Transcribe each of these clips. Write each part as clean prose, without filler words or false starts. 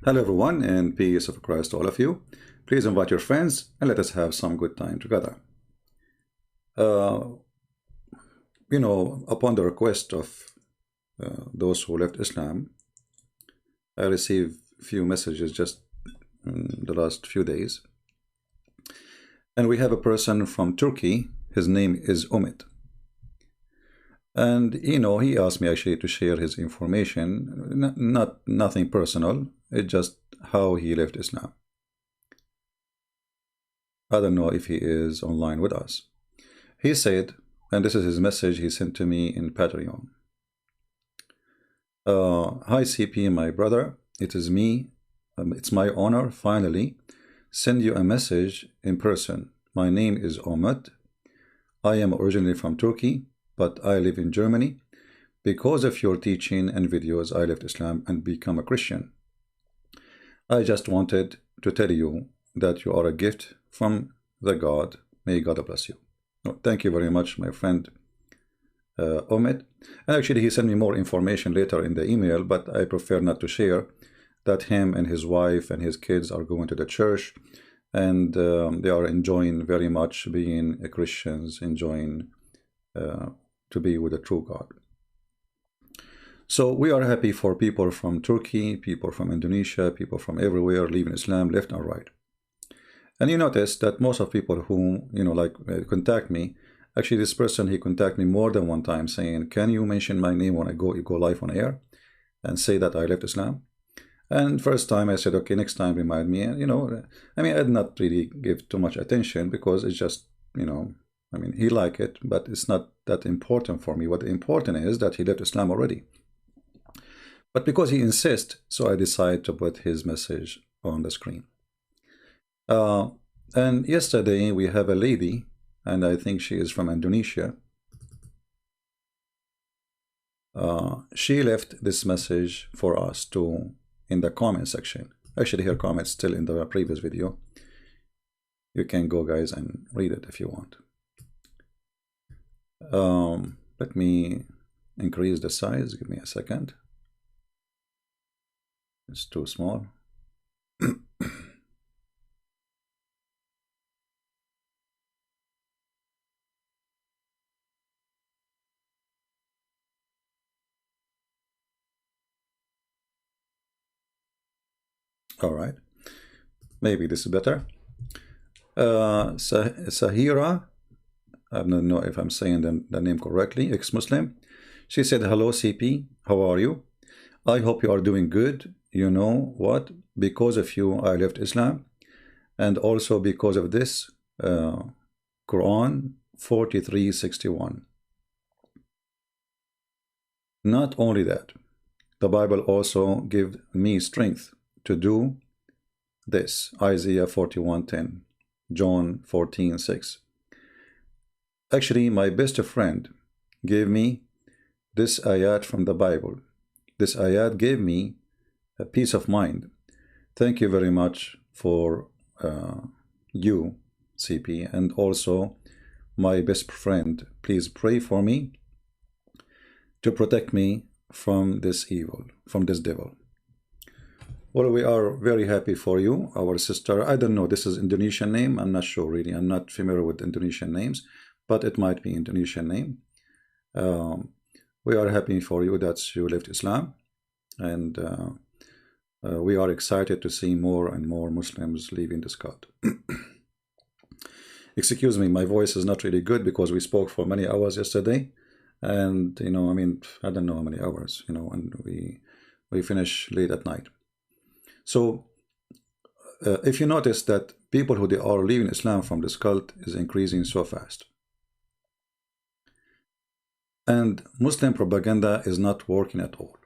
Hello everyone, and peace of Christ to all of you. Please invite your friends and let us have some good time together. Uh, upon the request of those who left Islam, I received a few messages just in the last few days. And we have a person from Turkey. His name is Umet. And, he asked me actually to share his information, nothing personal. It's just how he left Islam. I don't know if he is online with us. He said, and this is his message he sent to me in Patreon. Hi CP, my brother, it is me. It's my honor, finally, send you a message in person. My name is Umet. I am originally from Turkey, but I live in Germany. Because of your teaching and videos, I left Islam and become a Christian. I just wanted to tell you that you are a gift from the God. May God bless you. Thank you very much, my friend Umet. And actually, he sent me more information later in the email, but I prefer not to share that him and his wife and his kids are going to the church, and they are enjoying very much being Christians, enjoying to be with the true God. So we are happy for people from Turkey, people from Indonesia, people from everywhere leaving Islam left and right. And you notice that most of people who, contact me, actually this person, he contacted me more than one time saying, can you mention my name when I go live on air and say that I left Islam? And first time I said, okay, next time remind me. And, I did not really give too much attention because it's just, he liked it, but it's not that important for me. What important is that he left Islam already. But because he insists, so I decided to put his message on the screen. And yesterday we have a lady, and I think she is from Indonesia. She left this message for us to in the comment section. Actually, her comment still in the previous video. You can go, guys, and read it if you want. Let me increase the size. Give me a second. It's too small. All right, maybe this is better. Syahirah, I don't know if I'm saying the name correctly, ex-Muslim. She said, hello CP, how are you? I hope you are doing good. You know what? Because of you, I left Islam. And also because of this, Quran 43:61. Not only that, the Bible also gives me strength to do this. Isaiah 41:10, John 14:6. Actually, my best friend gave me this ayat from the Bible. This ayat gave me a peace of mind. Thank you very much for you, CP, and also my best friend. Please pray for me to protect me from this evil, from this devil. Well, we are very happy for you, our sister. I don't know, this is Indonesian name. I'm not sure really. I'm not familiar with Indonesian names, but it might be Indonesian name. We are happy for you that you left Islam, and we are excited to see more and more Muslims leaving this God. Excuse me, my voice is not really good because we spoke for many hours yesterday, and I don't know how many hours, and we finish late at night. So if you notice that people who they are leaving Islam from this cult is increasing so fast, and Muslim propaganda is not working at all.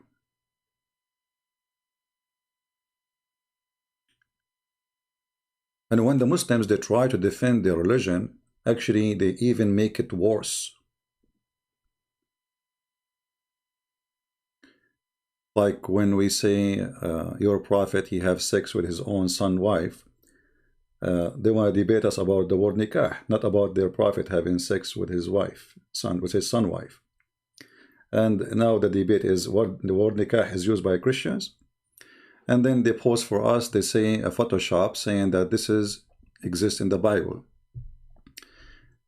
And when the Muslims, they try to defend their religion, actually they even make it worse. Like when we say your prophet, he have sex with his own son wife, they want to debate us about the word nikah, not about their prophet having sex with his wife, with his son wife. And now the debate is what the word nikah is used by Christians. And then they post for us, they say a Photoshop saying that this is exists in the Bible.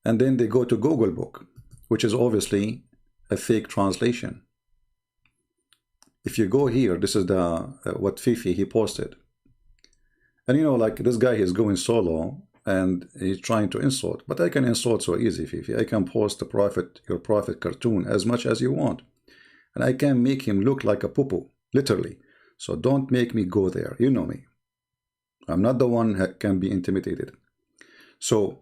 And then they go to Google Book, which is obviously a fake translation. If you go here, this is the what Fifi he posted. And you know, like this guy is going solo and he's trying to insult, but I can insult so easy, Fifi. I can post the prophet, your prophet cartoon as much as you want. And I can make him look like a poo-poo, literally. So don't make me go there. You know me. I'm not the one that can be intimidated. So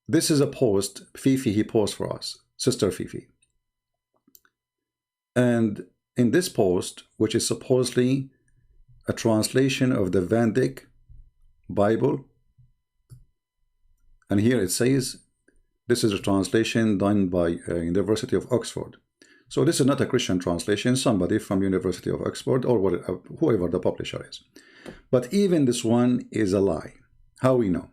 this is a post Fifi he posts for us, Sister Fifi. And in this post, which is supposedly a translation of the Van Dyck Bible, and here it says this is a translation done by University of Oxford. So this is not a Christian translation, somebody from University of Oxford or whoever the publisher is. But even this one is a lie. How we know?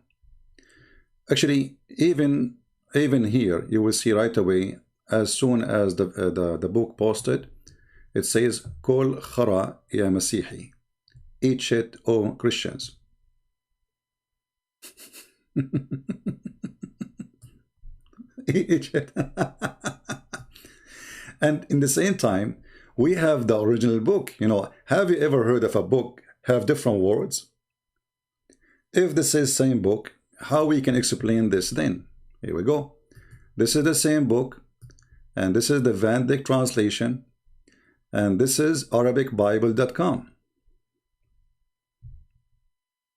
Actually, even here, you will see right away, as soon as the book posted, it says, Kol khara ya Masihi. Eat shit, O Christians. Eat shit. And in the same time, we have the original book. You know, have you ever heard of a book have different words? If this is same book, how we can explain this then? Here we go. This is the same book, and this is the Van Dyck translation, and this is ArabicBible.com.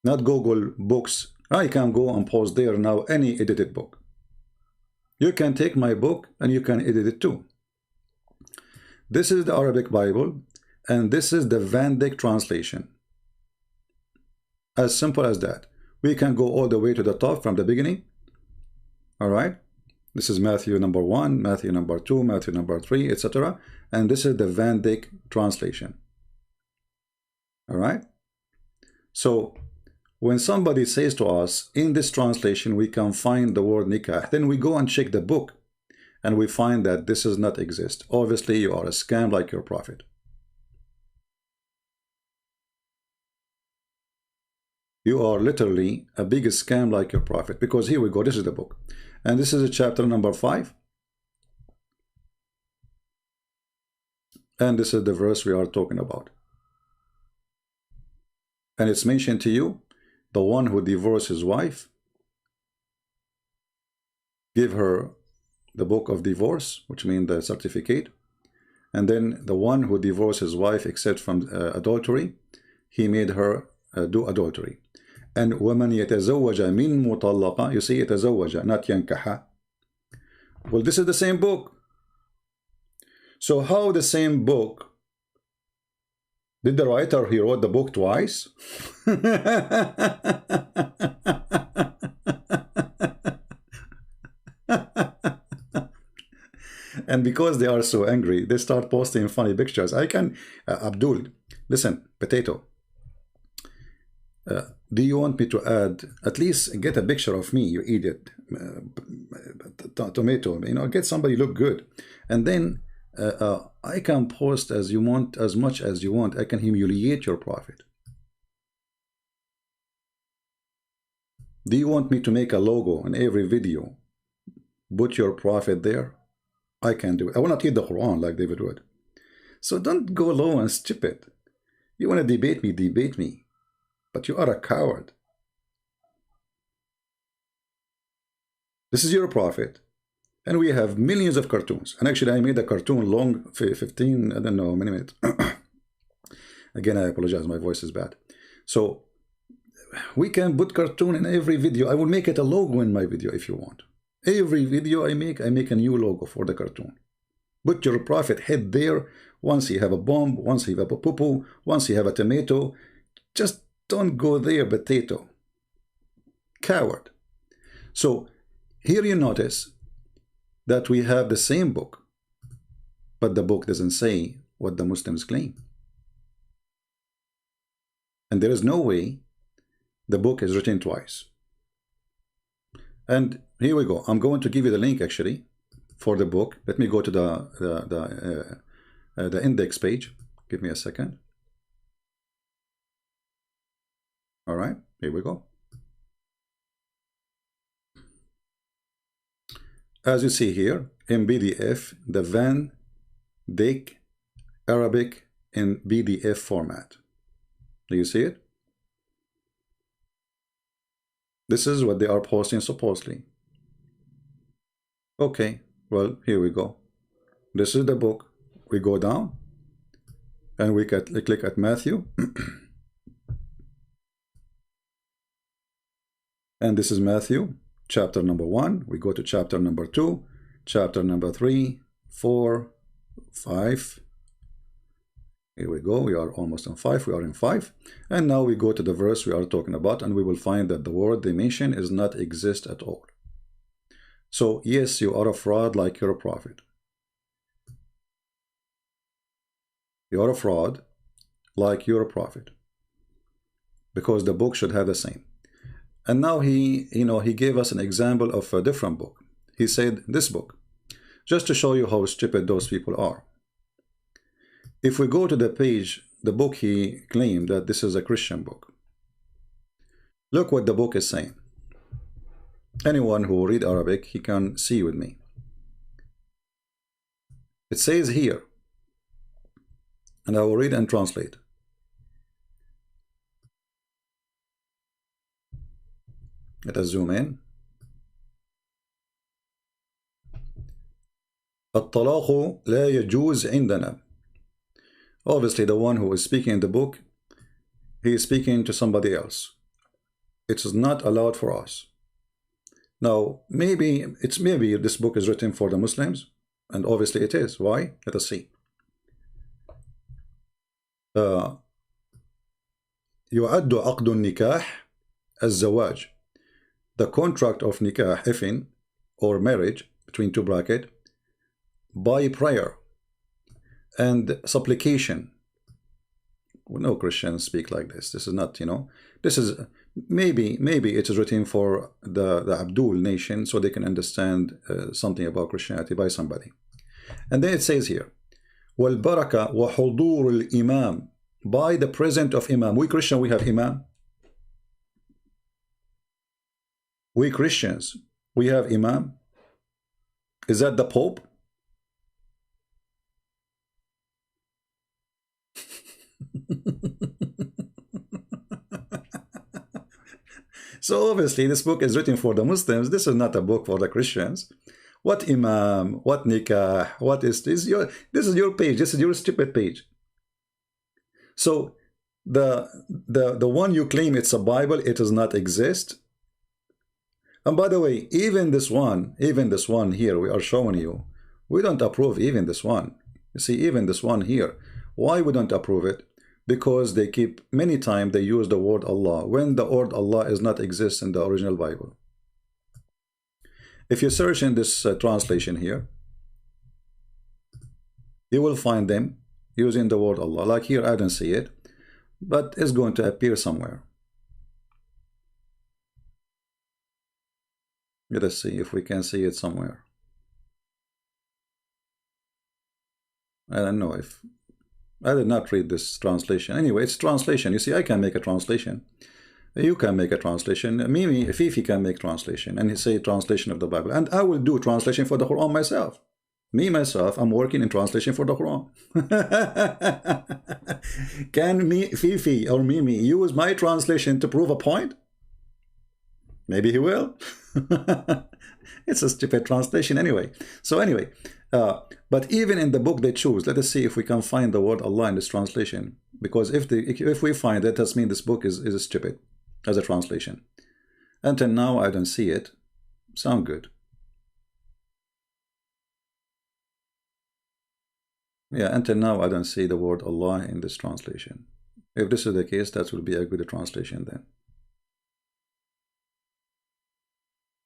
Not Google Books. I can go and post there now any edited book. You can take my book and you can edit it too. This is the Arabic Bible, and this is the Van Dyck translation. As simple as that. We can go all the way to the top from the beginning. All right. This is Matthew number 1, Matthew number 2, Matthew number 3, etc. And this is the Van Dyck translation. All right. So when somebody says to us, in this translation, we can find the word nikah, then we go and check the book. And we find that this does not exist. Obviously, you are a scam like your prophet. You are literally a big scam like your prophet. Because here we go, this is the book. And this is chapter number 5. And this is the verse we are talking about. And it's mentioned to you, the one who divorced his wife, give her the book of divorce, which means the certificate. And then the one who divorced his wife except from adultery, he made her do adultery. And وَمَنْ يَتَزَوَّجَ مِنْ مُطَلَّقَ, you see, يَتَزَوَّجَ, not يَنْكَحَ. Well, this is the same book. So how the same book? Did the writer, he wrote the book twice? And because they are so angry, they start posting funny pictures. I can, Abdul, listen, potato. Do you want me to add, at least get a picture of me, you idiot, tomato, you know, get somebody look good. And then I can post as you want, as much as you want. I can humiliate your prophet. Do you want me to make a logo in every video? Put your prophet there? I can do it. I will not read the Quran like David would. So don't go low and stupid. You want to debate me, debate me. But you are a coward. This is your prophet. And we have millions of cartoons. And actually, I made a cartoon long, 15, I don't know, minutes. Again, I apologize. My voice is bad. So we can put cartoon in every video. I will make it a logo in my video if you want. Every video I make a new logo for the cartoon. Put your prophet head there. Once you have a bomb, once you have a poo-poo, once you have a tomato. Just don't go there, potato. Coward. So here you notice that we have the same book, but the book doesn't say what the Muslims claim. And there is no way the book is written twice. And here we go. I'm going to give you the link actually for the book. Let me go to the index page. Give me a second. All right, here we go. As you see here in PDF, the Van Dyck Arabic in PDF format. Do you see it? This is what they are posting supposedly. Okay, well, here we go. This is the book. We go down and we click at Matthew. And this is Matthew, chapter number 1. We go to chapter number 2, chapter number 3, 4, 5. Here we go. We are almost on 5. We are in 5. And now we go to the verse we are talking about, and we will find that the word they mention is not exist at all. So, yes, you are a fraud like you're a prophet. You are a fraud like you're a prophet. Because the book should have the same. And now he gave us an example of a different book. He said this book, just to show you how stupid those people are. If we go to the page, the book he claimed that this is a Christian book. Look what the book is saying. Anyone who read Arabic, he can see with me. It says here, and I will read and translate. Let us zoom in. الطلاق لا يجوز عندنا. Obviously, the one who is speaking in the book, he is speaking to somebody else. It is not allowed for us. Now, maybe this book is written for the Muslims, and obviously it is. Why? Let us see. يعد عقد النكاح الزواج. The contract of nikah, ifin, or marriage, between two brackets, by prayer and supplication. No Christians speak like this. This is not, this is maybe it is written for the Abdul nation so they can understand something about Christianity by somebody. And then it says here, وَالْبَرَكَةُ وَحُضُورُ الْإِمَامِ, by the presence of Imam. We Christian, we have Imam. We Christians, we have Imam. Is that the Pope? So obviously this book is written for the Muslims. This is not a book for the Christians. What Imam? What Nikah? What is this? This is your page. This is your stupid page. So the one you claim it's a Bible, it does not exist. And by the way, even this one here we are showing you, we don't approve even this one. You see, even this one here, why we don't approve it? Because they keep, many times they use the word Allah when the word Allah is not exist in the original Bible. If you search in this translation here, you will find them using the word Allah. Like here, I don't see it, but it's going to appear somewhere. Let us see if we can see it somewhere. I don't know if I did not read this translation. Anyway, it's translation. You see, I can make a translation. You can make a translation. Mimi, Fifi can make translation, and he say translation of the Bible. And I will do translation for the Quran myself. Me myself, I'm working in translation for the Quran. Can me, Fifi or Mimi use my translation to prove a point? Maybe he will. It's a stupid translation anyway. So anyway, but even in the book they choose, let us see if we can find the word Allah in this translation. Because if we find it, that means this book is stupid as a translation. Until now, I don't see it. Sound good. Yeah, until now, I don't see the word Allah in this translation. If this is the case, that will be a good translation then.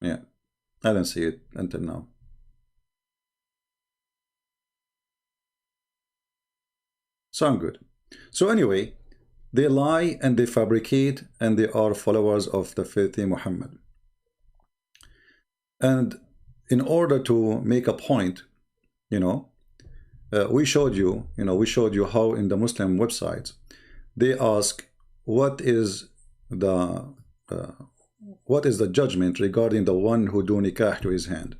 Yeah, I don't see it until now. Sound good. So anyway, they lie and they fabricate and they are followers of the filthy Muhammad. And in order to make a point, we showed you how in the Muslim websites they ask what is the what is the judgment regarding the one who do nikah to his hand.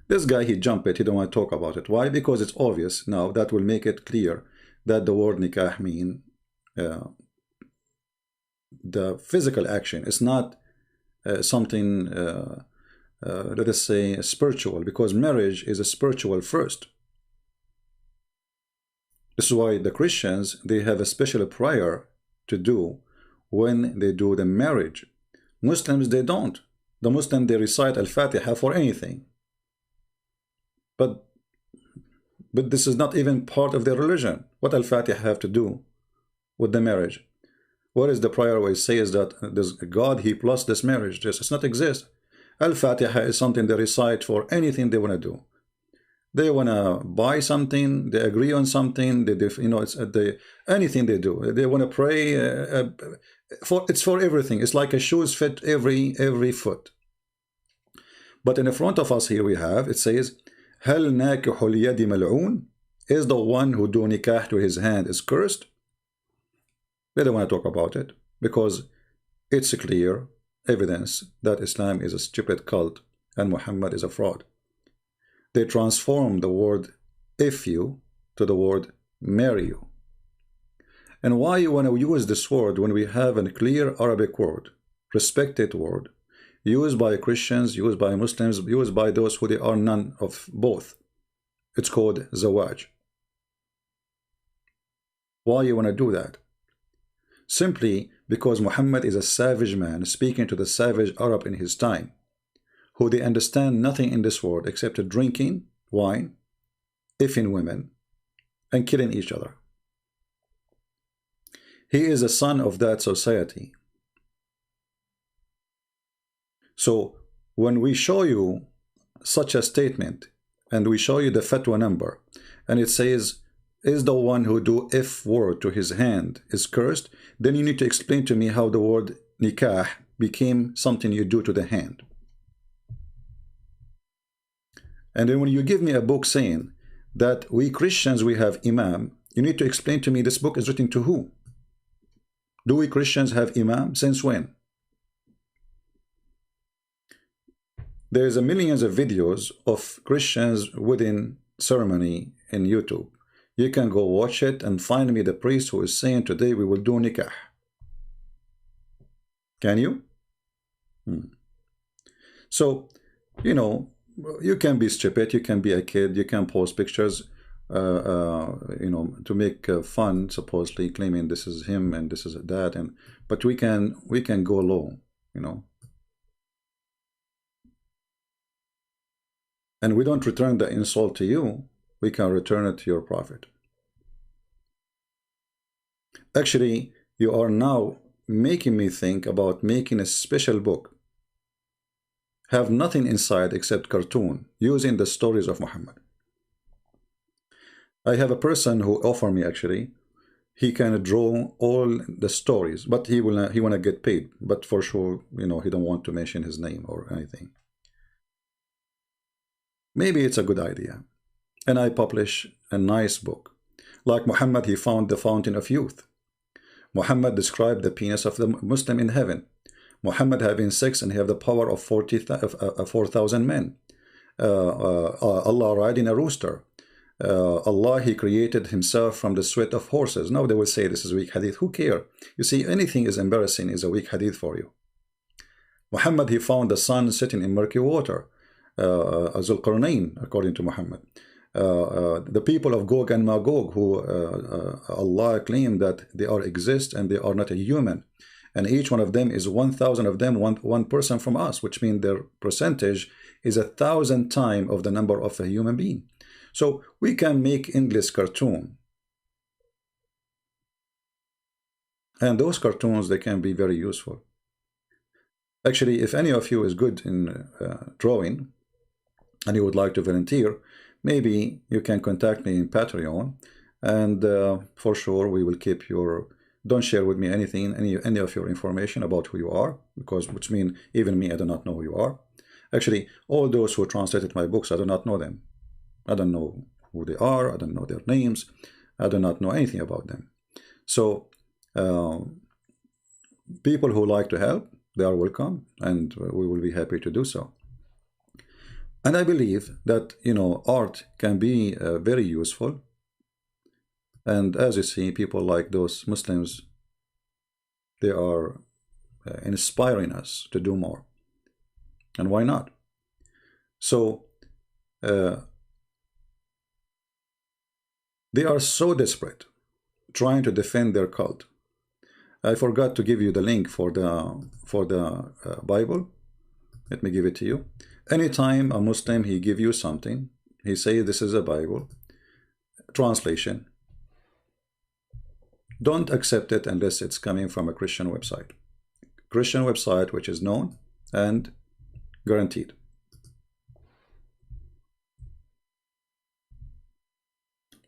This guy, he jumped it, he don't want to talk about it. Why? Because it's obvious now. That will make it clear that the word nikah mean the physical action. It's not something let us say spiritual, because marriage is a spiritual first. This is why the Christians, they have a special prayer to do when they do the marriage. Muslims, they don't. The Muslim, they recite Al-Fatiha for anything. But this is not even part of their religion. What Al-Fatiha have to do with the marriage? What is the prayer where it says that there's God, He plus this marriage? This does not exist. Al-Fatiha is something they recite for anything they want to do. They want to buy something, they agree on something, you know, it's anything they do. They want to pray, it's for everything. It's like a shoes fit every foot. But in the front of us here we have, it says, هل ناكح اليد ملعون? Is the one who do nikah to his hand is cursed? They don't want to talk about it because it's a clear evidence that Islam is a stupid cult and Muhammad is a fraud. They transform the word if you to the word marry you. And why you want to use this word when we have a clear Arabic word, respected word, used by Christians, used by Muslims, used by those who they are none of both. It's called zawaj. Why you want to do that? Simply because Muhammad is a savage man speaking to the savage Arab in his time, who they understand nothing in this world except drinking wine, effing women, and killing each other. He is a son of that society. So when we show you such a statement and we show you the fatwa number and it says, is the one who do if word to his hand is cursed, then you need to explain to me how the word nikah became something you do to the hand. And then when you give me a book saying that we Christians, we have imam, you need to explain to me this book is written to who? Do we Christians have imam? Since when? There's a millions of videos of Christians wedding ceremony in YouTube. You can go watch it and find me the priest who is saying today we will do nikah. Can you? So, you know, you can be stupid, you can be a kid, you can post pictures, you know, to make fun, supposedly claiming this is him and this is that, and but we can go low, you know. And we don't return the insult to you, we can return it to your prophet. Actually, you are now making me think about making a special book. Have nothing inside except cartoon, using the stories of Muhammad. I have a person who offered me, actually, he can draw all the stories, but he wanna get paid. But for sure, you know, he don't want to mention his name or anything. Maybe it's a good idea. And I publish a nice book. Like Muhammad, he found the fountain of youth. Muhammad described the penis of the Muslim in heaven. Muhammad having sex and have the power of 4,000 men. Allah riding a rooster. Allah, he created himself from the sweat of horses. Now they will say this is weak hadith. Who care? You see, anything is embarrassing is a weak hadith for you. Muhammad, he found the sun sitting in murky water. Zulqarnain, according to Muhammad. The people of Gog and Magog, who Allah claimed that they are exist and they are not a human, and each one of them is 1,000 of them, one person from us, which means their percentage is 1,000 times of the number of a human being. So we can make English cartoon, and those cartoons, they can be very useful. Actually, if any of you is good in drawing and you would like to volunteer, maybe you can contact me in Patreon, and for sure we will keep your, don't share with me anything, any of your information about who you are, because which means even me, I do not know who you are. Actually, all those who translated my books, I do not know them. I don't know who they are, I don't know their names, I do not know anything about them. So people who like to help, they are welcome, and we will be happy to do so. And I believe that, you know, art can be very useful. And as you see, people like those Muslims, they are inspiring us to do more. And why not? So they are so desperate trying to defend their cult. I forgot to give you the link for the Bible. Let me give it to you. Anytime a Muslim, he give you something, he say this is a Bible translation, don't accept it unless it's coming from a Christian website. Christian website which is known and guaranteed.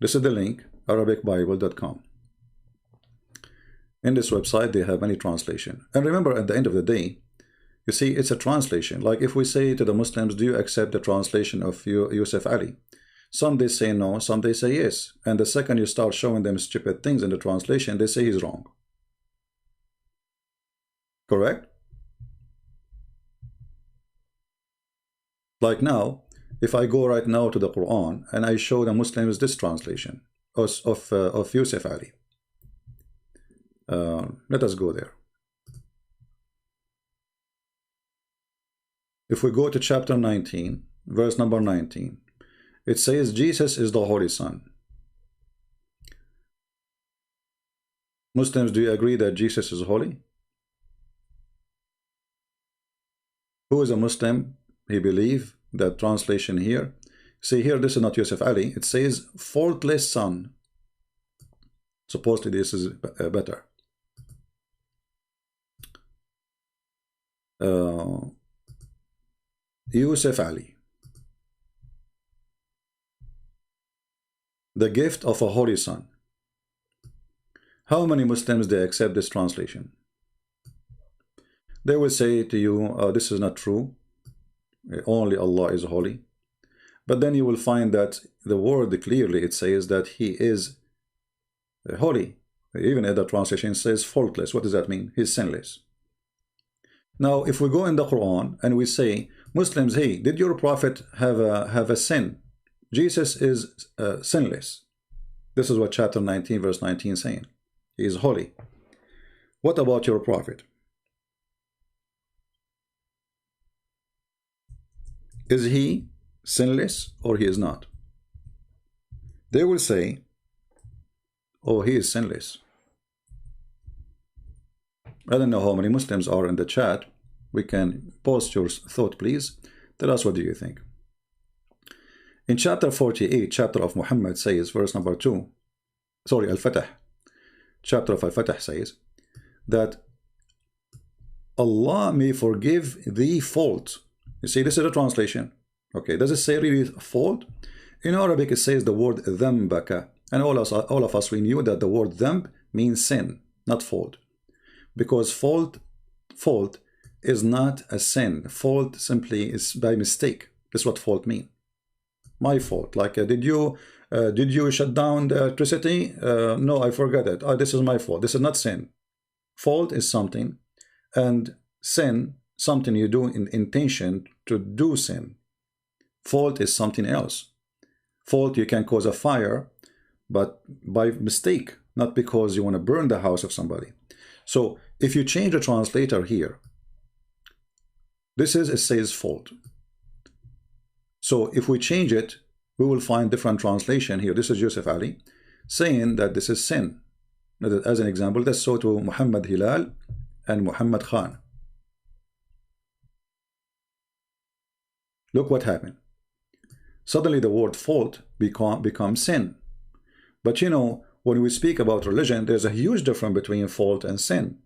This is the link, arabicbible.com. In this website, they have many translation. And remember, at the end of the day, you see, it's a translation. Like if we say to the Muslims, do you accept the translation of Yusuf Ali? Some they say no, some they say yes. And the second you start showing them stupid things in the translation, they say he's wrong. Correct? Like now, if I go right now to the Quran and I show the Muslims this translation of Yusuf Ali. Let us go there. If we go to chapter 19, verse number 19, it says Jesus is the Holy Son. Muslims, do you agree that Jesus is holy? Who is a Muslim? He believes that translation here. See here, this is not Yusuf Ali. It says faultless son. Supposedly this is better. Yusuf Ali. The gift of a holy son. How many Muslims they accept this translation? They will say to you, this is not true. Only Allah is holy. But then you will find that the word clearly, it says that he is holy. Even in the translation it says faultless. What does that mean? He's sinless. Now, if we go in the Quran and we say, Muslims, hey, did your prophet have a sin? Jesus is sinless. This is what chapter 19, verse 19 is saying. He is holy. What about your prophet? Is he sinless or he is not? They will say, oh, he is sinless. I don't know how many Muslims are in the chat. We can post your thought, please. Tell us, what do you think? In chapter 48, chapter of Muhammad says, verse number 2, sorry, Al-Fatah, chapter of Al-Fatah says that Allah may forgive the fault. You see, this is a translation. Okay, does it say really fault? In Arabic, it says the word dhambaka. And all of us, we knew that the word dhamb means sin, not fault. Because fault is not a sin. Fault simply is by mistake. That's what fault means. My fault. Like, did you shut down the electricity? No, I forgot it. Oh, this is my fault. This is not sin. Fault is something, and sin, something you do in intention to do sin. Fault is something else. Fault, you can cause a fire, but by mistake, not because you want to burn the house of somebody. So if you change the translator here, it says fault. So if we change it, we will find different translation here. This is Yusuf Ali saying that this is sin. As an example, let's go to Muhammad Hilal and Muhammad Khan. Look what happened. Suddenly the word fault becomes sin. But you know, when we speak about religion, there's a huge difference between fault and sin.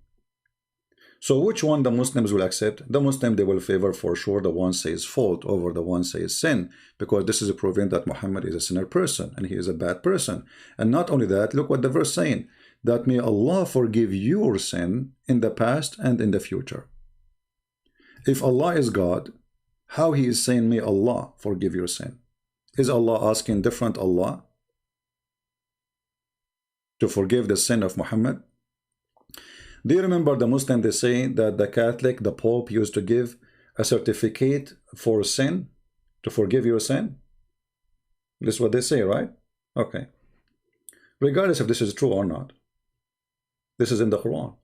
So which one the Muslims will accept? The Muslim, they will favor for sure the one says fault over the one says sin, because this is a proving that Muhammad is a sinner person and he is a bad person. And not only that, look what the verse saying, that may Allah forgive your sin in the past and in the future. If Allah is God, how he is saying may Allah forgive your sin? Is Allah asking different Allah to forgive the sin of Muhammad? Do you remember the Muslim, they say that the Catholic, the Pope used to give a certificate for sin, to forgive your sin? This is what they say, right? Okay. Regardless if this is true or not, this is in the Quran.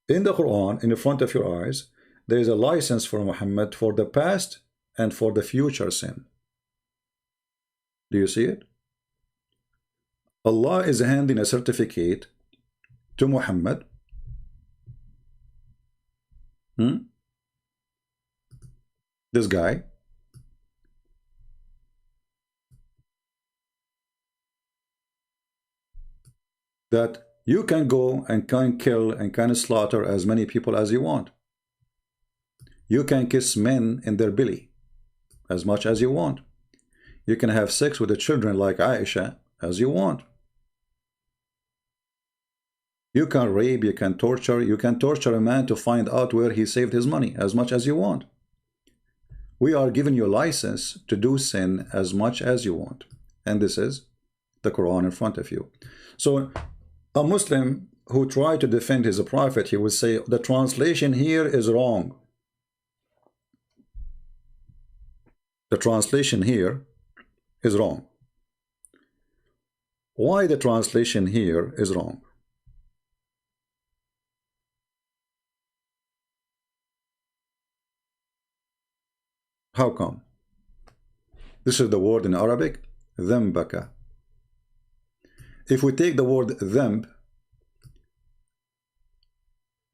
In the Quran, in front of your eyes, there is a license for Muhammad for the past and for the future sin. Do you see it? Allah is handing a certificate to Muhammad. This guy. That you can go and can kill and can slaughter as many people as you want. You can kiss men in their belly as much as you want. You can have sex with the children like Aisha as you want. You can rape, you can torture a man to find out where he saved his money as much as you want. We are giving you a license to do sin as much as you want. And this is the Quran in front of you. So a Muslim who tried to defend his prophet, he would say the translation here is wrong. The translation here is wrong. Why the translation here is wrong? How come? This is the word in Arabic, ذنبك. If we take the word ذنب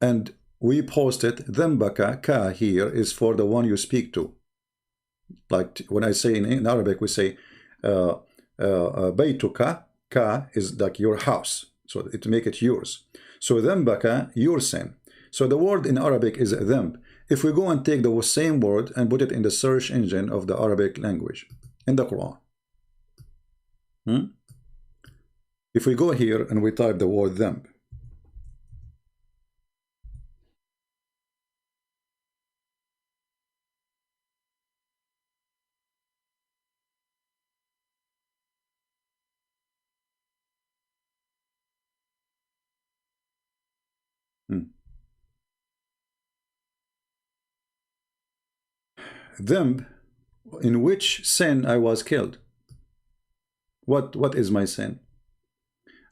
and we post it, ذنبك, ka here is for the one you speak to. Like when I say in Arabic, we say بيتك, ka is like your house. So it make it yours. So ذنبك, your sin. So the word in Arabic is ذنب. If we go and take the same word and put it in the search engine of the Arabic language, in the Quran. If we go here and we type the word ذنب, ذنب, in which sin I was killed. What is my sin?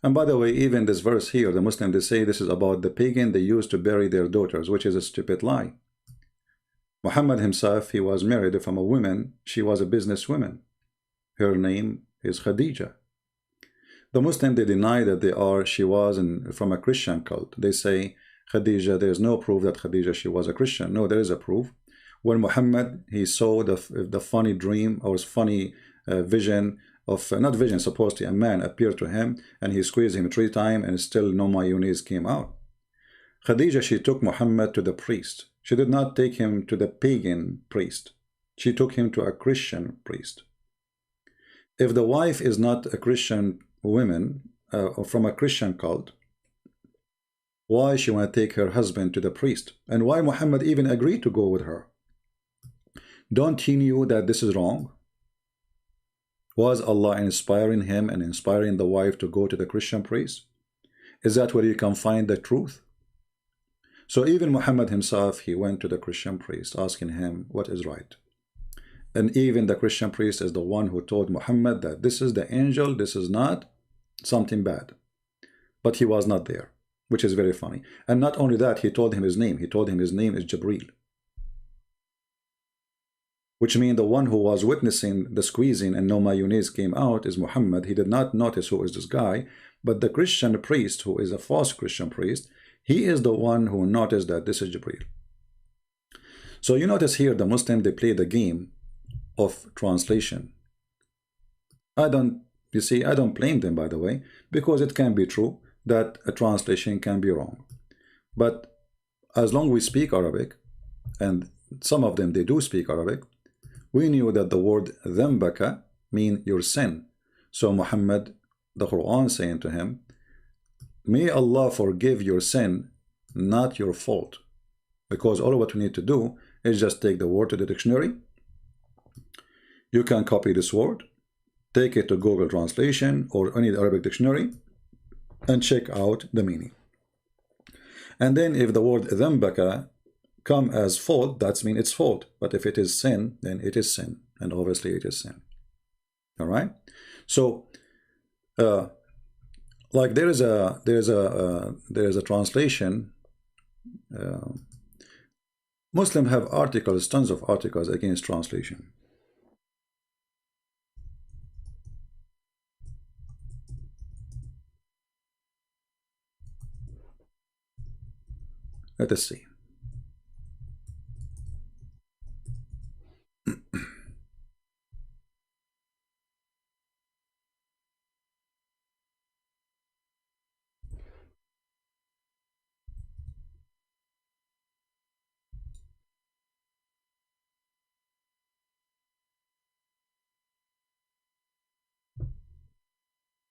And by the way, even this verse here, the Muslim, they say this is about the pagan they used to bury their daughters, which is a stupid lie. Muhammad himself, he was married from a woman. She was a businesswoman. Her name is Khadija. The Muslim, they deny that she was from a Christian cult. They say Khadija, there is no proof that Khadija, she was a Christian. No, there is a proof. When Muhammad, he saw the funny dream or funny vision of, not vision, supposedly a man appeared to him and he squeezed him 3 times and still no mayonnaise came out. Khadija, she took Muhammad to the priest. She did not take him to the pagan priest. She took him to a Christian priest. If the wife is not a Christian woman or from a Christian cult, why she want to take her husband to the priest? And why Muhammad even agreed to go with her? Don't he knew that this is wrong? Was Allah inspiring him and inspiring the wife to go to the Christian priest? Is that where you can find the truth? So even Muhammad himself, he went to the Christian priest asking him what is right. And even the Christian priest is the one who told Muhammad that this is the angel, this is not something bad. But he was not there, which is very funny. And not only that, he told him his name. He told him his name is Jibreel. Which means the one who was witnessing the squeezing and no mayonnaise came out is Muhammad. He did not notice who is this guy, but the Christian priest, who is a false Christian priest, he is the one who noticed that this is Jibreel. So you notice here the Muslim, they play the game of translation. You see, I don't blame them, by the way, because it can be true that a translation can be wrong. But as long as we speak Arabic, and some of them, they do speak Arabic, we knew that the word ذنبك mean your sin. So Muhammad, the Quran saying to him, may Allah forgive your sin, not your fault. Because all what we need to do is just take the word to the dictionary. You can copy this word, take it to Google Translation or any Arabic dictionary, and check out the meaning. And then if the word ذنبك come as fault, that's mean it's fault. But if it is sin, then it is sin. And obviously it is sin. All right. So, like there is a translation. Muslims have articles, tons of articles against translation. Let us see.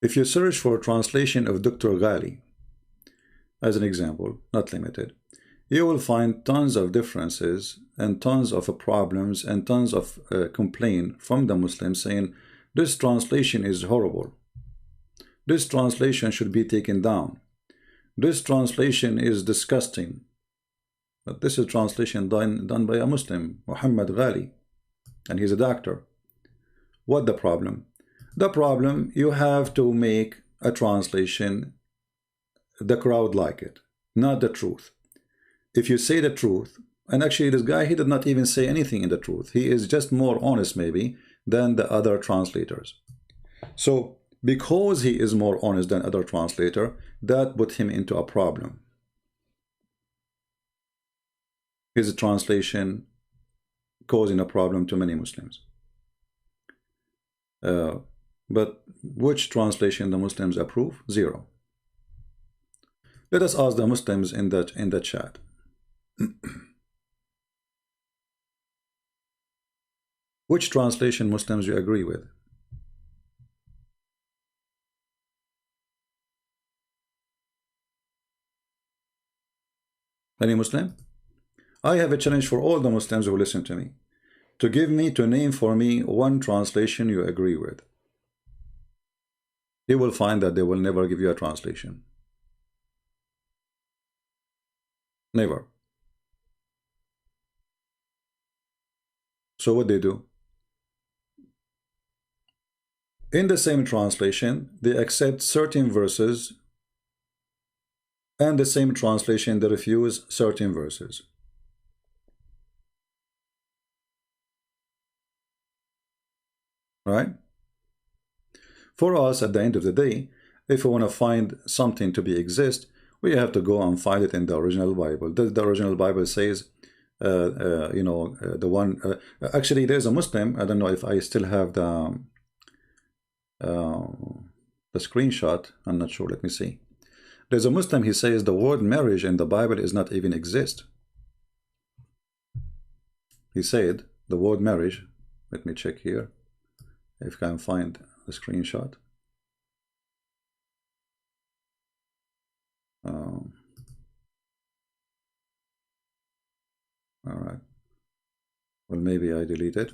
If you search for translation of Dr. Ghali, as an example, not limited, you will find tons of differences and tons of problems and tons of complaint from the Muslims saying this translation is horrible. This translation should be taken down. This translation is disgusting. But this is translation done by a Muslim, Muhammad Ghali, and he's a doctor. What the problem? The problem, you have to make a translation the crowd like it, not the truth. If you say the truth, and actually this guy, he did not even say anything in the truth. He is just more honest maybe than the other translators. So because he is more honest than other translator, that put him into a problem. His translation causing a problem to many Muslims. But which translation the Muslims approve? Zero. Let us ask the Muslims in the chat. Which translation Muslims you agree with? Any Muslim? I have a challenge for all the Muslims who listen to me to name for me one translation you agree with. You will find that they will never give you a translation. Never. So what they do? In the same translation, they accept certain verses, and the same translation they refuse certain verses. Right? For us, at the end of the day, if we want to find something to be exist, we have to go and find it in the original Bible. The original Bible says, the one. Actually, there's a Muslim. I don't know if I still have the screenshot. I'm not sure. Let me see. There's a Muslim. He says the word marriage in the Bible is not even exist. He said the word marriage. Let me check here if I can find the screenshot. All right. Well, maybe I deleted.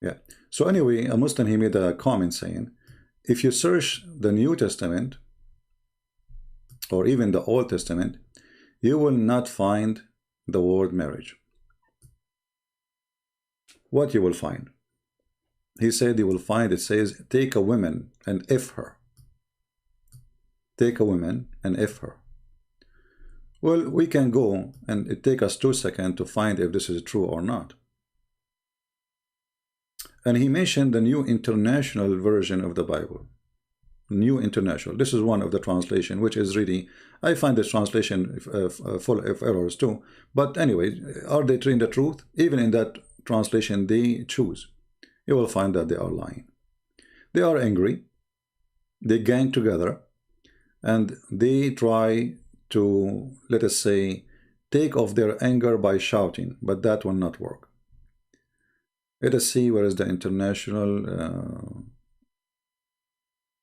Yeah. So anyway, a Muslim, he made a comment saying, if you search the New Testament or even the Old Testament, you will not find the word marriage. What you will find? He said you will find it says, take a woman and if her. Take a woman and if her. Well, we can go and it take us 2 seconds to find if this is true or not. And he mentioned the New International Version of the Bible. New International. This is one of the translation, which is really, I find this translation full of errors too. But anyway, are they telling the truth? Even in that translation they choose, you will find that they are lying. They are angry. They gang together and they try to, let us say, take off their anger by shouting, but that will not work. Let us see where is the international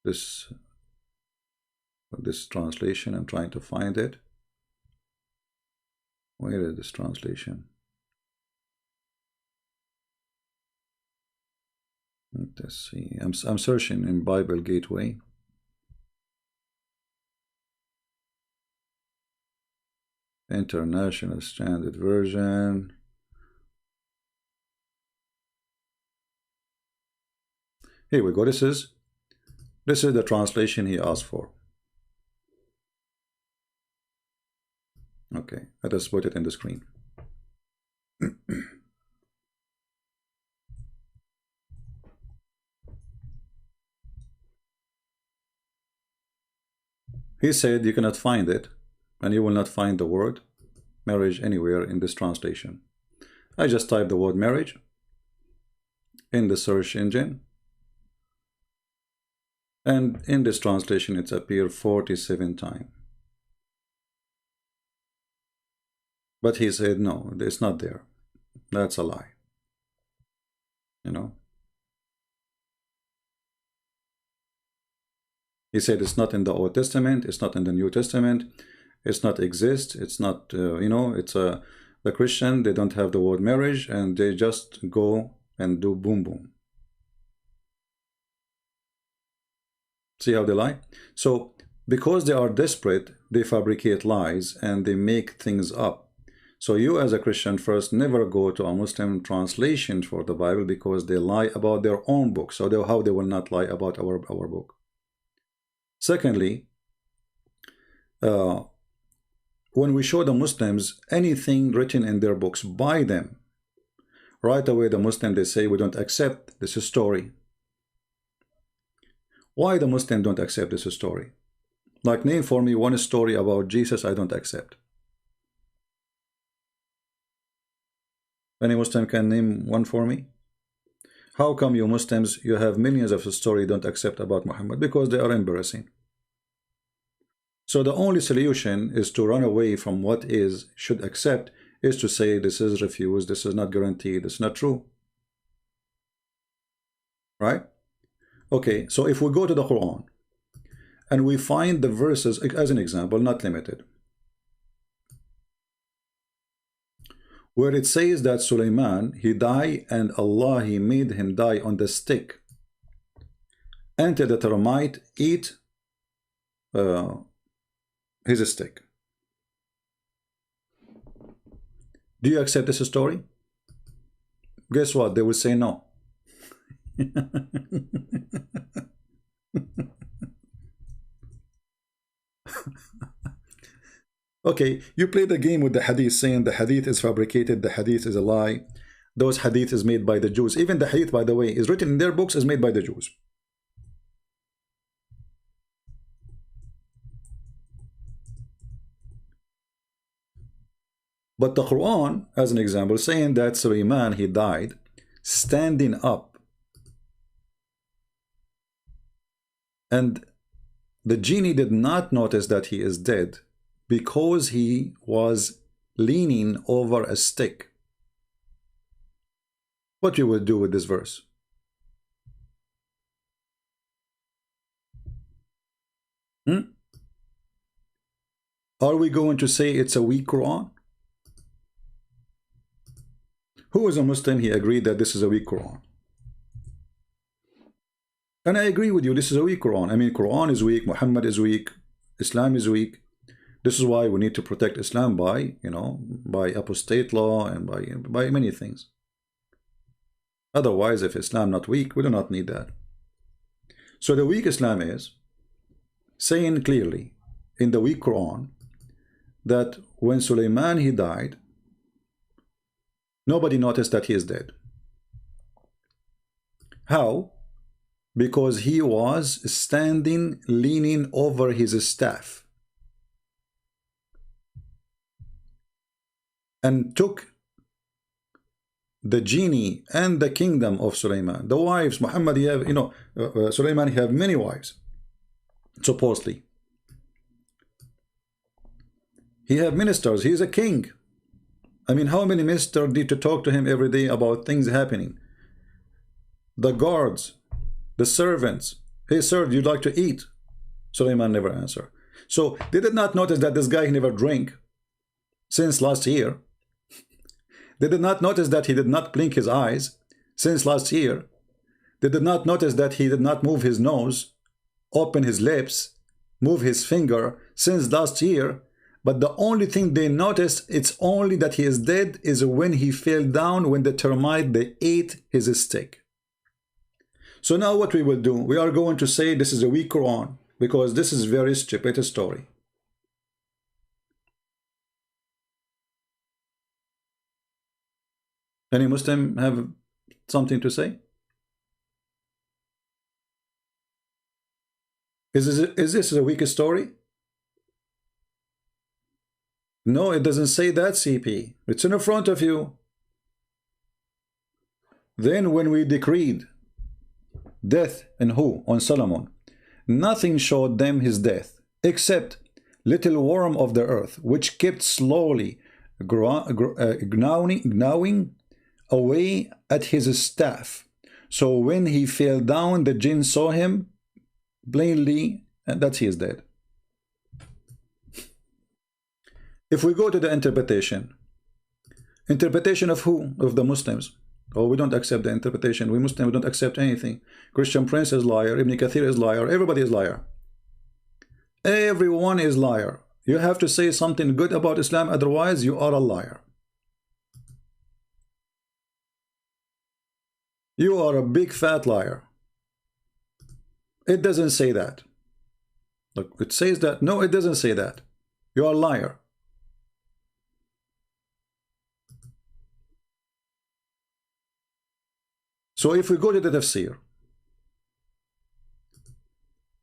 this translation. I'm trying to find it. Where is this translation? Let's see. I'm searching in Bible Gateway. International Standard Version. Here we go. This is the translation he asked for. Okay, let us put it in the screen. He said you cannot find it, and you will not find the word marriage anywhere in this translation. I just typed the word marriage in the search engine, and in this translation it's appeared 47 times. But he said no, it's not there. That's a lie. You know, he said it's not in the Old Testament, it's not in the New Testament, it's not exist, it's not, you know, it's the Christian, they don't have the word marriage, and they just go and do boom boom. See how they lie? So because they are desperate, they fabricate lies and they make things up. So you as a Christian first never go to a Muslim translation for the Bible, because they lie about their own book. So how they will not lie about our book? Secondly, when we show the Muslims anything written in their books by them, right away the Muslim, they say we don't accept this story. Why the Muslim don't accept this story? Like, name for me one story about Jesus I don't accept. Any Muslim can name one for me? How come you Muslims, you have millions of stories don't accept about Muhammad? Because they are embarrassing. So the only solution is to run away from what is should accept, is to say this is refused, this is not guaranteed, this is not true. Right? Okay, so if we go to the Quran and we find the verses, as an example, not limited, where it says that Sulaiman, he died and Allah, he made him die on the stick until the termite eat his stick. Do you accept this story? Guess what? They will say no. Okay, you play the game with the hadith, saying the hadith is fabricated, the hadith is a lie. Those hadith is made by the Jews. Even the hadith, by the way, is written in their books, is made by the Jews. But the Quran, as an example, saying that Sulaiman, he died standing up, and the genie did not notice that he is dead because he was leaning over a stick. What you would do with this verse? Are we going to say it's a weak Quran? Who is a Muslim? He agreed that this is a weak Quran. And I agree with you, this is a weak Quran. I mean, Quran is weak, Muhammad is weak, Islam is weak. This is why we need to protect Islam by, you know, by apostate law and by many things. Otherwise, if Islam not weak, we do not need that. So the weak Islam is saying clearly in the weak Quran that when Sulaiman, he died, nobody noticed that he is dead. How? Because he was standing, leaning over his staff, and took the genie and the kingdom of Sulaiman. The wives, Muhammad, he have, you know, Sulaiman, he have many wives, supposedly. He have ministers, he is a king. I mean, how many ministers need to talk to him every day about things happening? The guards, the servants. Hey, sir, you'd like to eat? Sulaiman never answered. So they did not notice that this guy never drank since last year. They did not notice that he did not blink his eyes since last year. They did not notice that he did not move his nose, open his lips, move his finger since last year. But the only thing they noticed, it's only that he is dead, is when he fell down, when the termite, they ate his stick. So now what we will do, we are going to say this is a weak Quran, because this is very stupid story. Any Muslim have something to say? Is this a weak story? No, it doesn't say that, CP. It's in front of you. Then when we decreed death on who? On Solomon. Nothing showed them his death, except little worm of the earth, which kept slowly gnawing away at his staff. So when he fell down, the jinn saw him plainly, and that he is dead. If we go to the interpretation of who? Of the Muslims. Oh, we don't accept the interpretation. We Muslims, we don't accept anything. Christian Prince is liar. Ibn Kathir is liar. Everybody is liar. Everyone is liar. You have to say something good about Islam, otherwise you are a liar. You are a big fat liar. It doesn't say that. Look, it says that. No, it doesn't say that. You are a liar. So if we go to the tafsir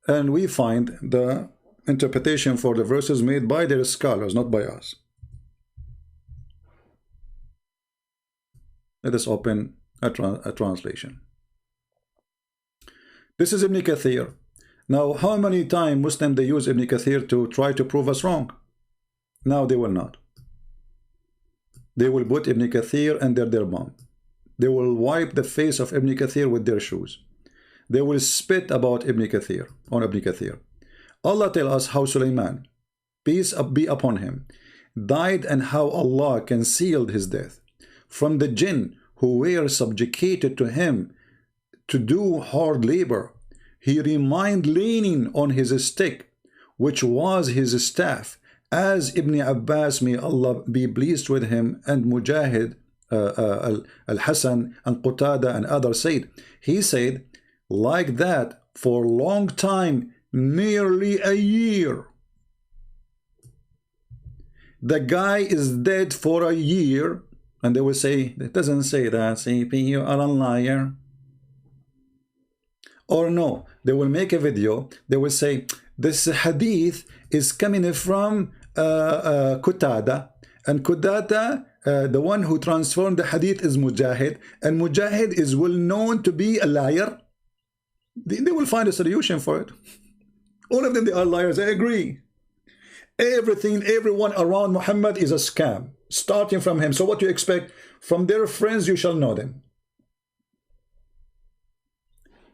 and we find the interpretation for the verses made by their scholars, not by us. Let us open a translation. This is Ibn Kathir. Now, how many times Muslims they use Ibn Kathir to try to prove us wrong? Now they will not. They will put Ibn Kathir under their bomb. They will wipe the face of Ibn Kathir with their shoes. They will spit about Ibn Kathir, on Ibn Kathir. Allah tell us how Sulaiman, peace be upon him, died, and how Allah concealed his death from the jinn who were subjugated to him to do hard labor. He remained leaning on his stick, which was his staff, as Ibn Abbas, may Allah be pleased with him, and Mujahid, Al-Hasan, and Qatada, and others said. He said, like that for a long time, nearly a year. The guy is dead for a year, and they will say, it doesn't say that, CP, you are a liar. Or no, they will make a video, they will say, this hadith is coming from Qatada, and Qatada, the one who transformed the hadith, is Mujahid, and Mujahid is well known to be a liar. They will find a solution for it. All of them, they are liars, I agree. Everything, everyone around Muhammad is a scam, starting from him. So what you expect? From their friends you shall know them.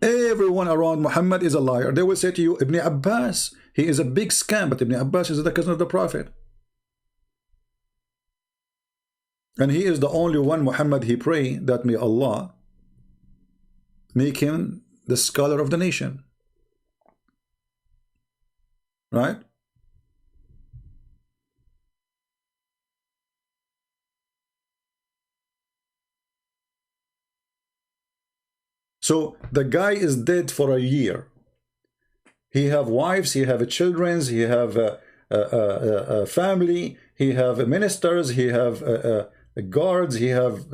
Everyone around Muhammad is a liar. They will say to you, Ibn Abbas, he is a big scam, but Ibn Abbas is the cousin of the Prophet. And he is the only one, Muhammad, he prayed that may Allah make him the scholar of the nation. Right? So the guy is dead for a year. He have wives, he have children, he have a family, he have ministers, he have guards, he have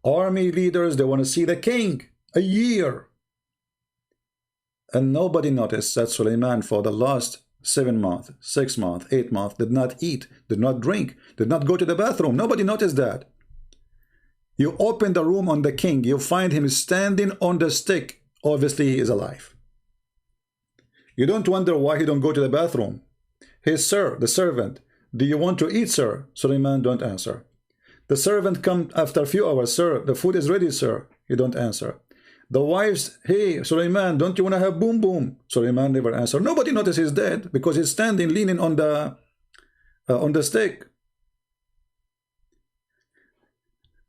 army leaders. They want to see the king. A year. And nobody noticed that Sulaiman for the last 7 months, 6 months, 8 months did not eat, did not drink, did not go to the bathroom. Nobody noticed that. You open the room on the king, you find him standing on the stick. Obviously he is alive. You don't wonder why he don't go to the bathroom. Hey sir, the servant, do you want to eat, sir? Sulaiman don't answer. The servant come after a few hours, sir, the food is ready, sir. You don't answer. The wives, hey Sulaiman, don't you want to have boom boom? Sulaiman never answer. Nobody notices he's dead because he's standing leaning on the stick.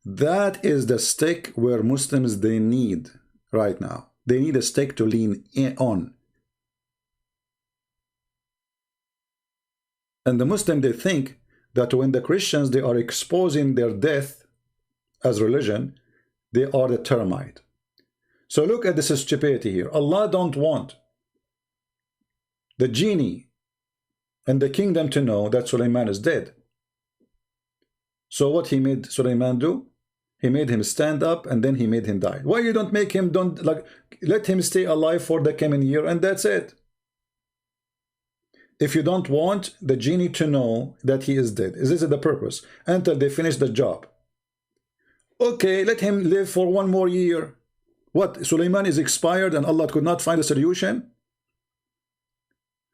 That is the stick where Muslims they need right now. They need a stick to lean on. And the Muslim, they think that when the Christians, they are exposing their death as religion, they are the termite. So look at this stupidity here. Allah don't want the genie and the kingdom to know that Sulaiman is dead. So what he made Sulaiman do? He made him stand up and then he made him die. Why you don't make him, don't like, let him stay alive for the coming year and that's it. If you don't want the genie to know that he is dead, is this the purpose? Until they finish the job. Okay, let him live for one more year. What, Sulaiman is expired and Allah could not find a solution?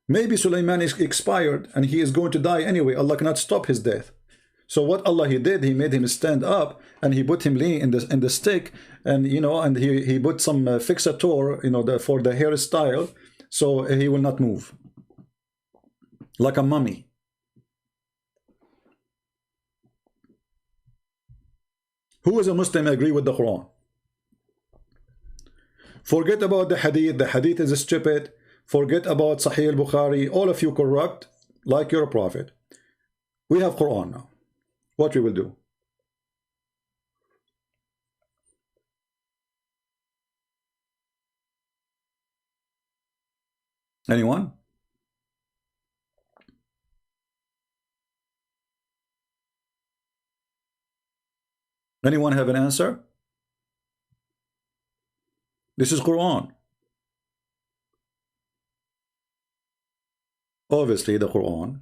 Maybe Sulaiman is expired and he is going to die anyway. Allah cannot stop his death. So what Allah he did, he made him stand up and he put him lean in the stick, and you know, and he put some fixator, you know, for the hairstyle, so he will not move, like a mummy. Who is a Muslim agree with the Quran? Forget about the hadith. The hadith is stupid. Forget about Sahih al-Bukhari. All of you corrupt like you're a prophet. We have Quran now. What we will do? Anyone? Anyone have an answer? This is Quran. Obviously the Quran.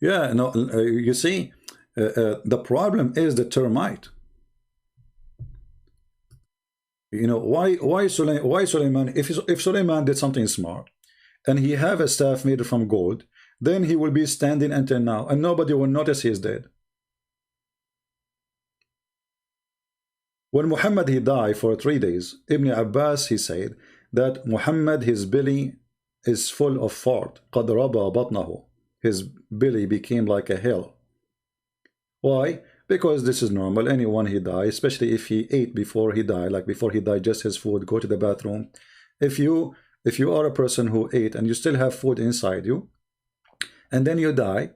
Yeah, no, you see, the problem is the termite. You know, why Sulaiman, if Sulaiman did something smart and he have a staff made from gold, then he will be standing until now and nobody will notice he is dead. When Muhammad he died for 3 days, Ibn Abbas he said that Muhammad, his belly is full of fart. قَدْ رَبَى بَطْنَهُ. His belly became like a hill. Why? Because this is normal. Anyone he died, especially if he ate before he died, like before he digests his food, go to the bathroom. If you are a person who ate and you still have food inside you, and then you die,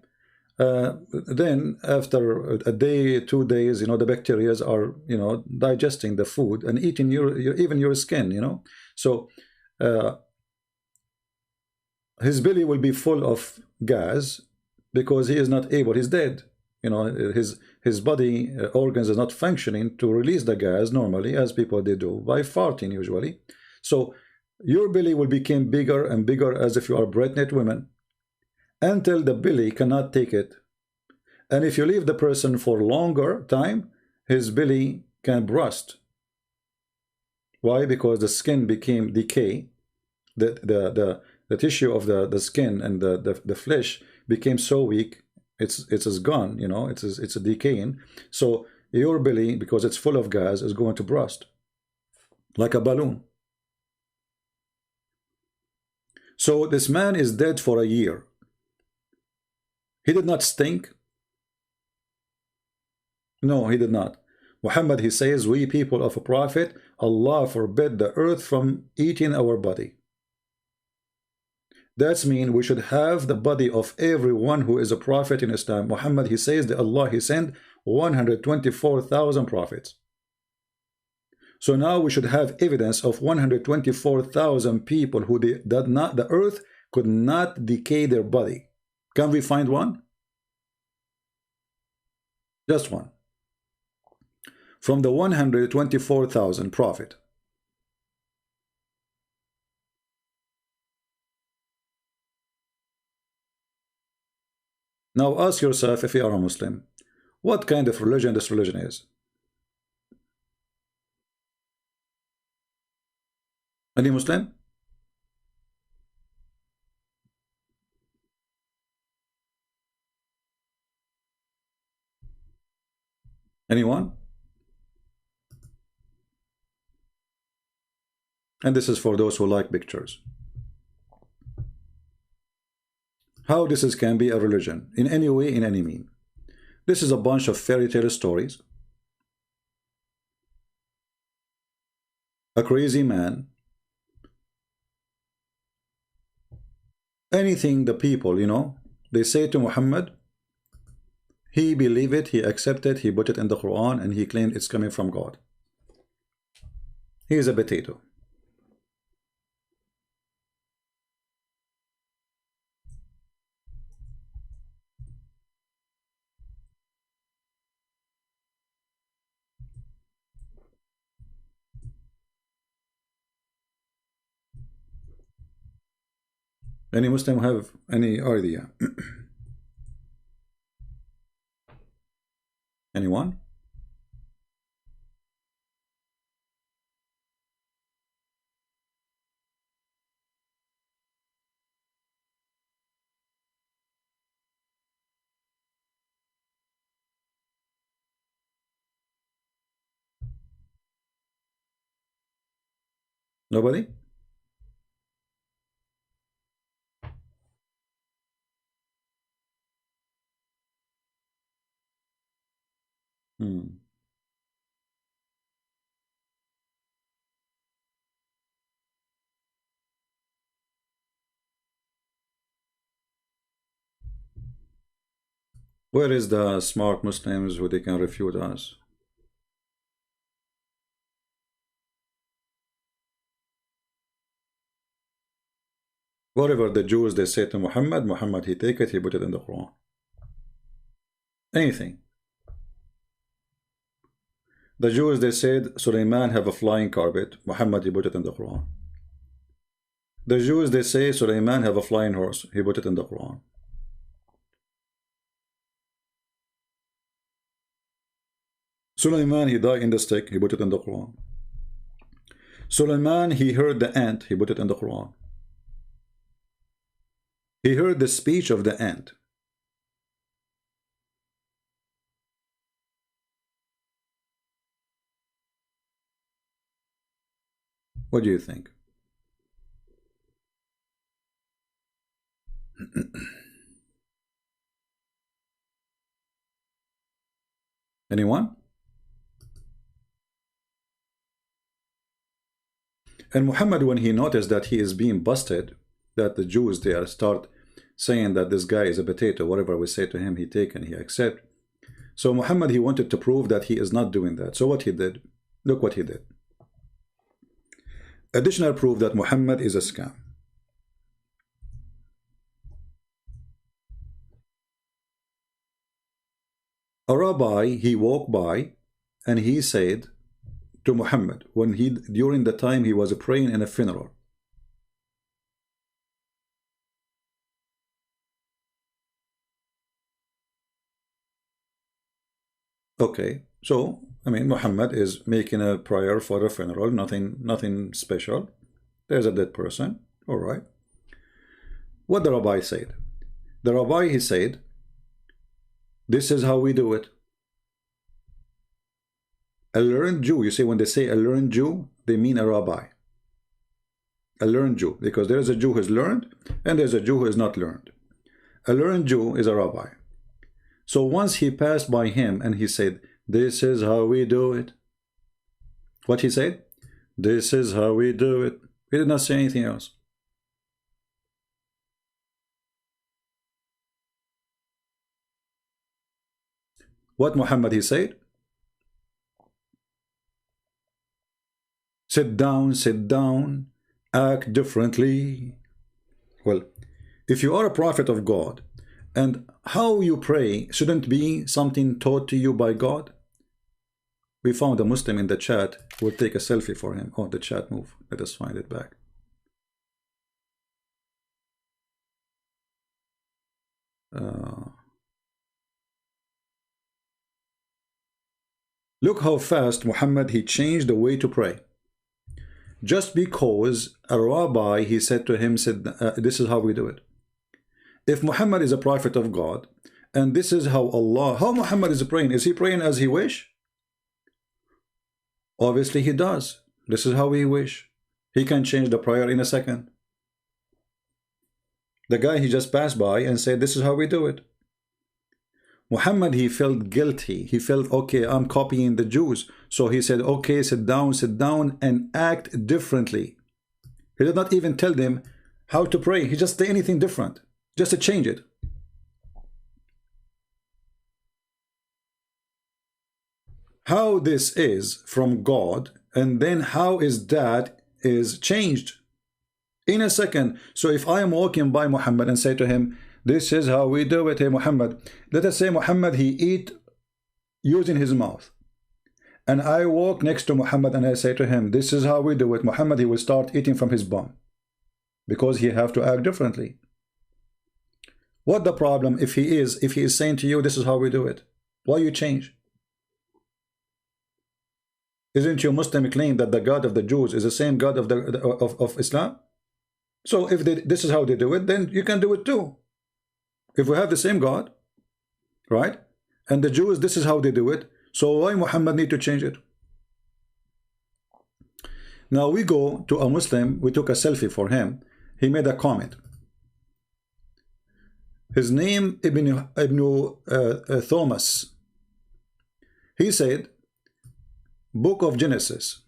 then after a day, 2 days, you know, the bacteria are, you know, digesting the food and eating even your skin, you know. So his belly will be full of gas because he is not able, he's dead. You know, his body organs are not functioning to release the gas normally, as people they do by farting usually. So your belly will become bigger and bigger as if you are a pregnant woman until the belly cannot take it. And if you leave the person for longer time, his belly can burst. Why? Because the skin became decay. The tissue of the skin and the flesh became so weak, it's gone, you know, it's a decaying. So your belly, because it's full of gas, is going to burst like a balloon. So this man is dead for a year. He did not stink. No, he did not. Muhammad, he says, we people of a prophet, Allah forbid the earth from eating our body. That means we should have the body of everyone who is a prophet in Islam. Muhammad, he says that Allah, he sent 124,000 prophets. So now we should have evidence of 124,000 people who the earth could not decay their body. Can we find one? Just one. From the 124,000 prophet. Now ask yourself, if you are a Muslim, what kind of religion this religion is? Any Muslim? Anyone? And this is for those who like pictures. How this can be a religion, in any way, in any mean. This is a bunch of fairy tale stories. A crazy man Anything the people, they say to Muhammad, he believed it, he accepted, he put it in the Quran, and he claimed it's coming from God. He is a potato. Any Muslim have any idea? Anyone? Nobody? Hmm. Where is the smart Muslims who they can refute us? Whatever the Jews they say to Muhammad, Muhammad he take it, he put it in the Quran. Anything. The Jews they said Sulaiman have a flying carpet, Muhammad he put it in the Quran. The Jews they say Sulaiman have a flying horse, he put it in the Quran. Sulaiman he died in the stick, he put it in the Quran. Sulaiman he heard the ant, he put it in the Quran. He heard the speech of the ant. What do you think? Anyone? And Muhammad, when he noticed that he is being busted, that the Jews they start saying that this guy is a potato, whatever we say to him, he take and he accept. So Muhammad, he wanted to prove that he is not doing that. So what he did, look what he did. Additional proof that Muhammad is a scam. A rabbi, he walked by and he said to Muhammad, when during the time he was praying in a funeral, okay, so I mean Muhammad is making a prayer for a funeral, nothing special. There's a dead person, all right. What the rabbi said? The rabbi he said, this is how we do it. A learned Jew, you see, when they say a learned Jew, they mean a rabbi. A learned Jew, because there is a Jew who is learned and there's a Jew who is not learned. A learned Jew is a rabbi. So once he passed by him and he said, this is how we do it. What he said? This is how we do it. He did not say anything else. What Muhammad he said? Sit down, act differently. Well, if you are a prophet of God, and how you pray shouldn't be something taught to you by God. We found a Muslim in the chat. We'll take a selfie for him. Oh, the chat move. Let us find it back. Look how fast Muhammad he changed the way to pray. Just because a rabbi he said to him, this is how we do it. If Muhammad is a prophet of God, and this is how Muhammad is praying, is he praying as he wish? Obviously he does. This is how he wish. He can change the prayer in a second. The guy he just passed by and said, this is how we do it. Muhammad he felt guilty. He felt, okay, I'm copying the Jews. So he said, okay, sit down and act differently. He did not even tell them how to pray. He just say anything different, just to change it. How this is from God, and then how is that is changed in a second. So if I am walking by Muhammad and say to him, this is how we do it, hey Muhammad. Let us say Muhammad, he eat using his mouth. And I walk next to Muhammad and I say to him, this is how we do it. Muhammad, he will start eating from his bum, because he have to act differently. What the problem if he is saying to you, this is how we do it? Why you change? Isn't your Muslim claim that the God of the Jews is the same God of Islam? So if this is how they do it, then you can do it too. If we have the same God, right? And the Jews, this is how they do it. So why Muhammad need to change it? Now we go to a Muslim, we took a selfie for him. He made a comment. His name Ibn Thomas. He said, Book of Genesis.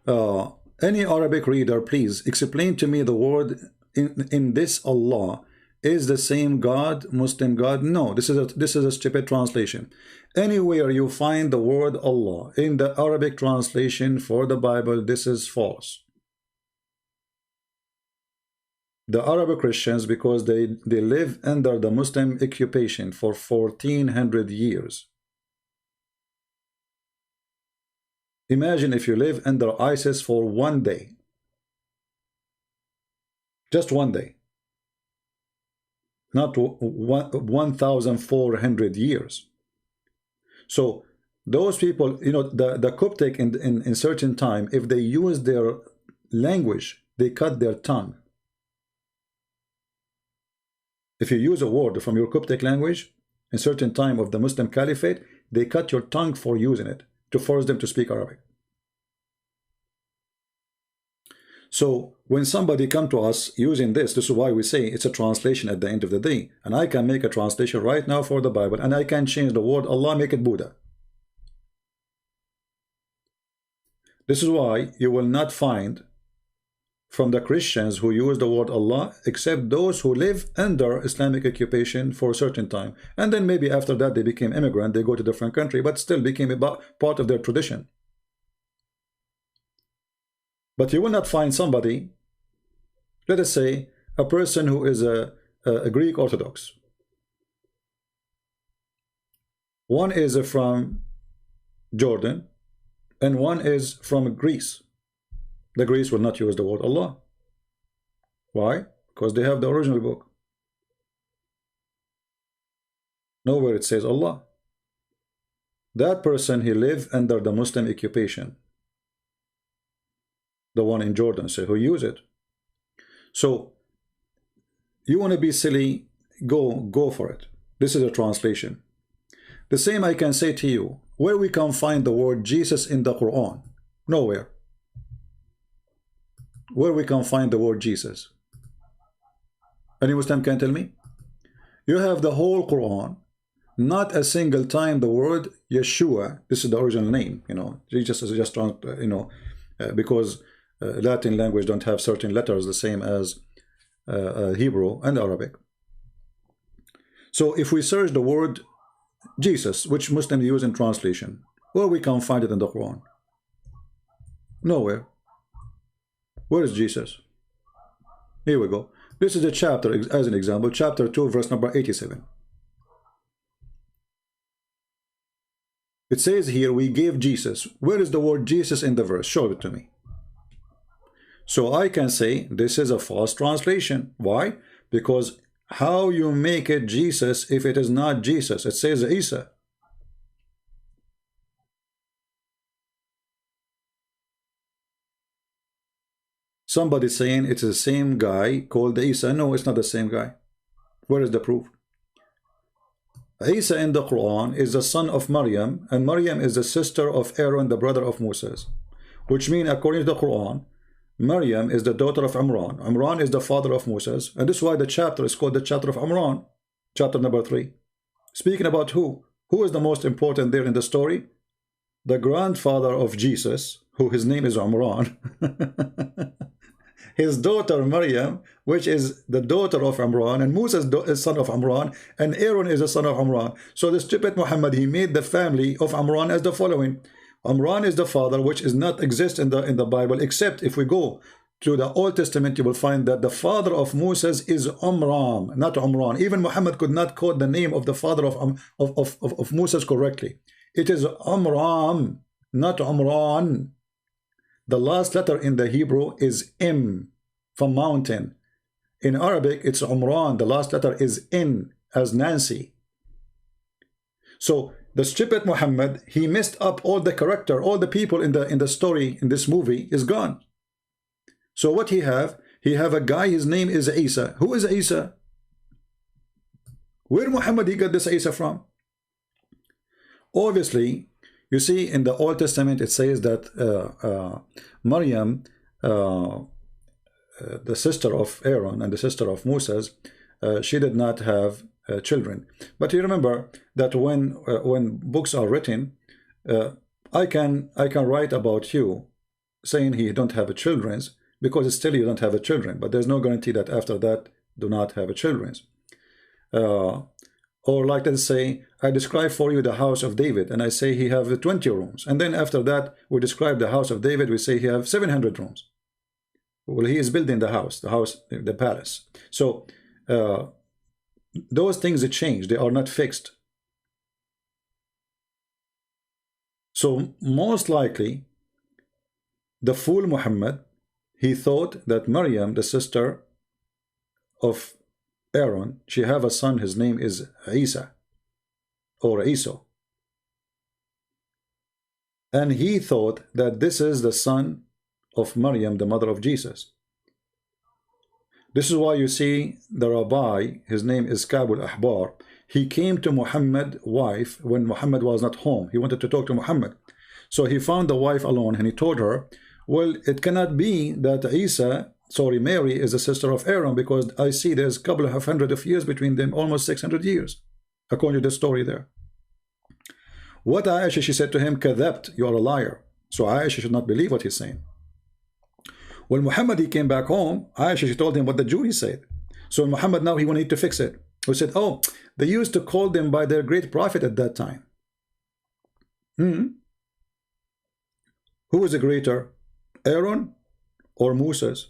Any Arabic reader, please explain to me the word in this Allah is the same God, Muslim God. No, this is a stupid translation. Anywhere you find the word Allah in the Arabic translation for the Bible, this is false. The Arab Christians, because they live under the Muslim occupation for 1400 years. Imagine if you live under ISIS for 1 day. Just 1 day. Not 1,400 years. So those people, you know, the Coptic in certain time, if they use their language, they cut their tongue. If you use a word from your Coptic language, in certain time of the Muslim Caliphate, they cut your tongue for using it, to force them to speak Arabic. So when somebody come to us using this is why we say it's a translation at the end of the day. And I can make a translation right now for the Bible, and I can change the word Allah, make it Buddha. This is why you will not find from the Christians who use the word Allah, except those who live under Islamic occupation for a certain time. And then maybe after that they became immigrant, they go to different country, but still became a part of their tradition. But you will not find somebody, let us say, a person who is a Greek Orthodox. One is from Jordan, and one is from Greece. The Greeks will not use the word Allah. Why? Because they have the original book. Nowhere it says Allah. That person, he lived under the Muslim occupation. The one in Jordan, so who use it. So you want to be silly, go for it. This is a translation. The same I can say to you, where we can find the word Jesus in the Quran? Nowhere. Where we can find the word Jesus? Any Muslim can tell me? You have the whole Quran, not a single time the word Yeshua, this is the original name, you know, Jesus is just, you know, because Latin language don't have certain letters the same as Hebrew and Arabic. So if we search the word Jesus, which Muslims use in translation, where we can find it in the Quran? Nowhere. Where is Jesus? Here we go. This is a chapter, as an example, chapter 2, verse number 87. It says here, we gave Jesus. Where is the word Jesus in the verse? Show it to me. So I can say this is a false translation. Why? Because how you make it Jesus if it is not Jesus? It says Isa. Somebody saying it's the same guy called Isa. No, it's not the same guy. Where is the proof? Isa in the Quran is the son of Maryam, and Maryam is the sister of Aaron, the brother of Moses. Which means, according to the Quran, Maryam is the daughter of Imran. Imran is the father of Moses. And this is why the chapter is called the chapter of Imran. Chapter number 3. Speaking about who? Who is the most important there in the story? The grandfather of Jesus, who his name is Imran. his daughter Maryam, which is the daughter of Imran, and Musa is son of Imran, and Aaron is a son of Imran. So the stupid Muhammad, he made the family of Imran as the following. Imran is the father, which is not exist in the Bible, except if we go to the Old Testament, you will find that the father of Moses is Amram, not Umran. Even Muhammad could not quote the name of the father of Moses correctly. It is Amram, not Umran. The last letter in the Hebrew is M, from mountain. In Arabic, it's Umran. The last letter is N, as Nancy. So the stupid Muhammad, he messed up all the character, all the people in the story, in this movie, is gone. So what he have? He have a guy, his name is Isa. Who is Isa? Where Muhammad he got this Isa from? Obviously, you see in the Old Testament it says that Maryam, the sister of Aaron and the sister of Moses, she did not have children. But you remember that when books are written, I can write about you saying he don't have a children, because still you don't have a children, but there's no guarantee that after that do not have a children. Or like let's say I describe for you the house of David, and I say he have 20 rooms, and then after that we describe the house of David, we say he have 700 rooms. Well, he is building the house, the palace. So those things change, they are not fixed. So most likely the fool Muhammad, he thought that Maryam, the sister of Aaron, she have a son, his name is Isa or Isa, and he thought that this is the son of Maryam, the mother of Jesus. This is why you see the rabbi, his name is Ka'b al-Ahbar, he came to Muhammad's wife when Muhammad was not home. He wanted to talk to Muhammad, so he found the wife alone, and he told her, well, it cannot be that Mary is a sister of Aaron, because I see there's a couple of hundred of years between them, almost 600 years, according to the story there. What Aisha, she said to him, Kadhabt, you are a liar. So Aisha should not believe what he's saying. When Muhammad, he came back home, Aisha, she told him what the jury said. So Muhammad, now he wanted to fix it. He said, oh, they used to call them by their great prophet at that time. Who is the greater, Aaron or Moses,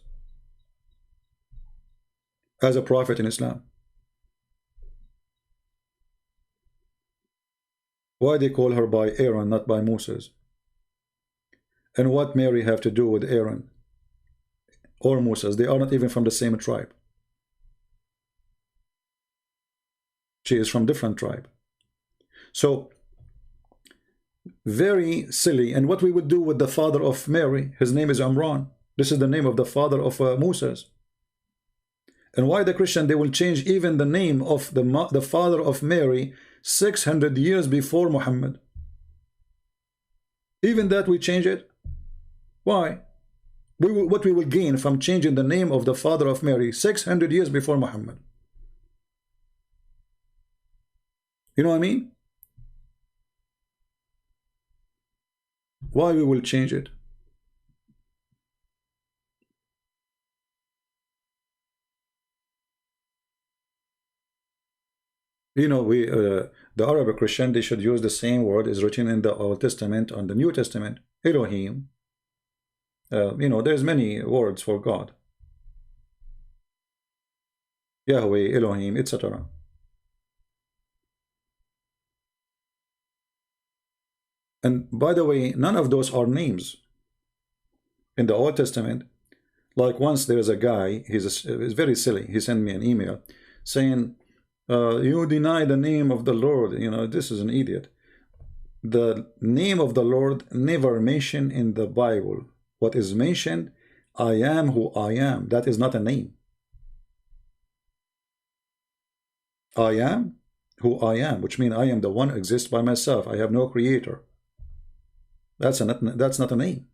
as a prophet in Islam? Why they call her by Aaron, not by Moses? And what Mary have to do with Aaron or Moses? They are not even from the same tribe. She is from different tribe. So very silly. And what we would do with the father of Mary, his name is Imran. This is the name of the father of Moses. And why the Christian, they will change even the name of the father of Mary 600 years before Muhammad. Even that we change it. Why? What we will gain from changing the name of the father of Mary 600 years before Muhammad? You know what I mean? Why we will change it? You know, the Arabic Christian, they should use the same word is written in the Old Testament and the New Testament, Elohim. You know, there's many words for God. Yahweh, Elohim, etc. And by the way, none of those are names. In the Old Testament, like once there's a guy, he's very silly. He sent me an email saying, you deny the name of the Lord. You know, this is an idiot. The name of the Lord never mentioned in the Bible. What is mentioned, I am who I am. That is not a name. I am who I am, which means I am the one who exists by myself. I have no creator. That's not a name.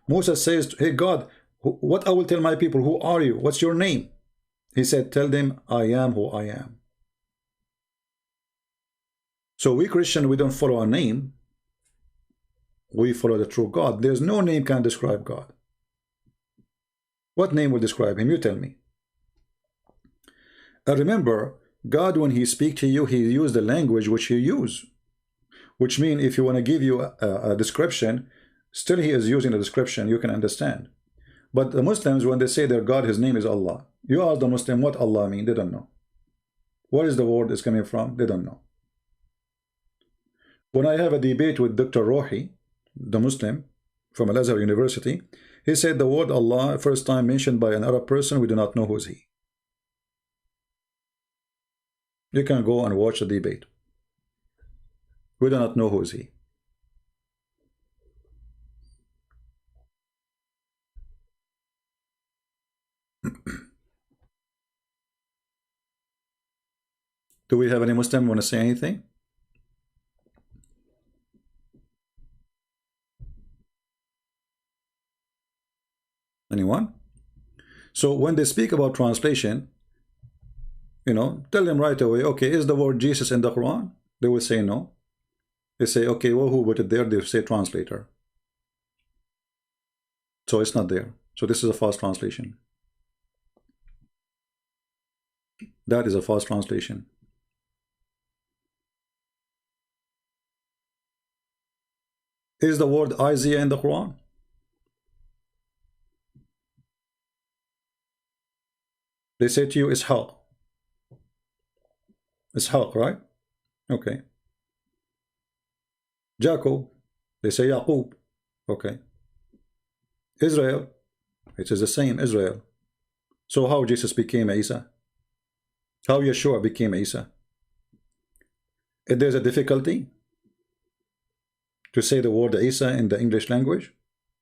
Moses says, hey God, what I will tell my people, who are you? What's your name? He said, tell them, I am who I am. So we Christian, we don't follow a name. We follow the true God. There's no name can describe God. What name will describe him? You tell me. And remember, God, when he speaks to you, he used the language which he use. Which means if you want to give you a description, still he is using a description you can understand. But the Muslims, when they say their God, his name is Allah. You ask the Muslim what Allah means, they don't know. Where is the word is coming from? They don't know. When I have a debate with Dr. Rohi, the Muslim from Al-Azhar University, he said the word Allah, first time mentioned by an Arab person, we do not know who is he. You can go and watch the debate. We do not know who is he. Do we have any Muslim want to say anything? Anyone? So when they speak about translation, you know, tell them right away, okay, is the word Jesus in the Quran? They will say no. They say, okay, well, who put it there? They say translator. So it's not there. So this is a false translation. That is a false translation. Is the word Isaiah in the Quran? They say to you, Ishaq. Ishaq, right? Okay. Jacob, they say Yaqub. Okay. Israel, it is the same, Israel. So how Jesus became Isa? How Yeshua became Isa? If there's a difficulty to say the word Isa in the English language,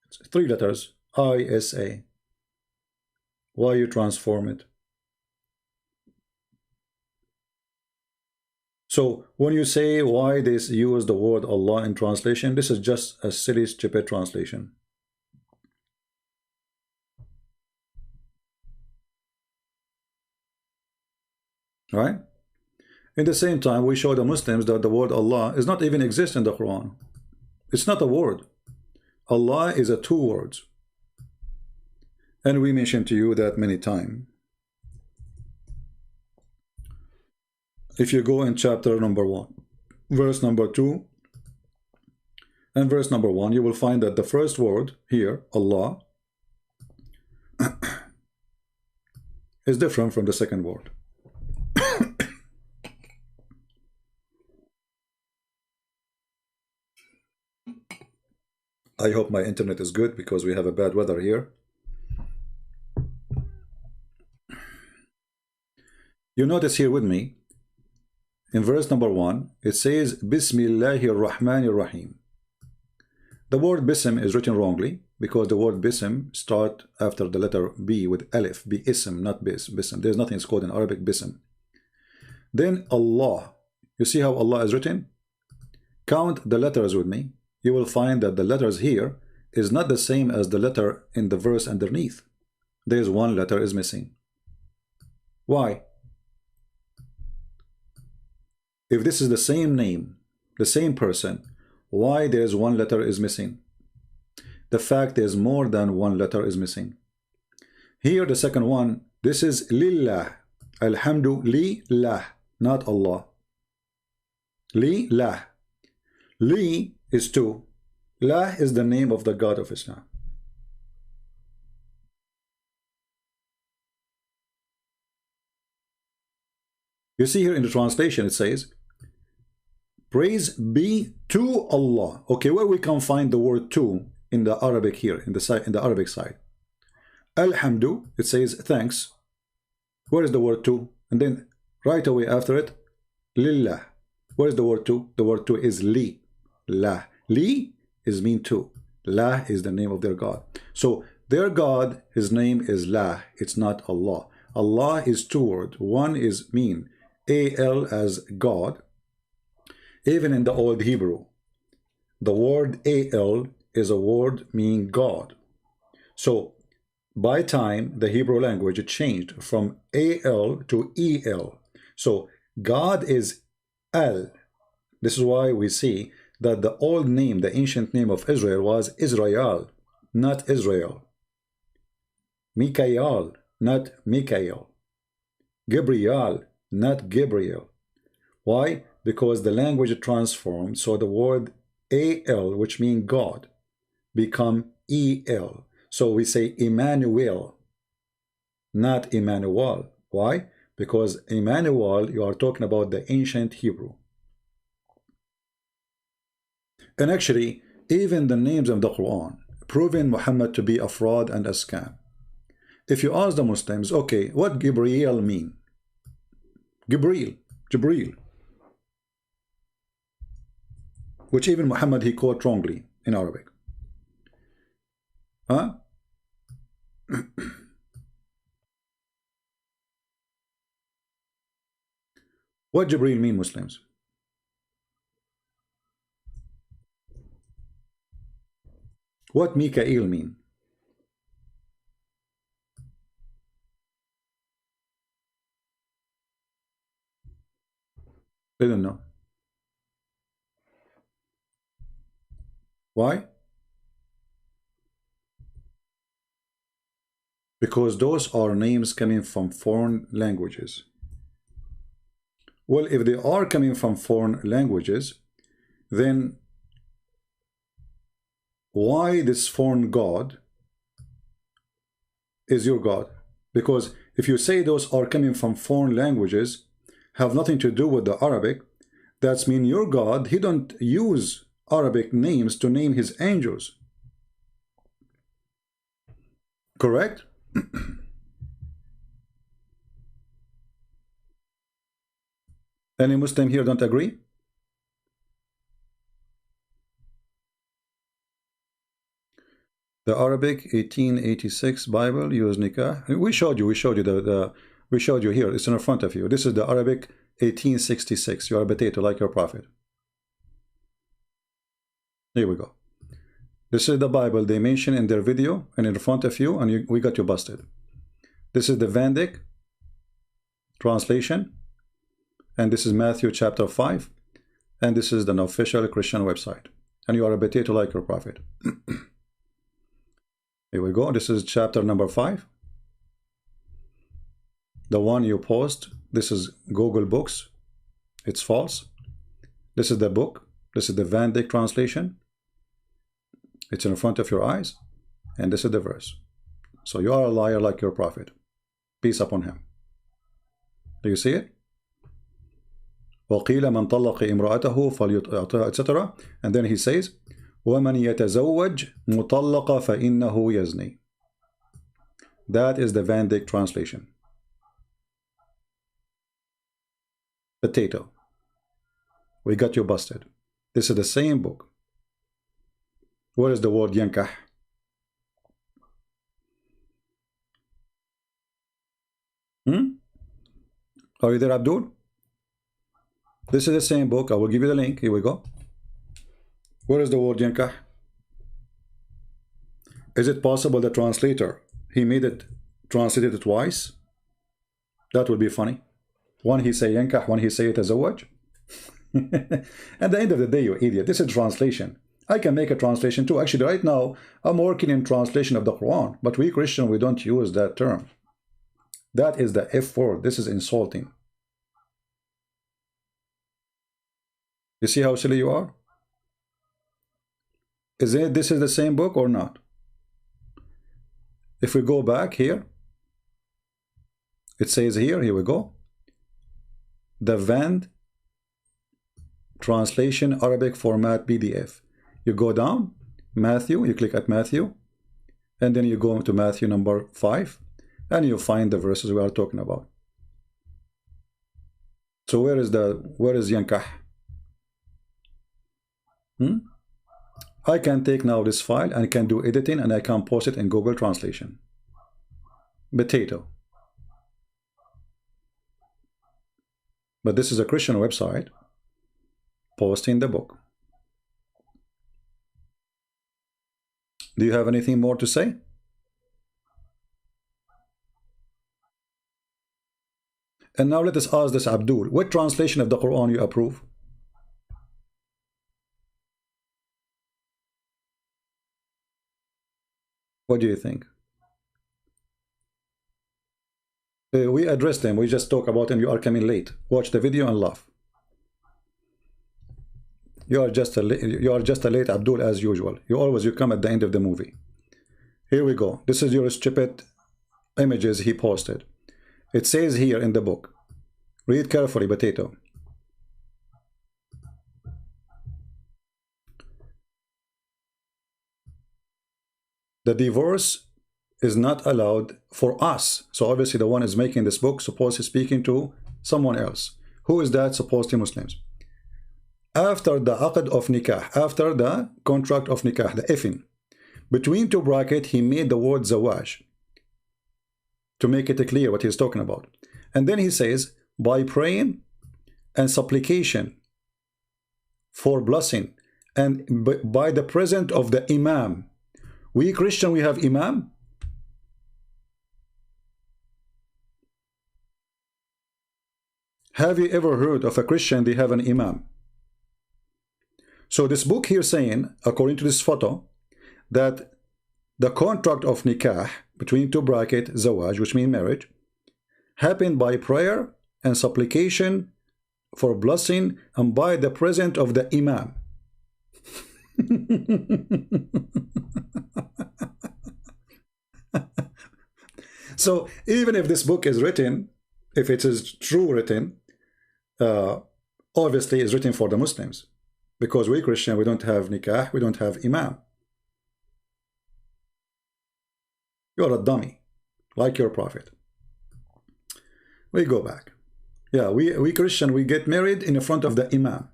it's 3 letters, I-S-A. Why you transform it? So when you say why they use the word Allah in translation, this is just a silly, stupid translation. Right? In the same time, we show the Muslims that the word Allah is not even exist in the Quran. It's not a word. Allah is a 2 words. And we mentioned to you that many times. If you go in chapter number 1, verse number 2, and verse number 1, you will find that the first word here, Allah, is different from the second word. I hope my internet is good because we have a bad weather here. You notice here with me, in verse number 1, it says, Bismillahir Rahmanir Rahim. The word Bism is written wrongly because the word Bism start after the letter B with Alif, Bi-ism, not Bism. There's nothing called in Arabic Bism. Then Allah. You see how Allah is written? Count the letters with me. You will find that the letters here is not the same as the letter in the verse underneath. There's 1 letter is missing. Why? If this is the same name, the same person, why there's 1 letter is missing? The fact is more than 1 letter is missing. Here the second one, this is Lillah. Alhamdu Lillah, not Allah. Lillah. Li is 2. Lah is the name of the God of Islam. You see here in the translation it says, praise be to Allah. Okay, where we can find the word to in the Arabic here, in the Arabic side. Alhamdu, it says thanks. Where is the word to? And then right away after it, Lillah. Where is the word to? The word to is Li. La. Li is mean to. La is the name of their God. So their God, his name is La. It's not Allah. Allah is 2 words. One is mean. A-L as God. Even in the old Hebrew, the word A-L is a word meaning God. So by time, the Hebrew language changed from A-L to E-L. So God is Al. This is why we see that the old name, the ancient name of Israel was Israel, not Israel. Mikael, not Mikael. Gabriel, not Gabriel. Why? Because the language transformed, so the word AL, which means God, become EL. So we say Emmanuel, not Emmanuel. Why? Because Emmanuel, you are talking about the ancient Hebrew. And actually, even the names of the Quran proving Muhammad to be a fraud and a scam. If you ask the Muslims, okay, what Gabriel mean? Jibril, which even Muhammad he quote wrongly in Arabic. Huh? What Jibril mean, Muslims? What Mikael mean? They don't know. Why? Because those are names coming from foreign languages. Well, if they are coming from foreign languages, then why this foreign God is your God? Because if you say those are coming from foreign languages, have nothing to do with the Arabic, that's mean your God, he don't use Arabic names to name his angels. Correct? Any Muslim here don't agree? The Arabic 1886 Bible use Nikah. We showed you we showed you here. It's in front of you. This is the Arabic 1866. You are a potato like your prophet. Here we go. This is the Bible they mention in their video and in front of you, and we got you busted. This is the Van Dyck translation, and this is Matthew chapter 5, and this is an official Christian website, and you are a potato like your prophet. Here we go. This is chapter number 5. The one you post, this is Google Books. It's false. This is the book. This is the Van Dyck translation. It's in front of your eyes. And this is the verse. So you are a liar like your prophet. Peace upon him. Do you see it? وَقِيلَ مَنْ طَلَّقَ إِمْرَأَتَهُ فَلْيُطِعْهَا, etc. And then he says, وَمَنْ يَتَزَوَّجْ مُطَلَّقَ فَإِنَّهُ يَزْنِي. That is the Van Dyck translation. Potato. We got you busted. This is the same book. Where is the word yankah? Are you there, Abdul? This is the same book. I will give you the link. Here we go. Where is the word yankah? Is it possible the translator, he made it translated it twice? That would be funny. One he say yankah, one he say tazawwaj. At the end of the day, you idiot, this is translation. I can make a translation too. Actually, right now, I'm working in translation of the Quran, but we Christian, we don't use that term. That is the F word. This is insulting. You see how silly you are? Is it this is the same book or not? If we go back here, it says here we go. The Van translation Arabic format PDF. You go down, Matthew, you click at Matthew, and then you go to Matthew number 5, and you find the verses we are talking about. So where is yankah? I can take now this file and I can do editing and I can post it in Google Translation. Potato. But this is a Christian website posting the book. Do you have anything more to say? And now let us ask this Abdul, what translation of the Quran you approve? What do you think? We addressed them. We just talk about them. You are coming late. Watch the video and laugh. You are just a late Abdul as usual. You come at the end of the movie. Here we go. This is your stupid images he posted. It says here in the book. Read carefully, potato. The divorce is not allowed for us. So obviously the one is making this book supposed to speaking to someone else. Who is that? Supposedly Muslims. After the aqd of nikah, after the contract of nikah, the ifin, between two brackets, he made the word zawaj to make it clear what he's talking about. And then he says, by praying and supplication for blessing and by the presence of the imam. We Christian, we have imam. Have you ever heard of a Christian they have an imam? So this book here saying, according to this photo, that the contract of nikah between two brackets, zawaj, which means marriage, happened by prayer and supplication for blessing and by the presence of the imam. So even if this book is written, if it is true written, obviously it's written for the Muslims, because we Christian, we don't have nikah, we don't have imam. You're a dummy, like your prophet. We go back. Yeah, we Christian, we get married in front of the imam.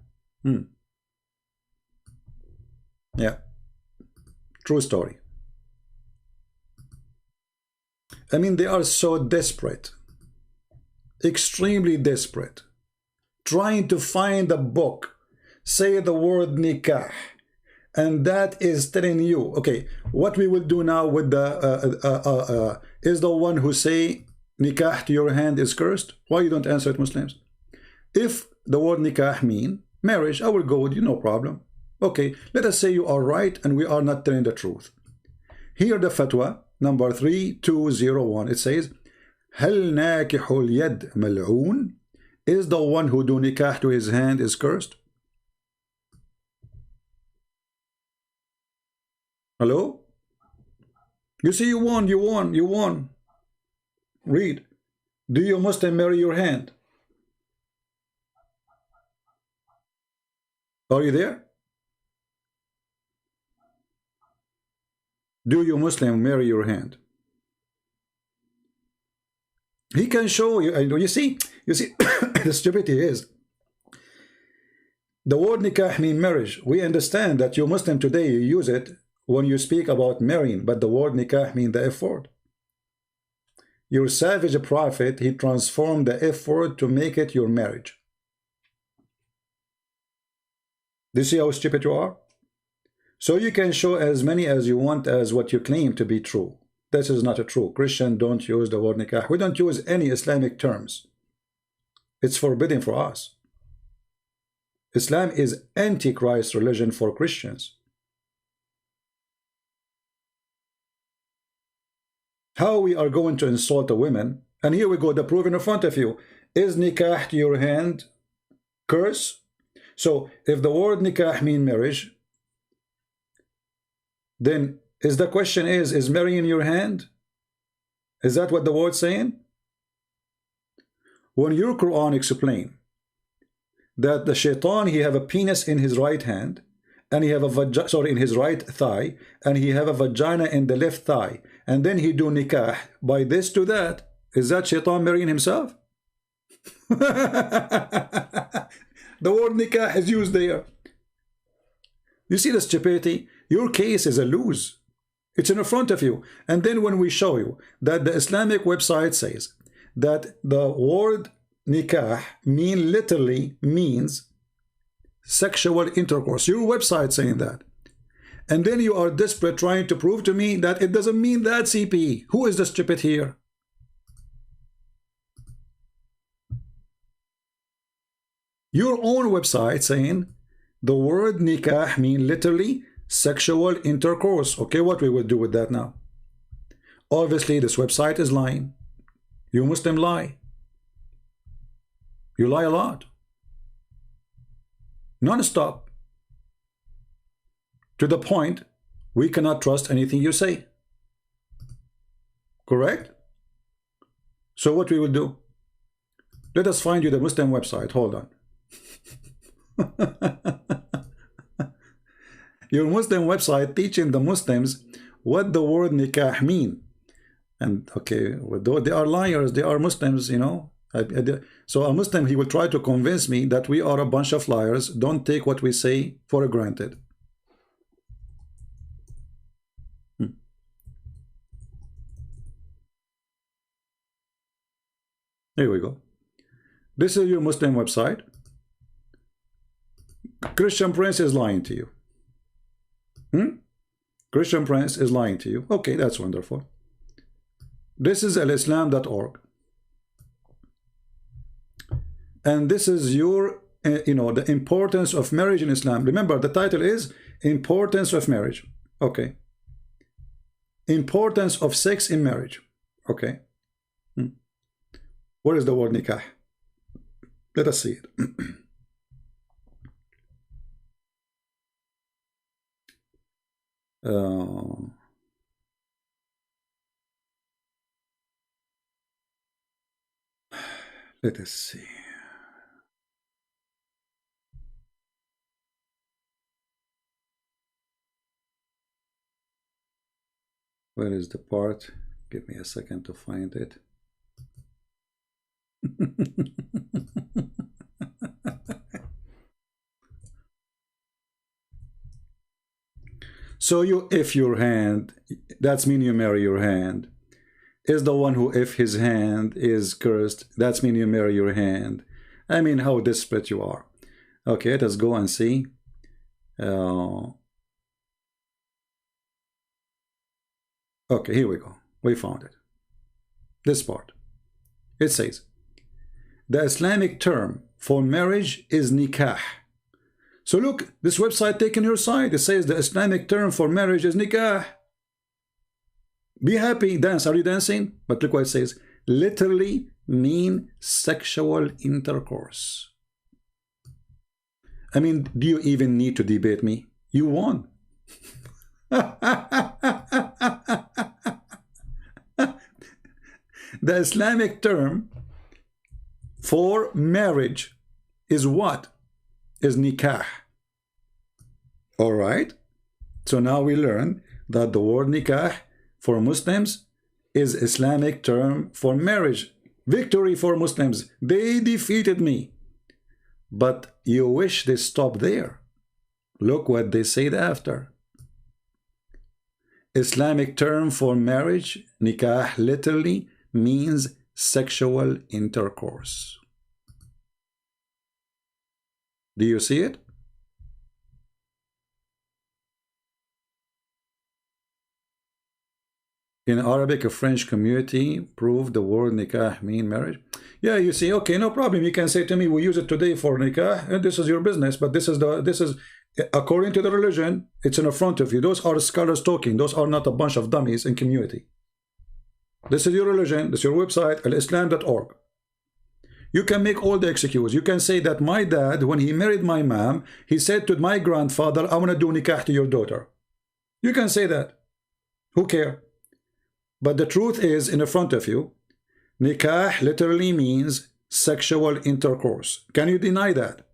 Yeah, true story. I mean, they are so desperate, extremely desperate, trying to find a book, say the word nikah, and that is telling you, okay, what we will do now with the is the one who say nikah to your hand is cursed. Why you don't answer it, Muslims? If the word nikah mean marriage, I will go with you, no problem. Okay, let us say you are right and we are not telling the truth. Here the fatwa number 3201, it says, هل ناكح اليد ملعون? Is the one who do nikah to his hand is cursed? Hello? You see, you won. Read. Do you Muslim marry your hand? Are you there? Do you Muslim marry your hand? He can show you. You see, the stupidity is, the word nikah means marriage. We understand that you Muslim today, you use it when you speak about marrying, but the word nikah means the F word. Your savage prophet, he transformed the F word to make it your marriage. Do you see how stupid you are? So you can show as many as you want as what you claim to be true. This is not true. Christian don't use the word nikah. We don't use any Islamic terms. It's forbidden for us. Islam is antichrist religion for Christians. How we are going to insult the women? And here we go, the proof in front of you. Is nikah to your hand curse? So if the word nikah means marriage, then is the question is marrying your hand? Is that what the word's saying? When your Quran explain that the shaitan, he have a penis in his right hand, and he have a vagina, sorry, in his right thigh, and he have a vagina in the left thigh, and then he do nikah by this to that, is that shaitan marrying himself? The word nikah is used there. You see the stupidity? Your case is a lose. It's in front of you. And then when we show you that the Islamic website says that the word nikah literally means sexual intercourse. Your website saying that. And then you are desperate trying to prove to me that it doesn't mean that, CP. Who is the stupid here? Your own website saying the word nikah mean literally sexual intercourse. Okay, what we will do with that now? Obviously, this website is lying. You Muslim lie. You lie a lot. Non-stop. To the point we cannot trust anything you say. Correct? So what we will do? Let us find you the Muslim website. Hold on. Your Muslim website teaching the Muslims what the word nikah mean. And okay, they are liars, they are Muslims, you know. So a Muslim, he will try to convince me that we are a bunch of liars. Don't take what we say for granted. Here we go. This is your Muslim website. Christian Prince is lying to you. Christian Prince is lying to you. Okay, that's wonderful. This is alislam.org. And this is your, the importance of marriage in Islam. Remember, the title is Importance of Marriage. Okay. Importance of sex in marriage. Okay. What is the word nikah? Let us see it. Let us see. Where is the part? Give me a second to find it. So you, if your hand, that's mean you marry your hand, is the one who, if his hand is cursed, that's mean you marry your hand. I mean, how desperate you are. Okay, let us go and see. Okay, here we go. We found it. This part. It says, the Islamic term for marriage is nikah. So look, this website taking your side. It says the Islamic term for marriage is nikah. Be happy, dance. Are you dancing? But look what it says. Literally mean sexual intercourse. I mean, do you even need to debate me? You won. The Islamic term for marriage is what? Is nikah. All right. So now we learn that the word nikah for Muslims is Islamic term for marriage. Victory for Muslims. They defeated me. But you wish they stopped there. Look what they said after. Islamic term for marriage, nikah, literally means sexual intercourse. Do you see it? In Arabic, a French community proved the word nikah mean marriage. Yeah, you see, okay, no problem. You can say to me, we use it today for nikah, and this is your business. But this is according to the religion, it's in front of you. Those are scholars talking. Those are not a bunch of dummies in community. This is your religion. This is your website, alislam.org. You can make all the excuses. You can say that my dad, when he married my mom, he said to my grandfather, I want to do nikah to your daughter. You can say that. Who cares? But the truth is in front of you. Nikah literally means sexual intercourse. Can you deny that?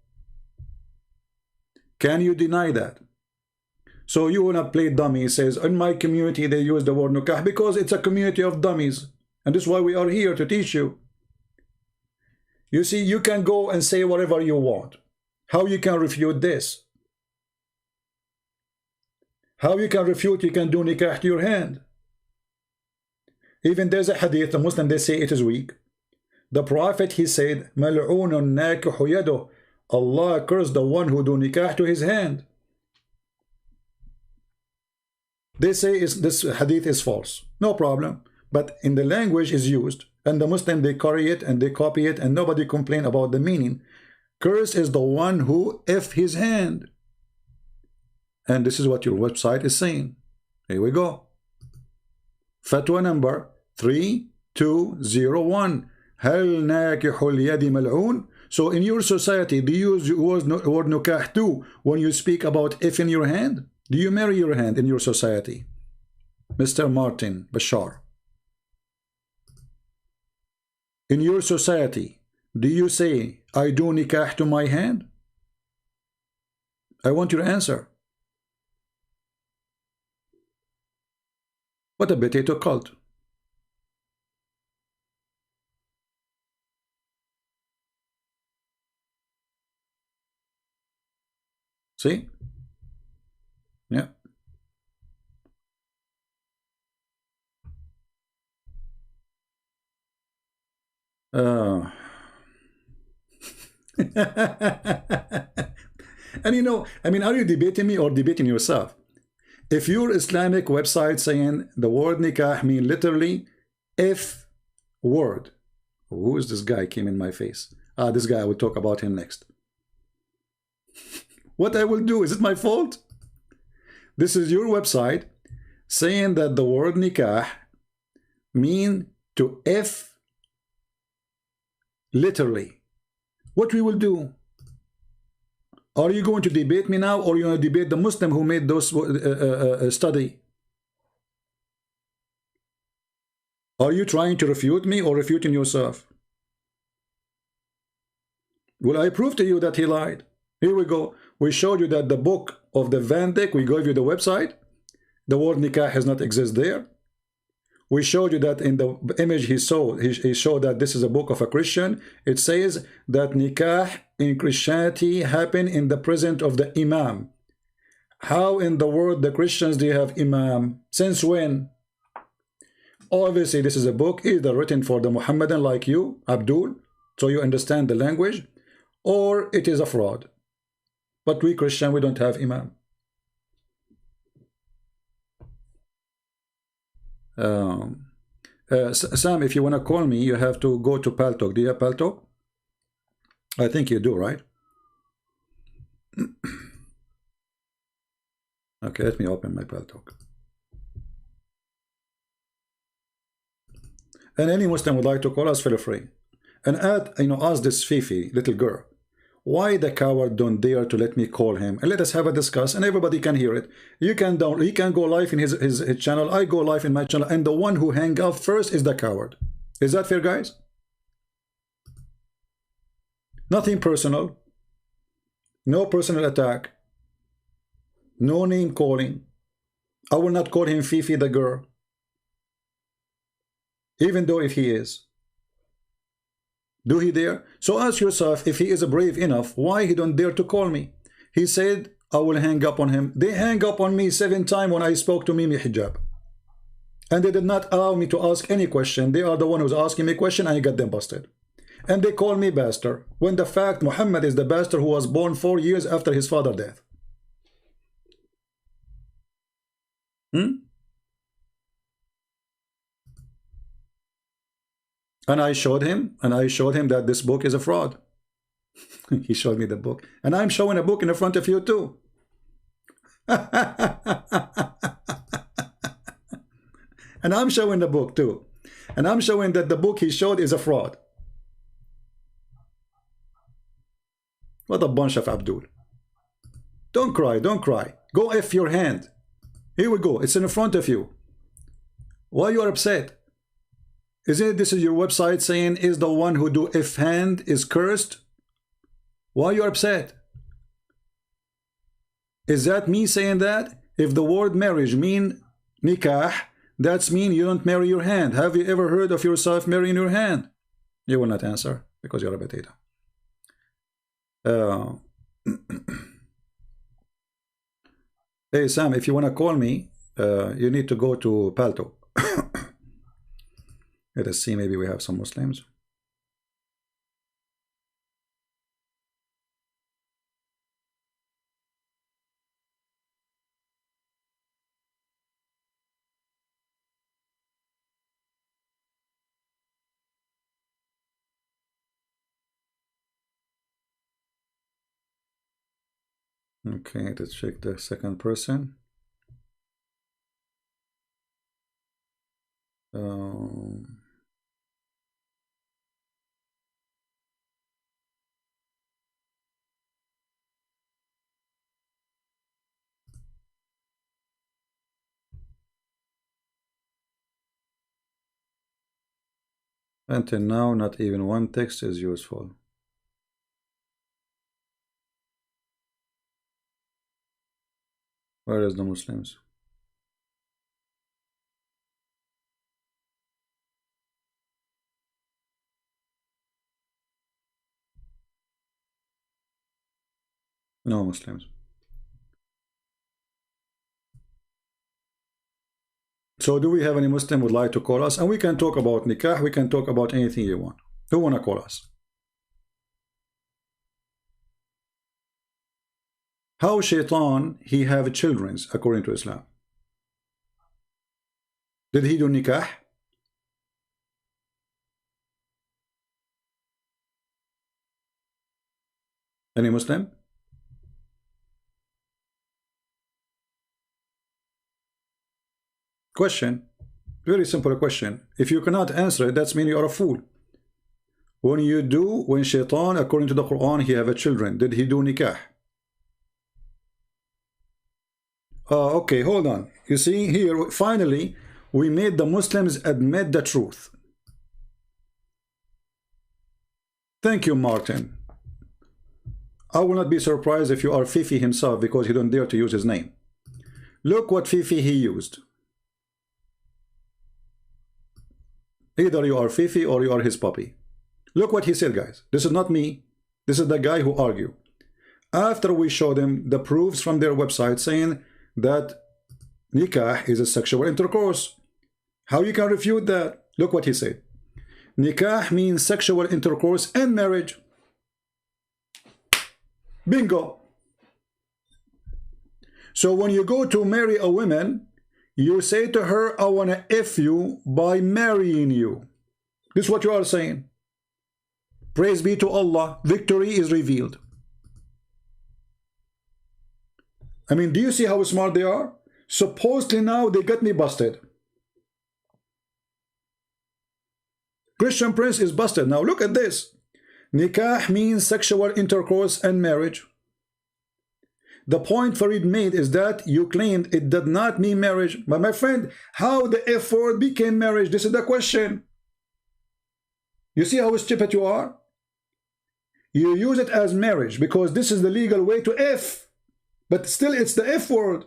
Can you deny that? So you want to play dummy. It says, in my community, they use the word nikah because it's a community of dummies. And this is why we are here, to teach you. You see, you can go and say whatever you want. How you can refute this? How you can refute you can do nikah to your hand? Even there's a hadith, the Muslim, they say it is weak. The Prophet, he said, Mal'oonun nakihu yaduh. Allah cursed the one who do nikah to his hand. They say this hadith is false. No problem. But in the language is used. And the Muslim, they carry it and they copy it and nobody complain about the meaning. Curse is the one who F his hand. And this is what your website is saying. Here we go. Fatwa number 320-1 201. هل ناكح اليد ملعون? So in your society, do you use the word nikah too when you speak about if in your hand? Do you marry your hand in your society? Mr. Martin Bashar. In your society, do you say, I do nikah to my hand? I want your answer. What a potato cult. See? Yeah. And you know, I mean, are you debating me or debating yourself? If your Islamic website saying the word nikah mean literally if word, who is this guy came in my face? This guy, I will talk about him next. What I will do, is it my fault? This is your website saying that the word nikah mean to if literally. What we will do? Are you going to debate me now, or are you going to debate the Muslim who made those study? Are you trying to refute me or refuting yourself? Will I prove to you that he lied? Here we go. We showed you that the book of the Van Dyck, we gave you the website. The word nikah does not exist there. We showed you that in the image he saw, he showed that this is a book of a Christian. It says that nikah in Christianity happened in the presence of the imam. How in the world the Christians do you have imam? Since when? Obviously this is a book either written for the Muhammadan like you, Abdul, so you understand the language, or it is a fraud. But we Christian, we don't have imam. Sam, if you want to call me, you have to go to Paltalk. Do you have Paltalk? I think you do, right? Okay, let me open my Paltalk. And any Muslim would like to call us, feel free. And ask this Fifi, little girl, why the coward don't dare to let me call him and let us have a discuss, and everybody can hear it. You can he can go live in his channel, I go live in my channel, and the one who hang up first is the coward. Is that fair, guys? Nothing personal, no personal attack, no name calling. I will not call him Fifi the girl, even though if he is. Do he dare? So ask yourself, if he is brave enough, why he don't dare to call me? He said, I will hang up on him. They hang up on me 7 times when I spoke to Mimi Hijab. And they did not allow me to ask any question. They are the one who's asking me question, and I got them busted. And they call me bastard, when the fact Muhammad is the bastard who was born 4 years after his father's death. And I showed him that this book is a fraud. He showed me the book. And I'm showing a book in the front of you too. And I'm showing the book too. And I'm showing that the book he showed is a fraud. What a bunch of Abdul. Don't cry, don't cry. Go F your hand. Here we go. It's in front of you. Why you are upset? Isn't it this is your website saying is the one who do if hand is cursed? Why you are upset? Is that me saying that? If the word marriage mean nikah, that's mean you don't marry your hand. Have you ever heard of yourself marrying your hand? You will not answer because you're a potato. Hey Sam, if you want to call me, you need to go to Paltalk. Let us see, maybe we have some Muslims. Okay, let's check the second person. Until now, not even one text is useful. Where is the Muslims? No Muslims. So do we have any Muslim would like to call us? And we can talk about nikah, we can talk about anything you want. Who want to call us? How shaitan he have children according to Islam? Did he do nikah? Any Muslim? Question. Very simple question. If you cannot answer it, that's mean you are a fool. When shaitan, according to the Quran, he have a children, did he do nikah? Okay, hold on. You see here, finally, we made the Muslims admit the truth. Thank you, Martin. I will not be surprised if you are Fifi himself because he don't dare to use his name. Look what Fifi he used. Either you are Fifi or you are his puppy. Look what he said, guys. This is not me. This is the guy who argued. After we showed him the proofs from their website saying that nikah is a sexual intercourse. How you can refute that? Look what he said. Nikah means sexual intercourse and marriage. Bingo. So when you go to marry a woman, you say to her, I want to F you by marrying you. This is what you are saying. Praise be to Allah. Victory is revealed. I mean, do you see how smart they are? Supposedly now they got me busted. Christian Prince is busted. Now look at this. Nikah means sexual intercourse and marriage. The point Farid made is that you claimed it did not mean marriage. But my friend, how the F word became marriage? This is the question. You see how stupid you are? You use it as marriage because this is the legal way to F. But still it's the F word.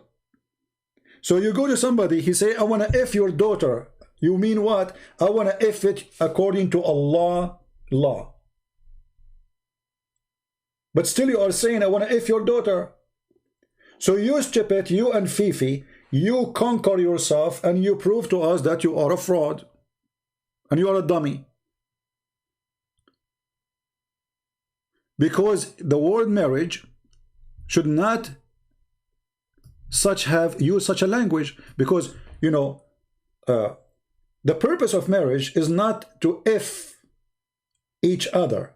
So you go to somebody, he say, I want to F your daughter. You mean what? I want to F it according to Allah law. But still you are saying, I want to F your daughter. So you stupid, you and Fifi, you conquer yourself and you prove to us that you are a fraud. And you are a dummy. Because the word marriage should not use such a language. Because, you know, the purpose of marriage is not to F each other.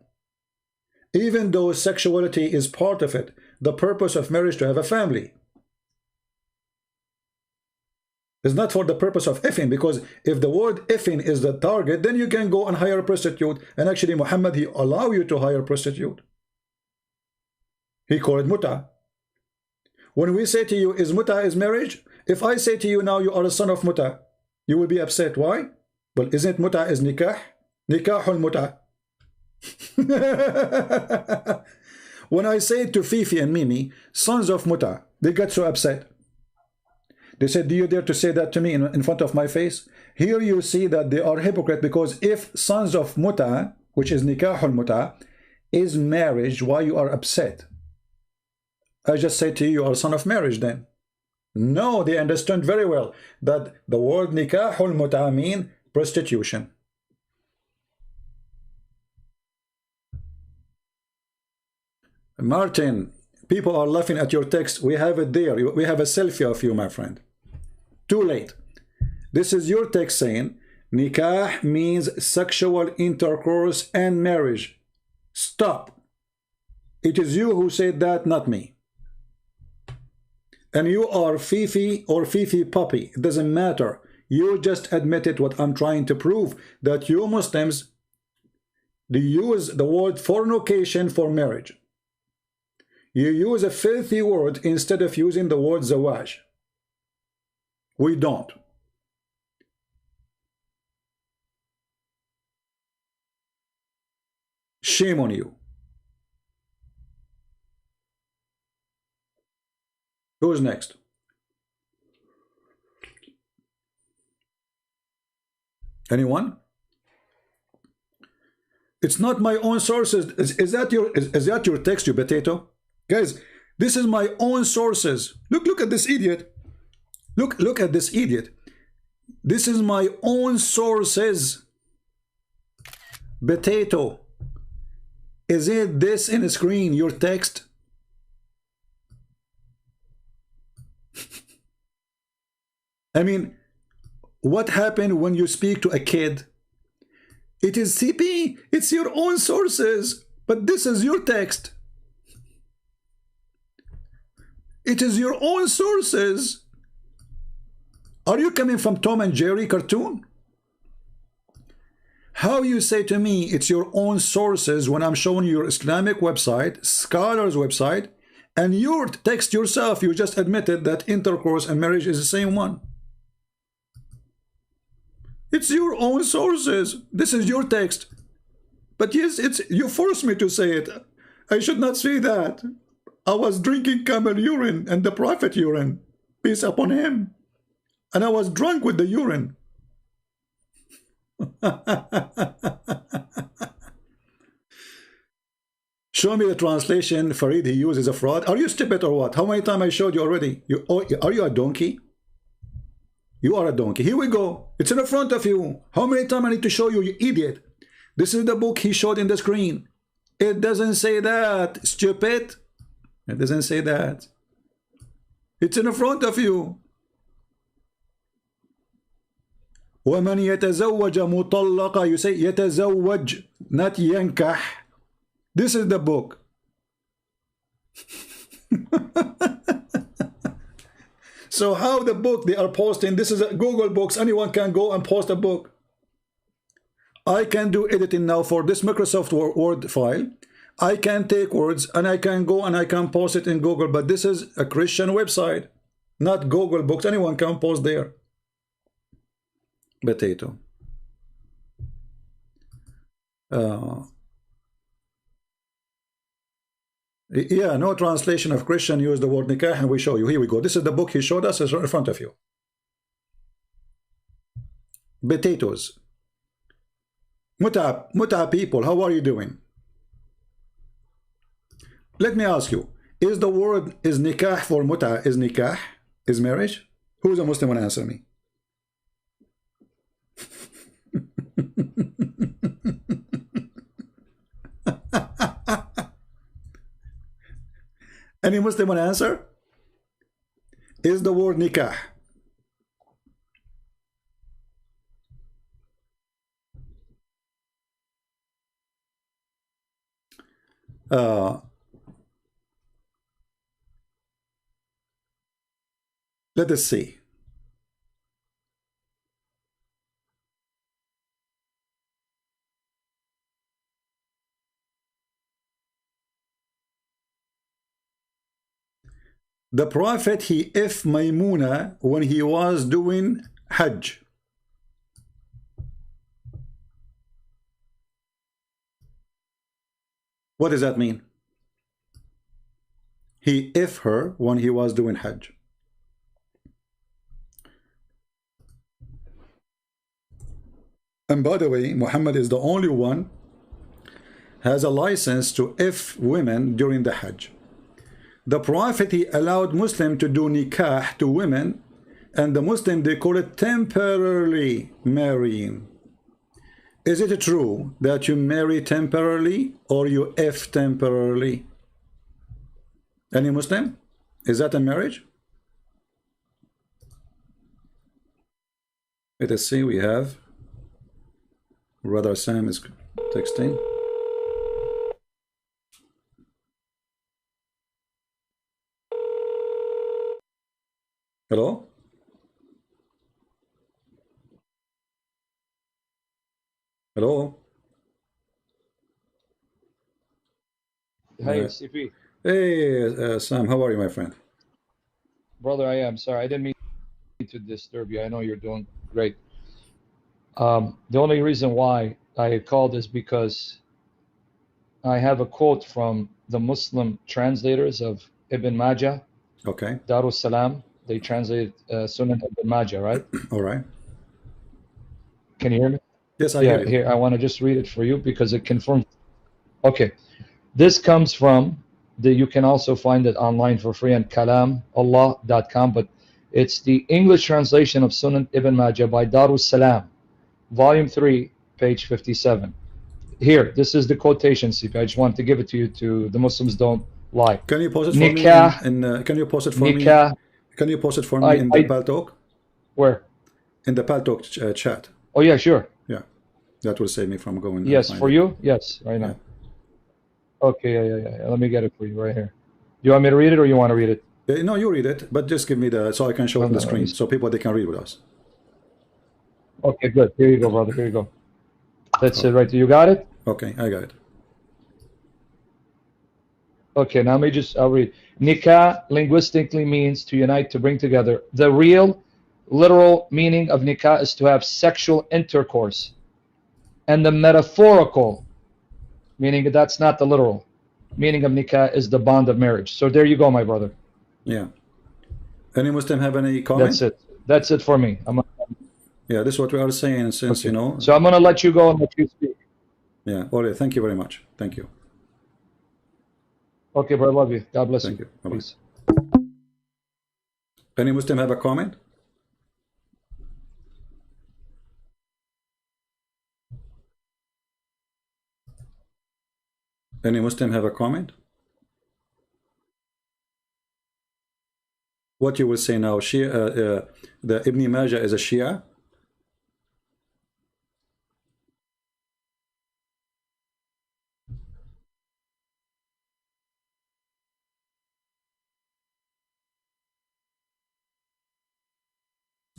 Even though sexuality is part of it, the purpose of marriage to have a family. It's not for the purpose of effing, because if the word effing is the target, then you can go and hire a prostitute. And actually Muhammad, he allow you to hire a prostitute. He called it muta. When we say to you, is muta is marriage? If I say to you now you are a son of muta, you will be upset. Why? Well, isn't muta is nikah? Nikahul muta. When I say to Fifi and Mimi, sons of muta, they got so upset. They said, do you dare to say that to me in front of my face? Here you see that they are hypocrite, because if sons of muta, which is nikahul muta, is marriage, why you are upset? I just say to you, you are a son of marriage then. No, they understand very well that the word nikahul muta mean prostitution. Martin, people are laughing at your text. We have it there. We have a selfie of you, my friend. Too late. This is your text saying nikah means sexual intercourse and marriage. Stop. It is you who said that, not me. And you are Fifi or Fifi puppy. It doesn't matter. You just admitted what I'm trying to prove, that you Muslims, they use the word fornication for marriage. You use a filthy word instead of using the word zawaj. We don't. Shame on you. Who's next? Anyone? It's not my own sources. Is that your text, you potato? Guys, this is my own sources. Look at this idiot. Look at this idiot. This is my own sources. Potato. Is it this in the screen, your text? I mean, what happened when you speak to a kid? It is CP, it's your own sources, but this is your text. It is your own sources. Are you coming from Tom and Jerry cartoon? How you say to me it's your own sources when I'm showing you your Islamic website, Scholar's website, and your text yourself, you just admitted that intercourse and marriage is the same one. It's your own sources. This is your text. But yes, you forced me to say it. I should not say that. I was drinking camel urine and the prophet urine. Peace upon him. And I was drunk with the urine. Show me the translation Farid he used is a fraud. Are you stupid or what? How many times I showed you already? Are you a donkey? You are a donkey. Here we go. It's in front of you. How many times I need to show you, you idiot? This is the book he showed in the screen. It doesn't say that, stupid. It doesn't say that. It's in front of you. وَمَنْ يَتَزَوَّجَ مُطَلَّقًا. You say يَتَزَوَّج, not يَنْكَح. This is the book. So how the book they are posting, this is a Google Books, anyone can go and post a book. I can do editing now for this Microsoft Word file. I can take words and I can go and I can post it in Google, but this is a Christian website, not Google Books. Anyone can post there. Potato. Yeah, no translation of Christian use the word nikah, and we show you. Here we go. This is the book he showed us. It's in front of you. Potatoes. Muta people, how are you doing? Let me ask you, is the word, is nikah for muta, is nikah, is marriage? Who's a Muslim want to answer me? Any Muslim want to answer? Is the word nikah? Let us see. The Prophet, he if Maymuna when he was doing Hajj. What does that mean? He if her when he was doing Hajj. And by the way, Muhammad is the only one has a license to if women during the Hajj. The Prophet, he allowed Muslim to do nikah to women, and the Muslim, they call it temporarily marrying. Is it true that you marry temporarily or you if temporarily? Any Muslim? Is that a marriage? Let us see, we have Brother Sam is texting. Hello? Hello? Hey, CP. Hey, Sam, how are you, my friend? Brother, I am. Sorry, I didn't mean to disturb you. I know you're doing great. The only reason why I called is because I have a quote from the Muslim translators of Ibn Majah, Okay. Darus Salam. They translate Sunan Ibn Majah, right? All right. Can you hear me? Yes, I hear Yeah, you. here, I want to just read it for you because it confirms. Okay. This comes from you can also find it online for free on kalamallah.com, but it's the English translation of Sunan Ibn Majah by Darus Salam, Volume 3, page 57. Here, this is the quotation, CP. I just wanted to give it to you. To the Muslims don't lie. Can you pause it for me? Nikah, Can you pause it for me? nikah. Can you pause it for me in the Paltalk? Where? In the Paltalk chat. Oh yeah, sure. Yeah, that will save me from going. Yes, for you. Yes, right now. Yeah. Okay, yeah. Let me get it for you right here. Do you want me to read it, or you want to read it? No, you read it, but just give me so I can show it on the screen, so people they can read with us. Okay, good. Here you go, brother. Here you go. That's it right there. You got it? Okay, I got it. Okay, now I'll read. Nikah linguistically means to unite, to bring together. The real, literal meaning of nikah is to have sexual intercourse. And the metaphorical, meaning that's not the literal, meaning of nikah is the bond of marriage. So there you go, my brother. Yeah. Any Muslim have any comment? That's it. That's it for me. Yeah, this is what we are saying since, okay. So I'm going to let you go and let you speak. Yeah, all right. Thank you very much. Thank you. Okay, bro. I love you. God bless you. Thank you. Bye-bye. Peace. Any Muslim have a comment? Any Muslim have a comment? What you will say now? Shia, the Ibn Majah is a Shia?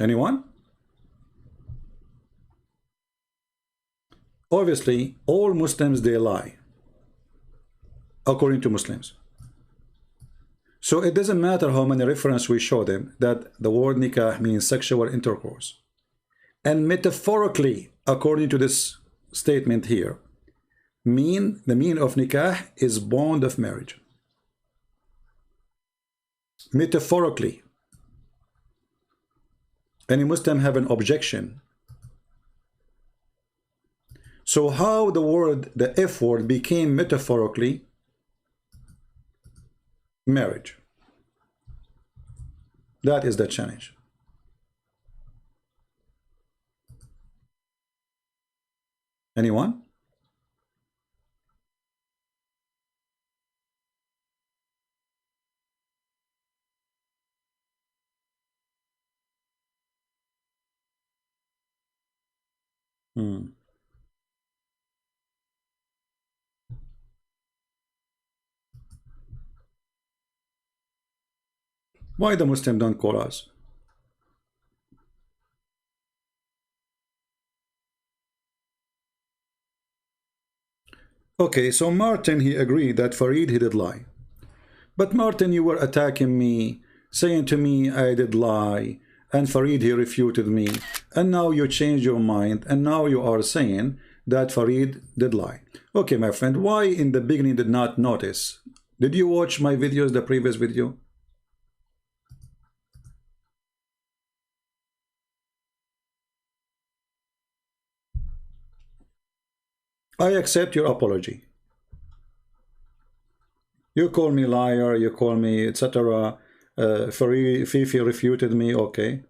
Anyone? Obviously, all Muslims, they lie, according to Muslims. So it doesn't matter how many references we show them that the word nikah means sexual intercourse. And metaphorically, according to this statement here, the meaning of nikah is bond of marriage. Metaphorically. Any Muslim have an objection? So how the F word became metaphorically marriage? That is the challenge. Anyone? Why the Muslim don't call us? Okay, so Martin, he agreed that Farid, he did lie. But Martin, you were attacking me, saying to me I did lie, and Farid, he refuted me, and now you change your mind, and now you are saying that Farid did lie. Okay, my friend, why in the beginning did not notice? Did you watch my videos, the previous video? I accept your apology. You call me liar, you call me etc. Fifi refuted me, okay.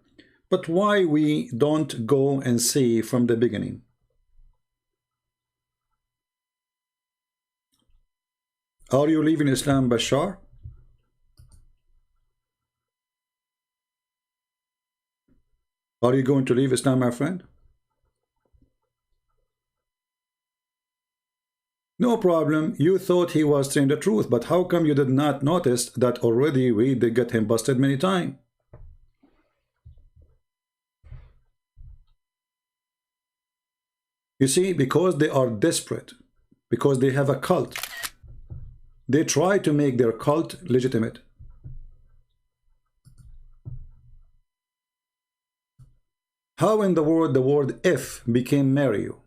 But why we don't go and see from the beginning? Are you leaving Islam, Bashar? Are you going to leave Islam, my friend? No problem. You thought he was saying the truth, but how come you did not notice that already we did get him busted many times? You see, because they are desperate, because they have a cult, they try to make their cult legitimate. How in the word if became marry you?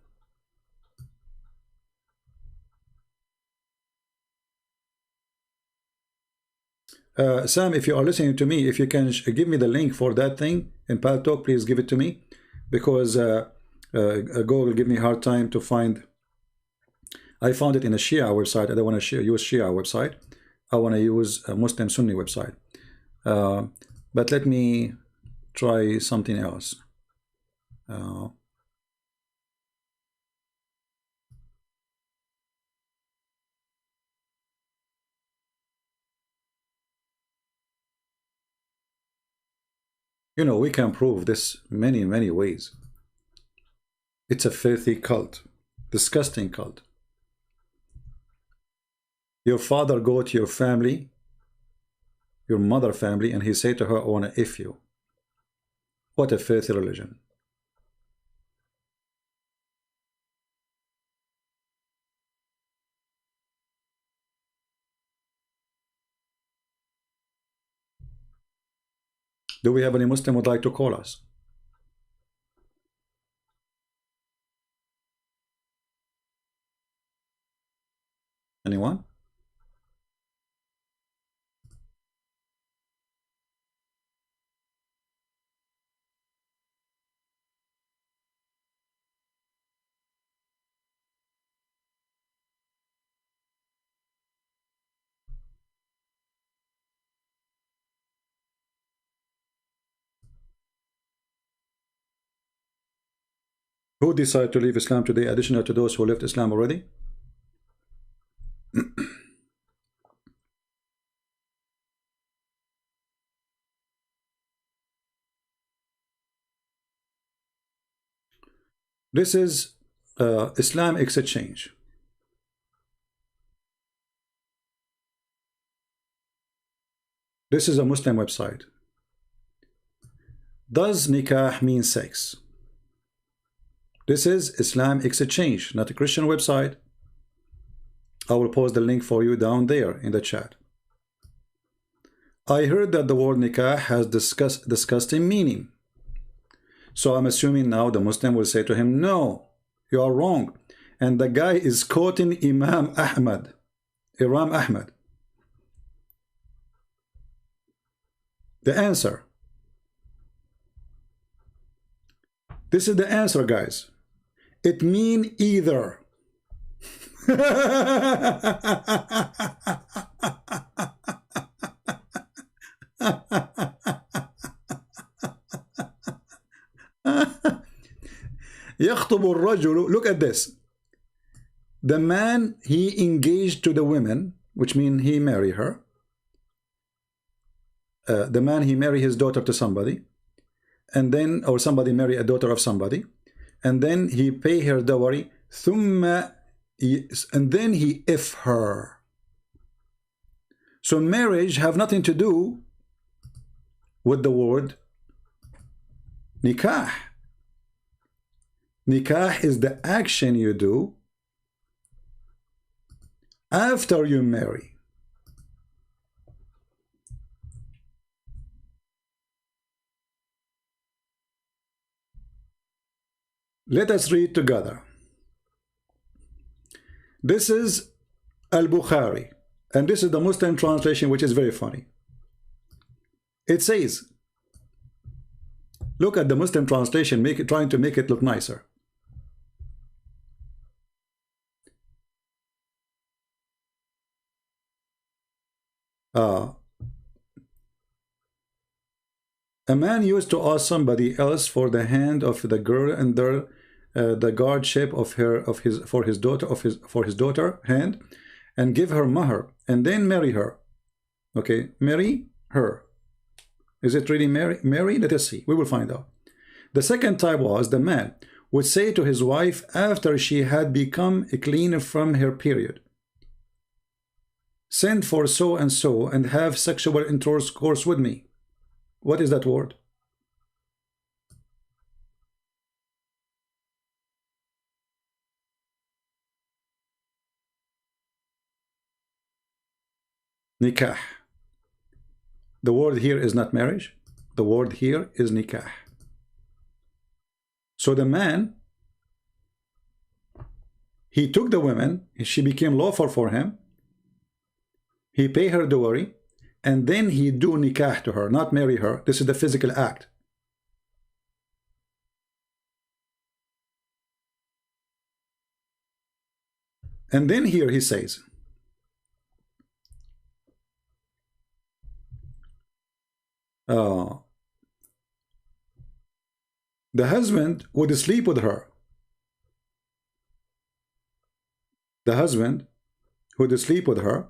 Sam, if you are listening to me, if you can give me the link for that thing in Paltalk, please give it to me, because Google give me a hard time to find. I found it in a Shia website. I don't want to use Shia website. I want to use a Muslim Sunni website. But let me try something else. You know, we can prove this many ways. It's a filthy cult, disgusting cult. Your father go to your family, your mother family, and he say to her, I want to F you. What a filthy religion. Do we have any Muslim who would like to call us? Anyone? Who decided to leave Islam today, additional to those who left Islam already? This is Islam Exchange. This is a Muslim website. Does nikah mean sex? This is Islam Exchange, not a Christian website. I will post the link for you down there in the chat. I heard that the word nikah has disgusting meaning. So I'm assuming now the Muslim will say to him, no, you are wrong. And the guy is quoting Imam Ahmad. The answer. This is the answer, guys. It means either. يخطب الرجل. Look at this. The man, he engaged to the women, which means he married her. The man, he married his daughter to somebody, and then, or somebody marry a daughter of somebody, and then he pay her dowry, and then he if her. So marriage have nothing to do with the word nikah. Nikah is the action you do after you marry. Let us read together. This is Al-Bukhari, and this is the Muslim translation, which is very funny. It says, look at the Muslim translation, trying to make it look nicer. A man used to ask somebody else for the hand of the girl and the guardianship of his daughter hand, and give her mahr, and then marry her. Okay, marry her. Is it really marry? Let us see. We will find out. The second type was the man would say to his wife after she had become clean from her period, send for so and so and have sexual intercourse with me. What is that word? Nikah. The word here is not marriage. The word here is nikah. So the man, he took the woman, she became lawful for him, he paid her dowry, and then he do nikah to her, not marry her. This is the physical act. And then here he says, the husband would sleep with her. The husband would sleep with her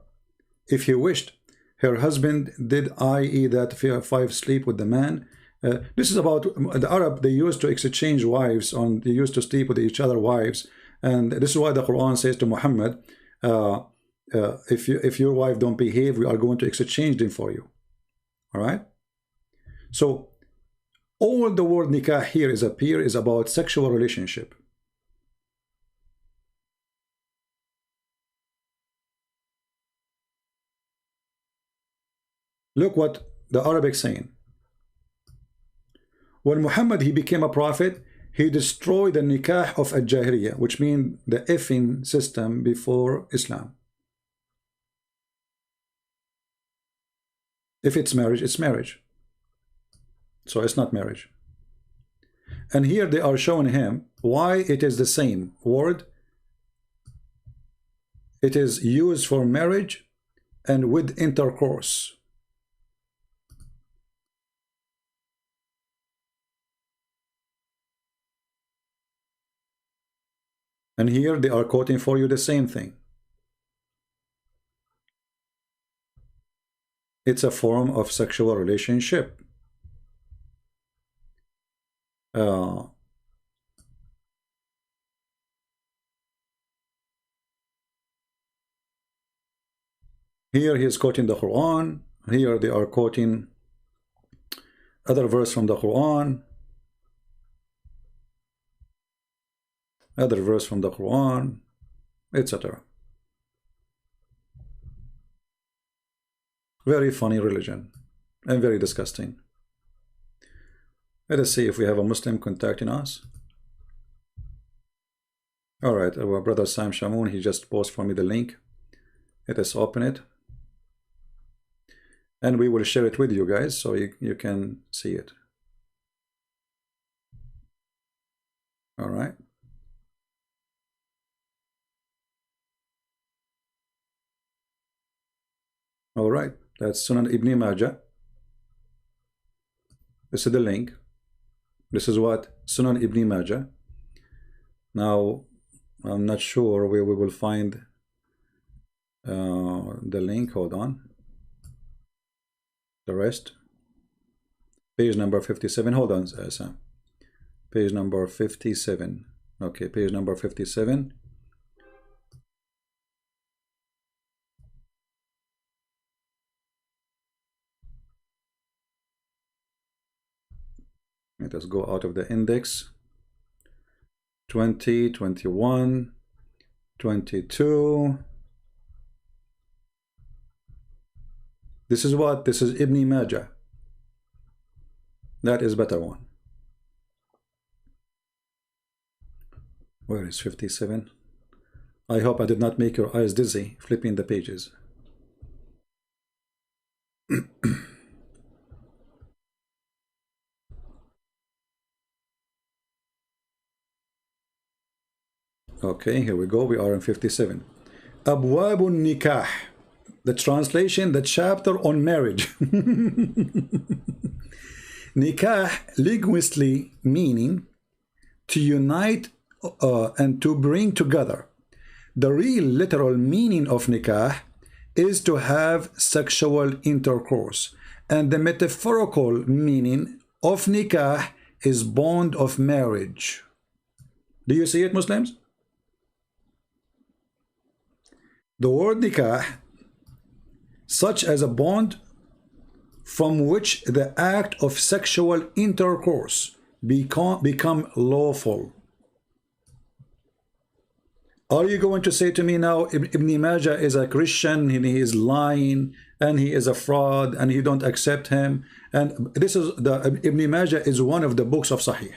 if he wished. Her husband did, i.e. that 5 sleep with the man. This is about the Arab. They used to exchange wives. They used to sleep with each other wives. And this is why the Quran says to Muhammad, if your wife don't behave, we are going to exchange them for you. All right? So all the word nikah here is about sexual relationship. Look what the Arabic saying. When Muhammad he became a prophet, he destroyed the nikah of al-Jahiliyyah, which means the effing system before Islam. If it's marriage, it's marriage. So it's not marriage. And here they are showing him why it is the same word. It is used for marriage and with intercourse. And here they are quoting for you the same thing. It's a form of sexual relationship. Here he is quoting the Quran. Here they are quoting other verse from the Quran. Other verse from the Quran, etc. Very funny religion and very disgusting. Let us see if we have a Muslim contacting us. All right, our brother Sam Shamoun, he just posted for me the link. Let us open it. And we will share it with you guys so you can see it. All right. All right, that's Sunan Ibn Majah. This is the link. This is what Sunan Ibn Majah. Now, I'm not sure where we will find the link. Hold on. The rest. Page number 57. Hold on, Sam. Page number 57. Okay, page number 57. Let us go out of the index. 20, 21, 22. This is what? This is Ibn Majah. That is better one. Where is 57? I hope I did not make your eyes dizzy flipping the pages. Okay, here we go. We are in 57. Abwabun Nikah. The translation, the chapter on marriage. Nikah, linguistically meaning to unite and to bring together. The real literal meaning of nikah is to have sexual intercourse. And the metaphorical meaning of nikah is bond of marriage. Do you see it, Muslims? The word nikah, such as a bond from which the act of sexual intercourse become lawful. Are you going to say to me now, Ibn Majah is a Christian and he is lying and he is a fraud and you don't accept him? And this is the Ibn Majah is one of the books of Sahih.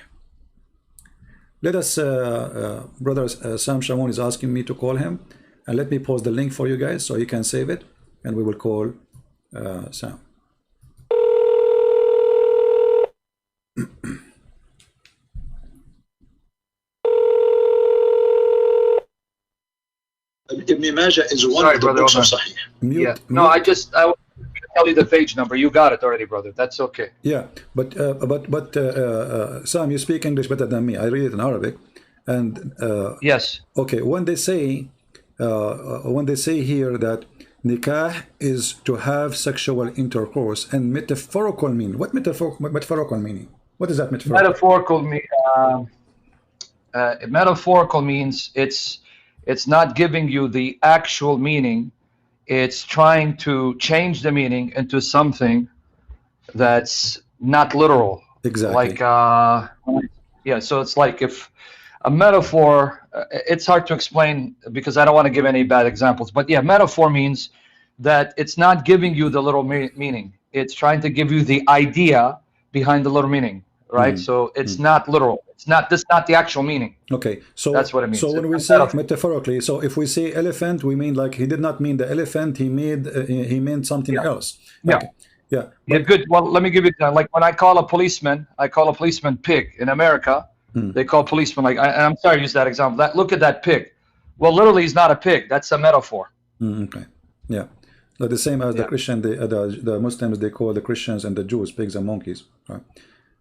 Let us, brother Sam Shamoun is asking me to call him, and let me post the link for you guys so you can save it, and we will call Sam. Ibn Majah is one of the books of Sahih. Yeah. No, I will tell you the page number. You got it already, brother. That's okay. Yeah, but Sam, you speak English better than me. I read it in Arabic, and yes. Okay, when they say here that nikah is to have sexual intercourse, and metaphorical meaning. What metaphorical meaning? What is that metaphorical? Metaphorical means it's not giving you the actual meaning. It's trying to change the meaning into something that's not literal. Exactly. Like yeah, so it's like if a metaphor, it's hard to explain because I don't want to give any bad examples, but yeah, metaphor means that it's not giving you the literal meaning. It's trying to give you the idea behind the literal meaning, right? So it's not literal. It's not the actual meaning. Okay, so that's what it means. So when we say metaphorically, so if we say elephant, we mean like he did not mean the elephant. He meant something else. Okay. Yeah. Yeah. Good. Well, let me give you like when I call a policeman pig in America. They call policemen like I'm sorry to use that example. Look at that pig. Well, literally, he's not a pig. That's a metaphor. Okay. Yeah. Like the same as the Christian, the Muslims, they call the Christians and the Jews pigs and monkeys. Right?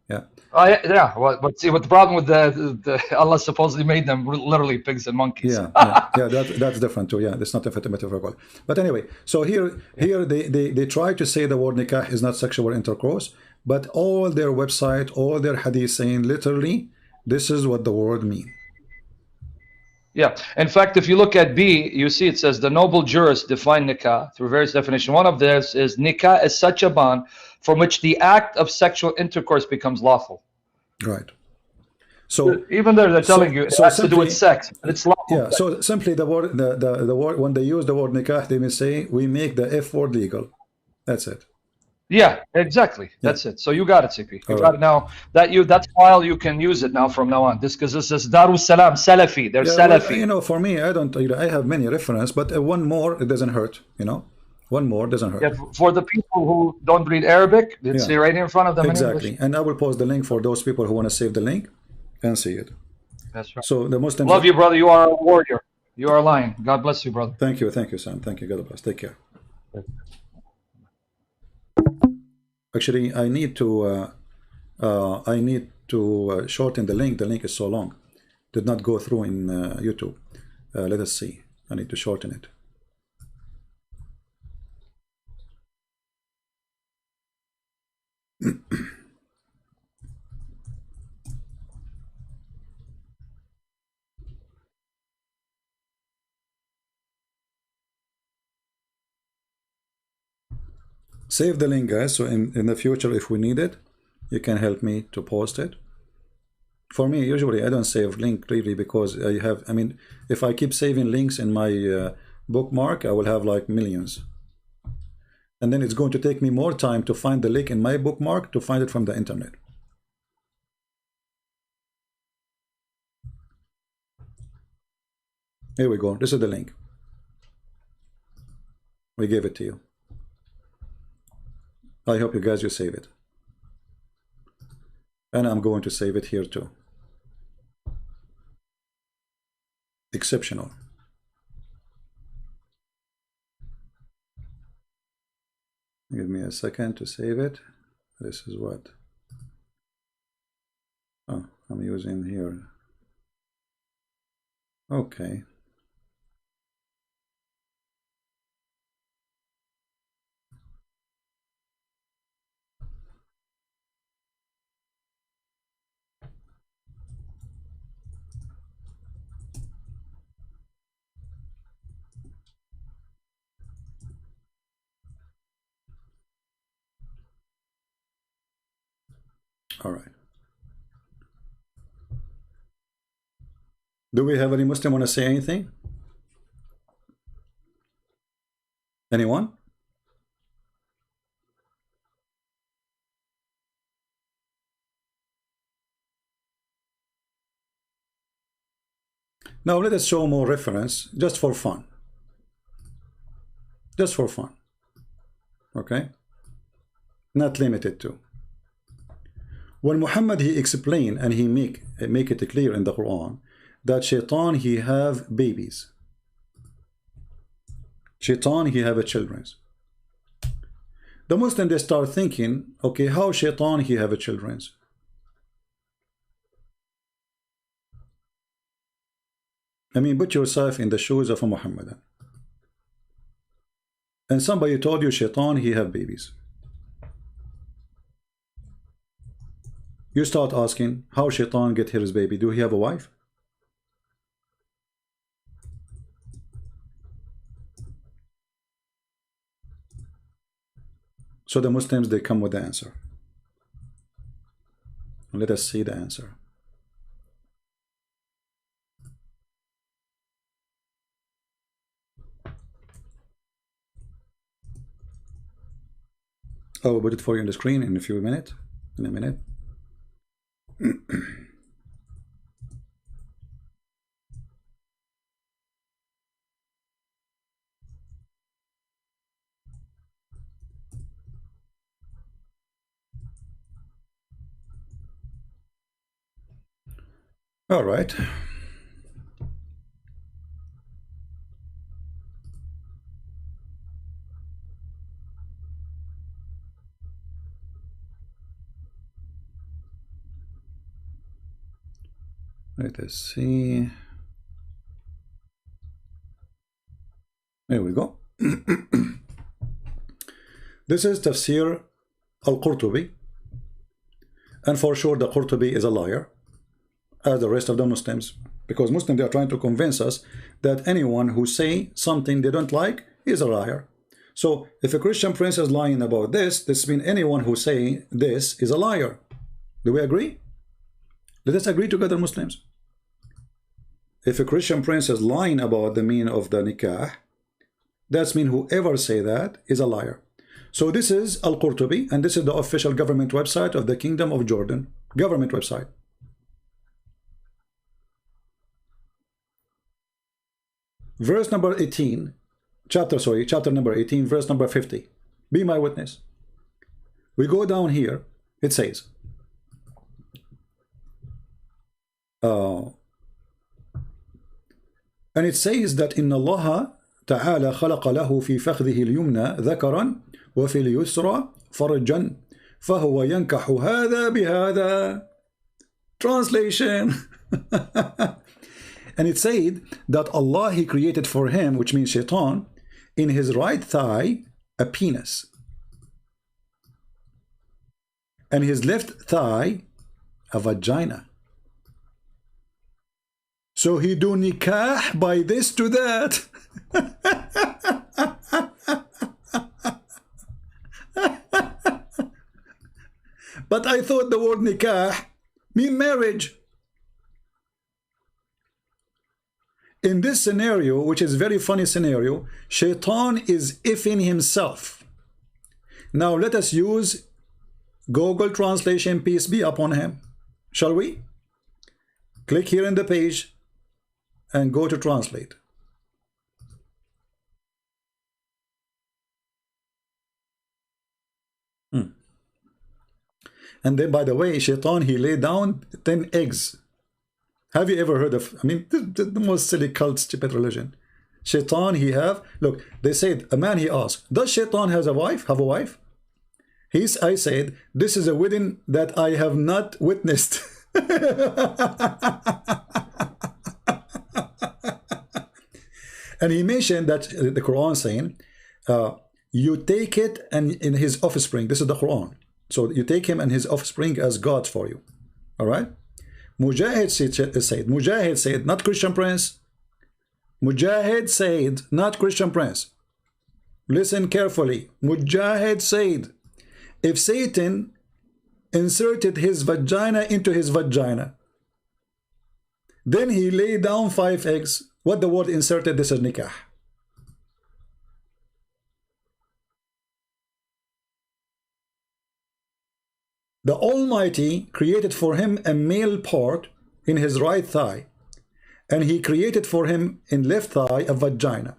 Yeah. Yeah. Well, but see, what the problem with the Allah supposedly made them literally pigs and monkeys. Yeah. That's different too. Yeah, that's not metaphorical. But anyway, so here they try to say the word nikah is not sexual intercourse, but all their website, all their hadith saying literally this is what the word means. Yeah. In fact, if you look at B, you see it says the noble jurists define nikah through various definitions. One of this is nikah is such a bond from which the act of sexual intercourse becomes lawful. Right. So even there, they're telling you it has to do with sex, but it's lawful. Yeah. So simply the word, the word, when they use the word nikah, they may say we make the F word legal. That's it. Yeah, exactly. That's it. So you got it, CP. You got it now. That's file you can use it now from now on. Because this is Darus Salam Salafi. They're Salafi. Well, for me, I don't. I have many reference, but one more it doesn't hurt. One more doesn't hurt. Yeah, for the people who don't read Arabic, it's right in front of them. Exactly. In English. And I will post the link for those people who want to save the link and see it. That's right. So the Muslims. Love you, brother. You are a warrior. You are a lion. God bless you, brother. Thank you, Sam. Thank you. God bless. Take care. Actually, I need to shorten the link. The link is so long. Did not go through in YouTube. Let us see. I need to shorten it. Save the link, guys, so in the future, if we need it, you can help me to post it. For me, usually I don't save link really because if I keep saving links in my bookmark, I will have like millions. And then it's going to take me more time to find the link in my bookmark to find it from the internet. Here we go. This is the link. We gave it to you. I hope you guys will save it. And I'm going to save it here too. Exceptional. Give me a second to save it. This is what I'm using here. Okay. All right. Do we have any Muslim want to say anything? Anyone? Now let us show more reference just for fun. Just for fun. Okay? Not limited to. When Muhammad he explained and he make it clear in the Quran that shaitan he have babies. Shaitan he have children. The Muslim they start thinking, okay, how shaitan he have children? I mean, put yourself in the shoes of a Muhammadan. And somebody told you shaitan he have babies. You start asking, how shaitan get his baby? Do he have a wife? So the Muslims, they come with the answer. Let us see the answer. I will put it for you on the screen in a few minutes. In a minute. All right. Let us see. There we go. This is Tafsir al-Qurtubi. And for sure the Qurtubi is a liar, as the rest of the Muslims. Because Muslims, they are trying to convince us that anyone who say something they don't like is a liar. So if a Christian prince is lying about this means anyone who say this is a liar. Do we agree? Let us agree together, Muslims. If a Christian prince is lying about the meaning of the nikah, that means whoever say that is a liar. So this is Al-Qurtubi, and this is the official government website of the Kingdom of Jordan. Government website. Verse number 18, chapter number 18, verse number 50. Be my witness. We go down here, it says, and it says that إن الله تعالى خلق له في فخذه اليمنى ذكرا وفي اليسرى فرجا فهو ينكح هذا بهذا. Translation. And it said that Allah he created for him, which means shaitan, in his right thigh a penis, and his left thigh a vagina. So he do nikah by this to that. But I thought the word nikah mean marriage. In this scenario, which is very funny scenario, shaitan is ifing himself. Now let us use Google translation, peace be upon him. Shall we? Click here in the page and go to translate. And then, by the way, shaitan, he laid down 10 eggs. Have you ever heard of, I mean, the most silly cult, stupid religion. Shaitan, he have, look, they said, a man, he asked, does shaitan have a wife? I said, this is a wedding that I have not witnessed. And he mentioned that the Quran saying, you take it and in his offspring. This is the Quran. So you take him and his offspring as gods for you. All right? Mujahid said, not Christian prince. Mujahid said, not Christian prince. Listen carefully. Mujahid said, if Satan inserted his vagina into his vagina, then he laid down 5 eggs. What the word inserted? This is nikah. The Almighty created for him a male part in his right thigh, and he created for him in left thigh a vagina.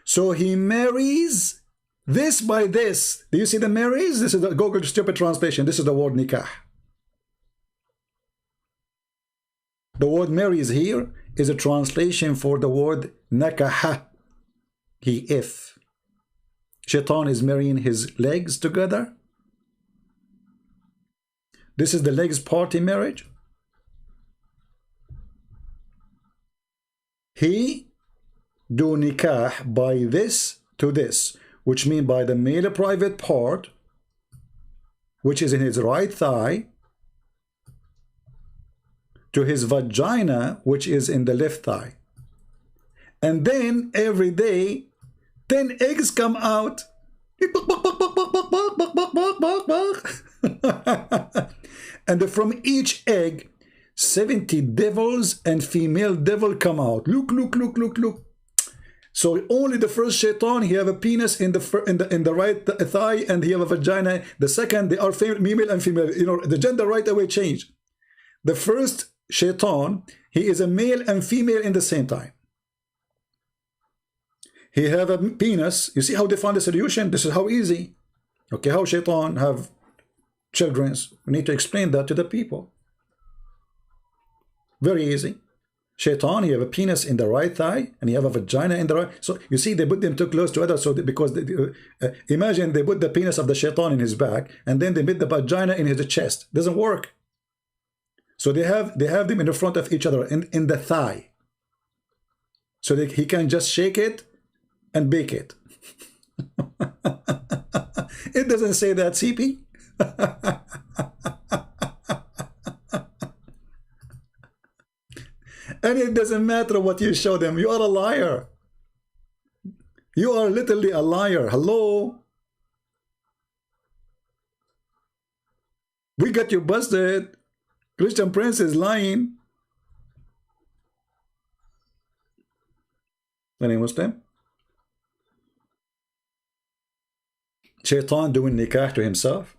So he marries This by this. Do you see the marries? This is the Google stupid translation. This is the word nikah. The word marries here is a translation for the word nakaha. If Shaitan is marrying his legs together. This is the legs party marriage. He do nikah by this to this, which means by the male private part, which is in his right thigh, to his vagina, which is in the left thigh. And then every day 10 eggs come out. And from each egg 70 devils and female devil come out. Look, look, look, look, look. So only the first shaitan, he have a penis in the right thigh, and he have a vagina. The second, they are female and female. You know, the gender right away change. The first shaitan, he is a male and female in the same time. He have a penis. You see how they found the solution? This is how easy. Okay, how shaitan have children? We need to explain that to the people. Very easy. Shaitan, he have a penis in the right thigh, and he have a vagina in the right. So you see, they put them too close together. So imagine they put the penis of the shaitan in his back, and then they put the vagina in his chest. Doesn't work. So they have them in the front of each other in the thigh, so that he can just shake it and bake it. It doesn't say that, CP. And it doesn't matter what you show them. You are a liar. You are literally a liar. Hello? We got you busted. Christian Prince is lying. Any Muslim? Shaitan doing nikah to himself.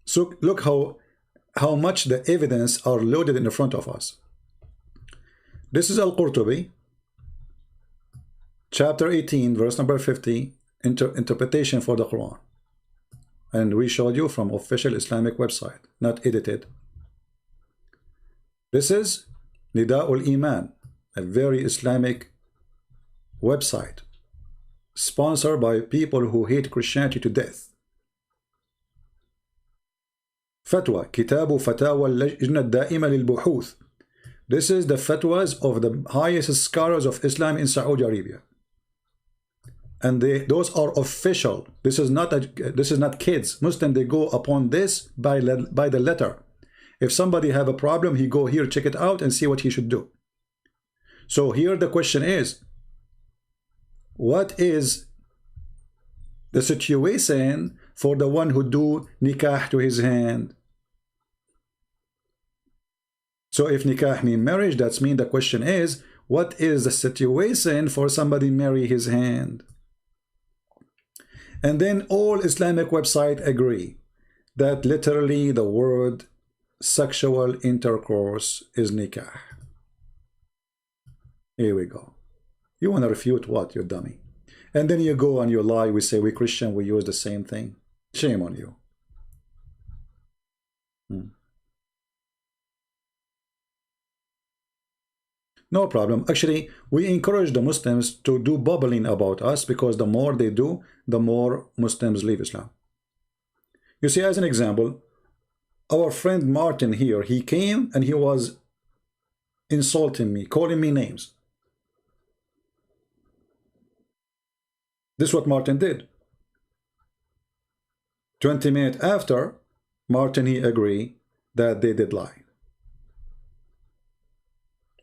So look how much the evidence are loaded in the front of us. This is Al-Qurtubi, chapter 18, verse number 50, interpretation for the Quran. And we showed you from official Islamic website, not edited. This is Nida'ul Iman, a very Islamic website, sponsored by people who hate Christianity to death. Fatwa, Kitabu Fatawa al-Lajna Da'ima lil-Buhuth. This is the fatwas of the highest scholars of Islam in Saudi Arabia. And those are official. This is not kids. Muslim, they go upon this by the letter. If somebody have a problem, he go here, check it out, and see what he should do. So here the question is, what is the situation for the one who do nikah to his hand? So if nikah mean marriage, that's mean the question is, what is the situation for somebody marry his hand? And then all Islamic websites agree that literally the word sexual intercourse is nikah. Here we go. You want to refute what, you dummy? And then you go and you lie. We say we Christian, we use the same thing. Shame on you. No problem. Actually, we encourage the Muslims to do bubbling about us, because the more they do, the more Muslims leave Islam. You see, as an example, our friend Martin here, he came and he was insulting me, calling me names. This is what Martin did. 20 minutes after, Martin, he agreed that they did lie.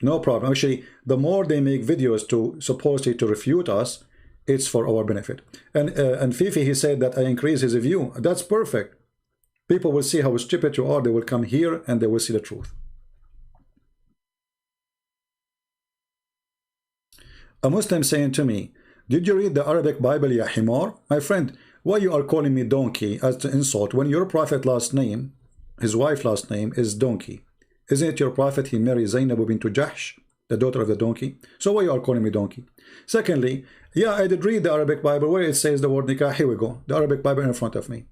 No problem. Actually, the more they make videos to supposedly to refute us, it's for our benefit. And Fifi, he said that I increase his view. That's perfect. People will see how stupid you are. They will come here and they will see the truth. A Muslim saying to me, did you read the Arabic Bible, ya himar? My friend, why you are calling me donkey as to insult when your prophet last name, his wife last name is donkey? Isn't it your prophet he married Zainab bint Jahsh, the daughter of the donkey? So why you are calling me donkey? Secondly, Yeah, I did read the Arabic Bible where it says the word nikah. Here we go. The Arabic Bible in front of me.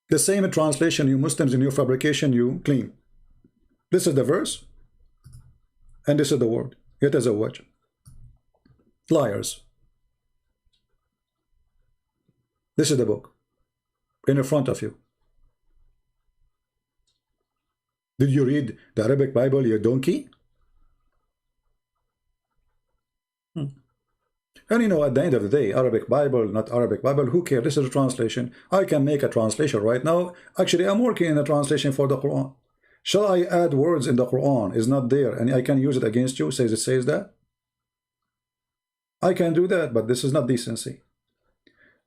The same translation you Muslims in your fabrication you claim. This is the verse, and this is the word. It is a word. Liars. This is the book in front of you. Did you read the Arabic Bible, you donkey? And you know, at the end of the day, Arabic Bible, not Arabic Bible, who cares? This is a translation. I can make a translation right now. Actually, I'm working in a translation for the Quran. Shall I add words in the Quran? Is not there, and I can use it against you, says it says that? I can do that, but this is not decency.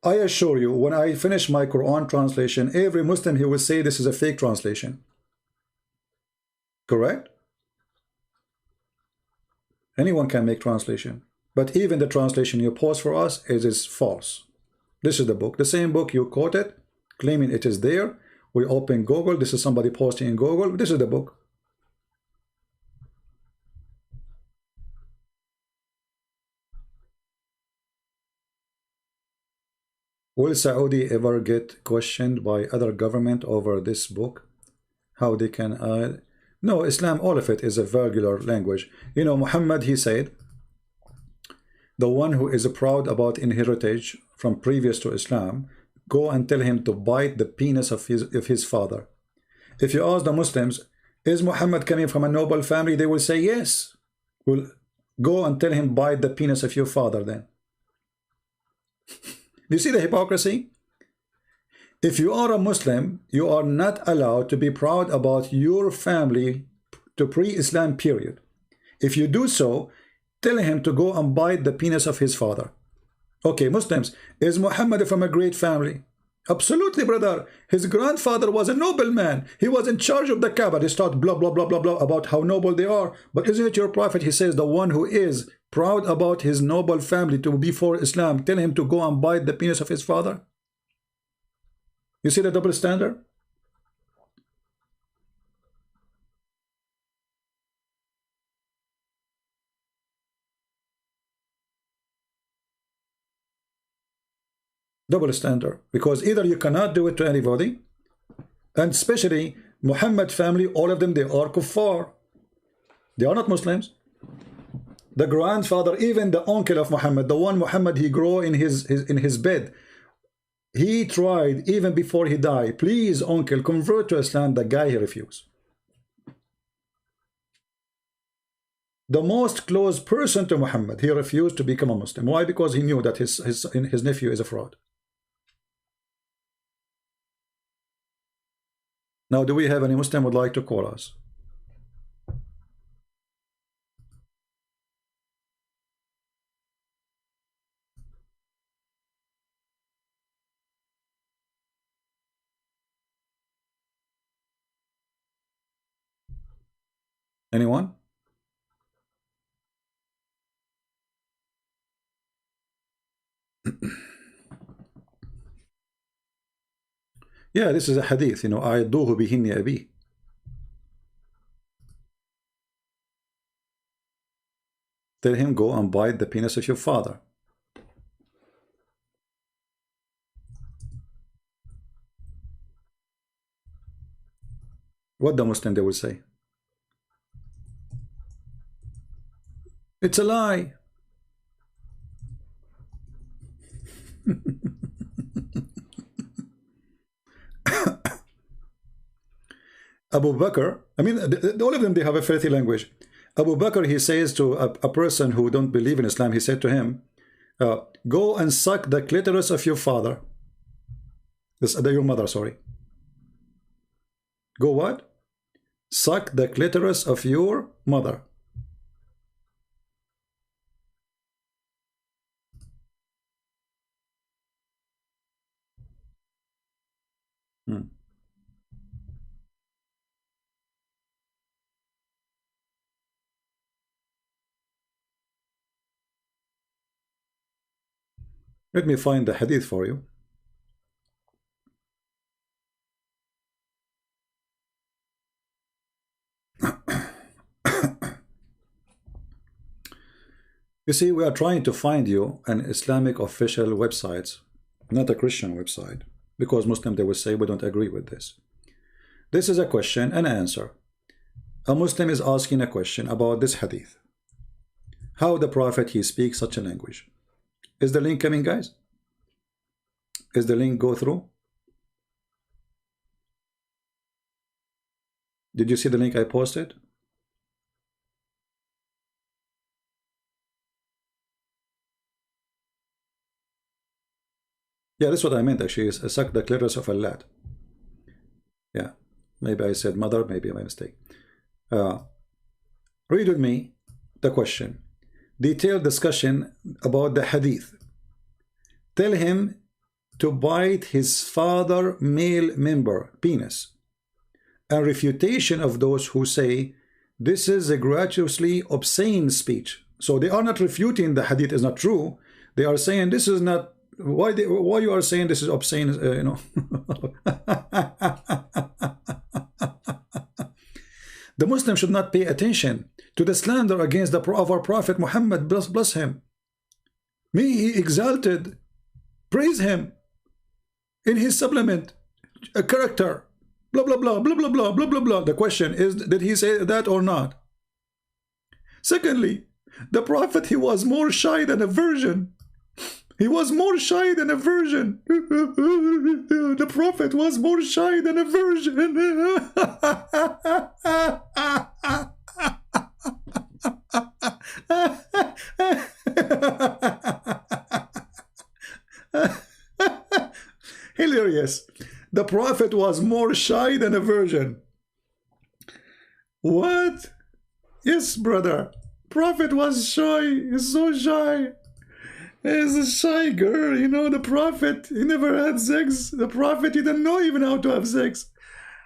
I assure you, when I finish my Quran translation, every Muslim, he will say this is a fake translation. Correct? Anyone can make translation. But even the translation you post for us is false. This is the book. The same book you quoted, claiming it is there. We open Google. This is somebody posting in Google. This is the book. Will Saudi ever get questioned by other government over this book? How they can add? No, Islam, all of it is a vulgar language. You know, Muhammad, he said, the one who is proud about inheritance from previous to Islam, go and tell him to bite the penis of his father. If you ask the Muslims, is Muhammad coming from a noble family? They will say yes. Well, go and tell him bite the penis of your father then. Do you see the hypocrisy? If you are a Muslim, you are not allowed to be proud about your family to pre-Islam period. If you do so, tell him to go and bite the penis of his father. Okay, Muslims, is Muhammad from a great family? Absolutely, brother. His grandfather was a nobleman. He was in charge of the Kaaba. They start blah, blah, blah, blah, blah about how noble they are. But isn't it your prophet? He says the one who is proud about his noble family to before Islam, tell him to go and bite the penis of his father. You see the double standard? Double standard, because either you cannot do it to anybody, and especially Muhammad family, all of them, they are kuffar. They are not Muslims. The grandfather, even the uncle of Muhammad, the one Muhammad he grew in his bed, he tried even before he died, please uncle convert to Islam. The guy, he refused. The most close person to Muhammad, he refused to become a Muslim. Why? Because he knew that his nephew is a fraud. Now, do we have any Muslim would like to call us? Anyone? Yeah, this is a hadith, you know, أعدوه بهن أبيه. Tell him, go and bite the penis of your father. What the Muslim they will say? It's a lie. Abu Bakr, I mean, all of them, they have a filthy language. Abu Bakr, he says to a person who don't believe in Islam, he said to him, go and suck the clitoris of your father. Your mother, sorry. Go what? Suck the clitoris of your mother. Let me find the hadith for you. You see, we are trying to find you an Islamic official website, not a Christian website, because Muslim, they will say we don't agree with this. This is a question and answer. A Muslim is asking a question about this hadith. How the Prophet, he speaks such a language. Is the link coming, guys? Is the link go through? Did you see the link I posted? Yeah, that's what I meant actually, is suck the clitoris of a lad. Yeah, maybe I said mother, maybe my mistake. Read with me the question. Detailed discussion about the hadith. Tell him to bite his father male member, penis. A refutation of those who say this is a gratuitously obscene speech. So they are not refuting the hadith is not true. They are saying this is not, why you are saying this is obscene, you know. The Muslim should not pay attention to the slander against of our Prophet Muhammad, bless him. May he exalted, praise him in his supplement, a character, blah blah blah blah blah blah blah blah blah. The question is, did he say that or not? Secondly, the Prophet, he was more shy than a virgin. He was more shy than a virgin. The Prophet was more shy than a virgin. Hilarious. The Prophet was more shy than a virgin. What? Yes, brother. Prophet was shy. He's so shy. He's a shy girl, you know. The Prophet, he never had sex. The Prophet, he didn't know even how to have sex.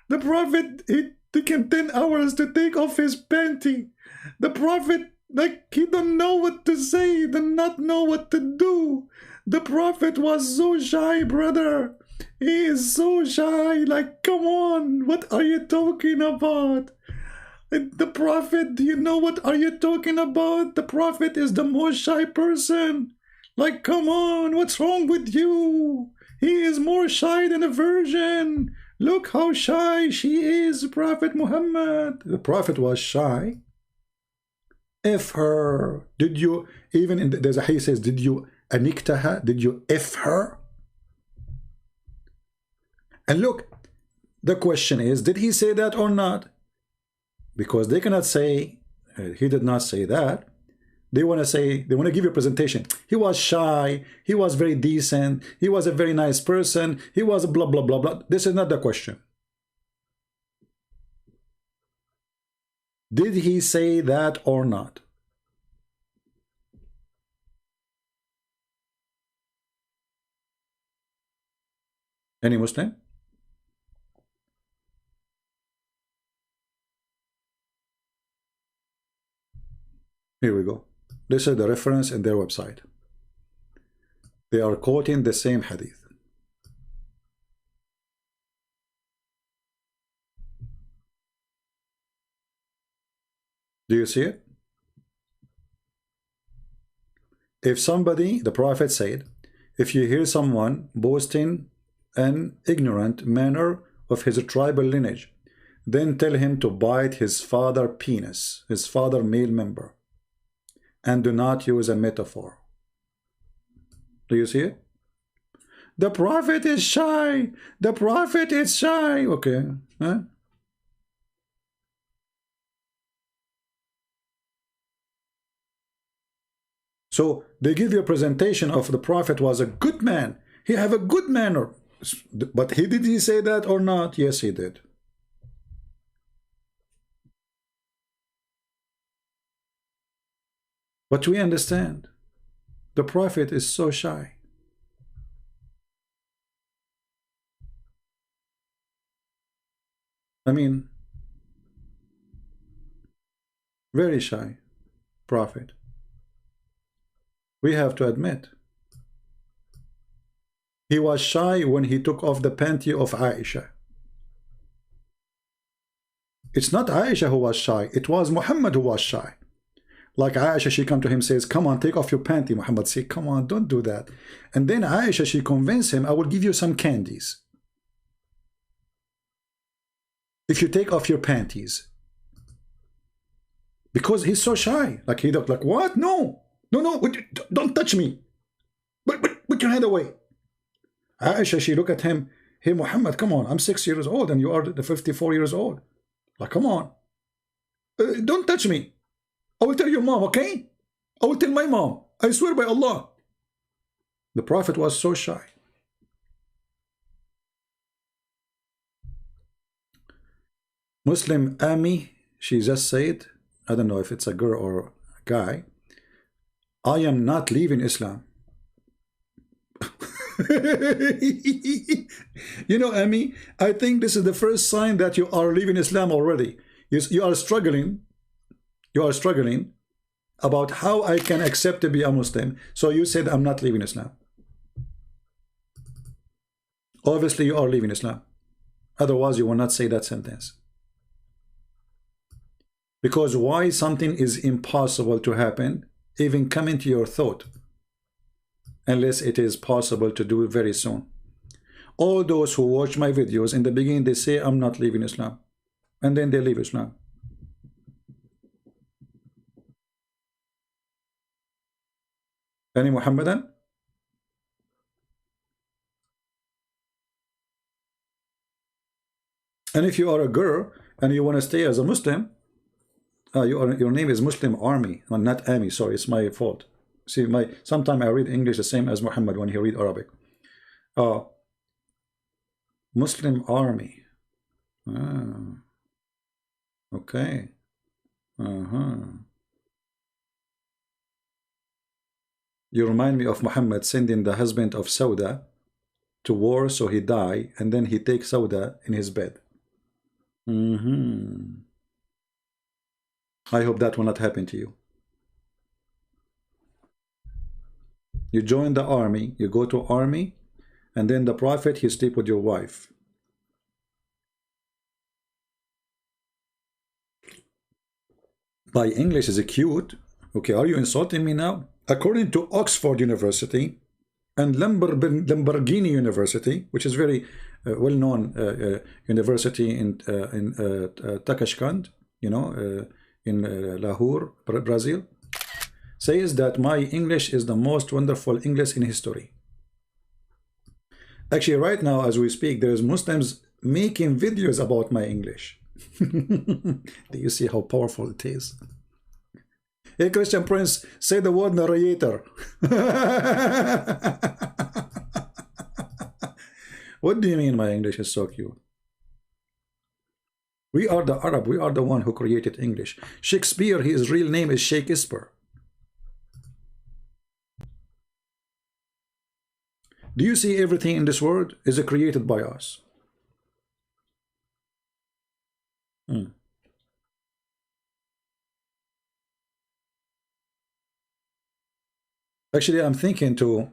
The Prophet, it took him 10 hours to take off his panty. The Prophet, like, he don't know what to say. He did not know what to do. The Prophet was so shy, brother. He is so shy. Like, come on. What are you talking about? The Prophet, do you know what are you talking about? The Prophet is the most shy person. Like, come on, what's wrong with you? He is more shy than a virgin. Look how shy she is, Prophet Muhammad. The Prophet was shy. F her. Did you, even in there's a hadith says, did you aniktaha? Did you F her? And look, the question is, did he say that or not? Because they cannot say, he did not say that. They want to say, they want to give you a presentation. He was shy. He was very decent. He was a very nice person. He was a blah, blah, blah, blah. This is not the question. Did he say that or not? Any Muslim? Here we go. This is the reference in their website. They are quoting the same hadith. Do you see it? If somebody, the Prophet said, if you hear someone boasting an ignorant manner of his tribal lineage, then tell him to bite his father penis, his father male member. And do not use a metaphor. Do you see it? The Prophet is shy. The Prophet is shy. Okay. Huh? So they give you a presentation of the Prophet was a good man. He have a good manner. But did he say that or not? Yes, he did. But we understand the Prophet is so shy. I mean, very shy Prophet. We have to admit. He was shy when he took off the panty of Aisha. It's not Aisha who was shy. It was Muhammad who was shy. Like Aisha, she come to him, says, come on, take off your panty. Muhammad say, come on, don't do that. And then Aisha, she convinced him, I will give you some candies if you take off your panties. Because he's so shy. Like he looked like, what? No, no, no, don't touch me. Put your hand away. Aisha, she looked at him, hey Muhammad, come on, I'm 6 years old and you are 54 years old. Like, come on. Don't touch me. I will tell your mom, okay? I will tell my mom. I swear by Allah. The Prophet was so shy. Muslim Ami, she just said, I don't know if it's a girl or a guy, I am not leaving Islam. You know, Ami, I think this is the first sign that you are leaving Islam already. You are struggling. You are struggling about how I can accept to be a Muslim. So you said, I'm not leaving Islam. Obviously, you are leaving Islam. Otherwise, you will not say that sentence. Because why something is impossible to happen, even come into your thought, unless it is possible to do it very soon. All those who watch my videos, in the beginning, they say, I'm not leaving Islam. And then they leave Islam. Any Muhammadan? And if you are a girl and you want to stay as a Muslim, your name is Muslim Army, well, not Ami. Sorry, it's my fault. See, sometimes I read English the same as Muhammad when he read Arabic. Muslim Army. Okay. You remind me of Muhammad sending the husband of Sauda to war so he die, and then he takes Sauda in his bed. I hope that will not happen to you. You join the army, you go to army, and then the Prophet, he sleep with your wife. My English is cute. Okay, are you insulting me now? According to Oxford University and Lamborghini University, which is very well-known university in Tashkent, you know, in Lahore, Brazil, says that my English is the most wonderful English in history. Actually, right now, as we speak, there's Muslims making videos about my English. Do you see how powerful it is? Hey, Christian Prince, say the word narrator. What do you mean my English is so cute? We are the Arab. We are the one who created English. Shakespeare, his real name is Shakespeare. Do you see everything in this world is created by us? Actually, I'm thinking to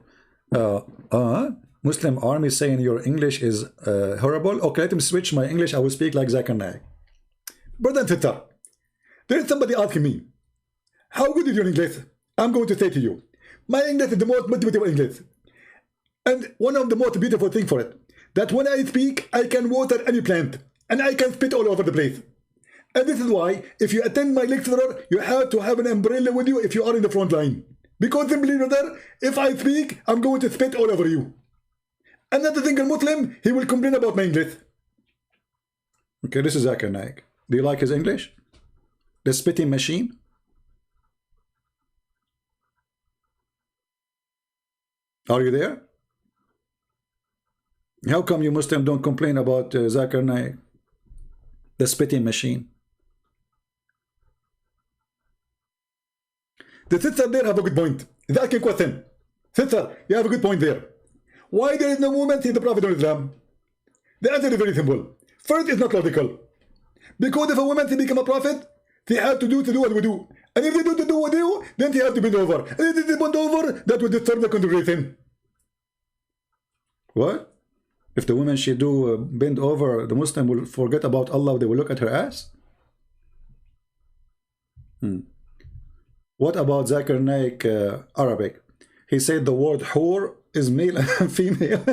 Muslim Army saying your English is horrible. Okay, let me switch my English. I will speak like Zakir Naik. Brother and sister, there is somebody asking me, how good is your English? I'm going to say to you, my English is the most beautiful English. And one of the most beautiful things for it, that when I speak, I can water any plant. And I can spit all over the place. And this is why, if you attend my lecturer, you have to have an umbrella with you if you are in the front line. Because simply, brother, if I speak, I'm going to spit all over you. Another single Muslim, he will complain about my English. Okay, this is Zakir Naik. Do you like his English? The spitting machine? Are you there? How come you Muslims don't complain about Zakir Naik? The spitting machine. The sister there have a good point. Is asking a question. Sister, you have a good point there. Why there is no movement in the Prophet of Islam? The answer is very simple. First, it's not logical. Because if a woman to become a prophet, they have to do what we do. And if they do what they do, then they have to bend over. And if they bend over, that will disturb the congregation. What? If the woman she do bend over, the Muslim will forget about Allah, they will look at her ass? What about Zakir Naik Arabic? He said the word whore is male and female.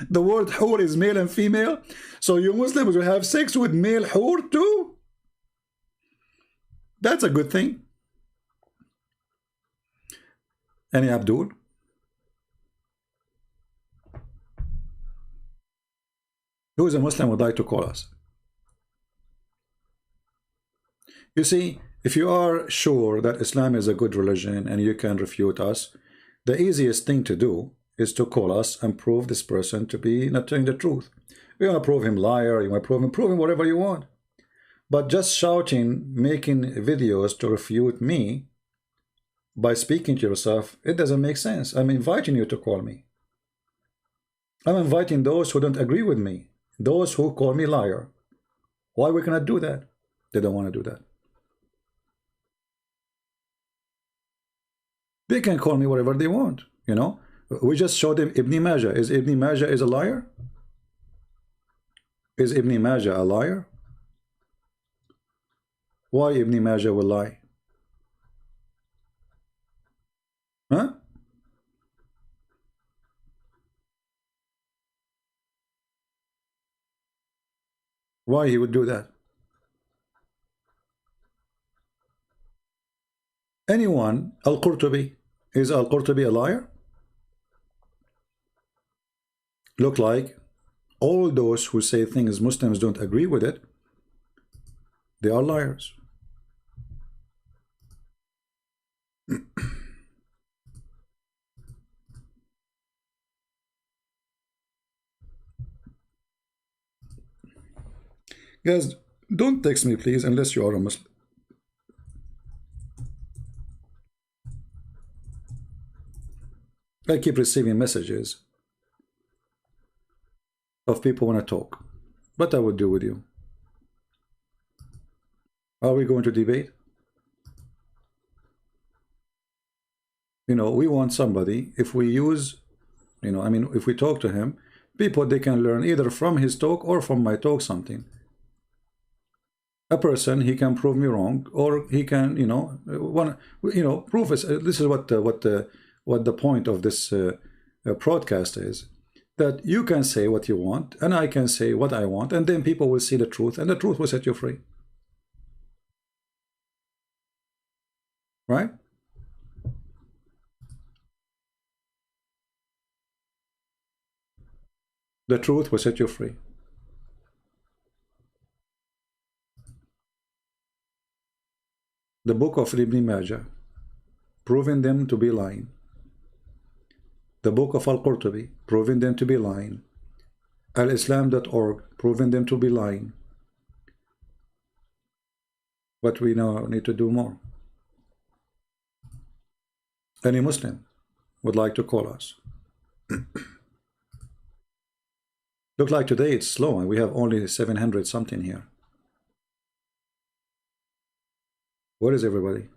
The word whore is male and female. So you Muslims will have sex with male whore too? That's a good thing. Any Abdul? Who is a Muslim would like to call us? You see, if you are sure that Islam is a good religion and you can refute us, the easiest thing to do is to call us and prove this person to be not telling the truth. You want to prove him liar, you want to prove him whatever you want. But just shouting, making videos to refute me by speaking to yourself, it doesn't make sense. I'm inviting you to call me. I'm inviting those who don't agree with me, those who call me liar. Why we cannot do that? They don't want to do that. They can call me whatever they want, you know. We just showed him Ibn Majah. Is Ibn Majah a liar? Is Ibn Majah a liar? Why Ibn Majah will lie? Huh? Why he would do that? Anyone, Al-Qurtubi, is Al-Qurtubi a liar? Look like all those who say things Muslims don't agree with it, they are liars. Guys, don't text me please unless you are a Muslim. I keep receiving messages of people want to talk. What I would do with you? Are we going to debate? You know, we want somebody, if we use, you know, I mean, if we talk to him, people, they can learn either from his talk or from my talk something. A person, he can prove me wrong, or he can, you know, prove us. This is what the point of this broadcast is, that you can say what you want and I can say what I want, and then people will see the truth and the truth will set you free, right? The truth will set you free. The book of Ibn Majah, proving them to be lying. The book of Al-Qurtubi, proving them to be lying. Al-Islam.org, proving them to be lying. But we now need to do more. Any Muslim would like to call us. Look like today it's slow and we have only 700 something here. Where is everybody?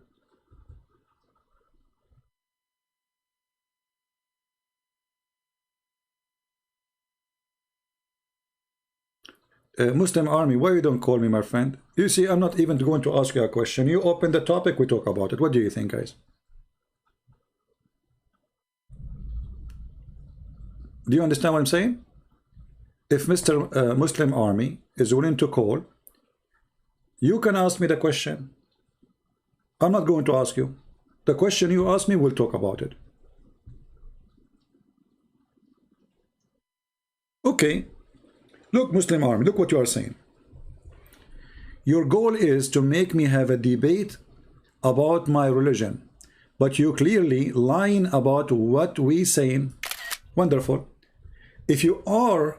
Muslim Army, why you don't call me, my friend? You see, I'm not even going to ask you a question. You open the topic, we talk about it. What do you think, guys? Do you understand what I'm saying? If Mr. Muslim Army is willing to call, you can ask me the question. I'm not going to ask you. The question you ask me, we'll talk about it. Okay. Look, Muslim Army, look what you are saying. Your goal is to make me have a debate about my religion, but you clearly lying about what we saying. Wonderful. If you are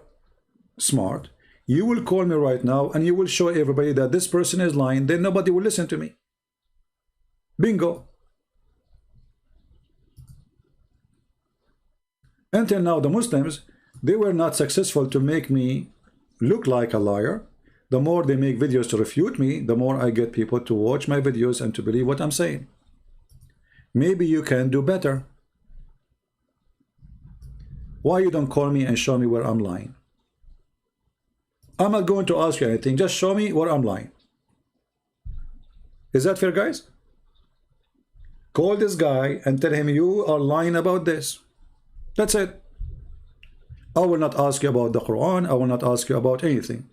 smart, you will call me right now and you will show everybody that this person is lying, then nobody will listen to me. Bingo. Until now, the Muslims, they were not successful to make me look like a liar. The more they make videos to refute me, the more I get people to watch my videos and to believe what I'm saying. Maybe you can do better. Why you don't call me and show me where I'm lying? I'm not going to ask you anything. Just show me where I'm lying. Is that fair, guys? Call this guy and tell him you are lying about this. That's it. I will not ask you about the Quran. I will not ask you about anything.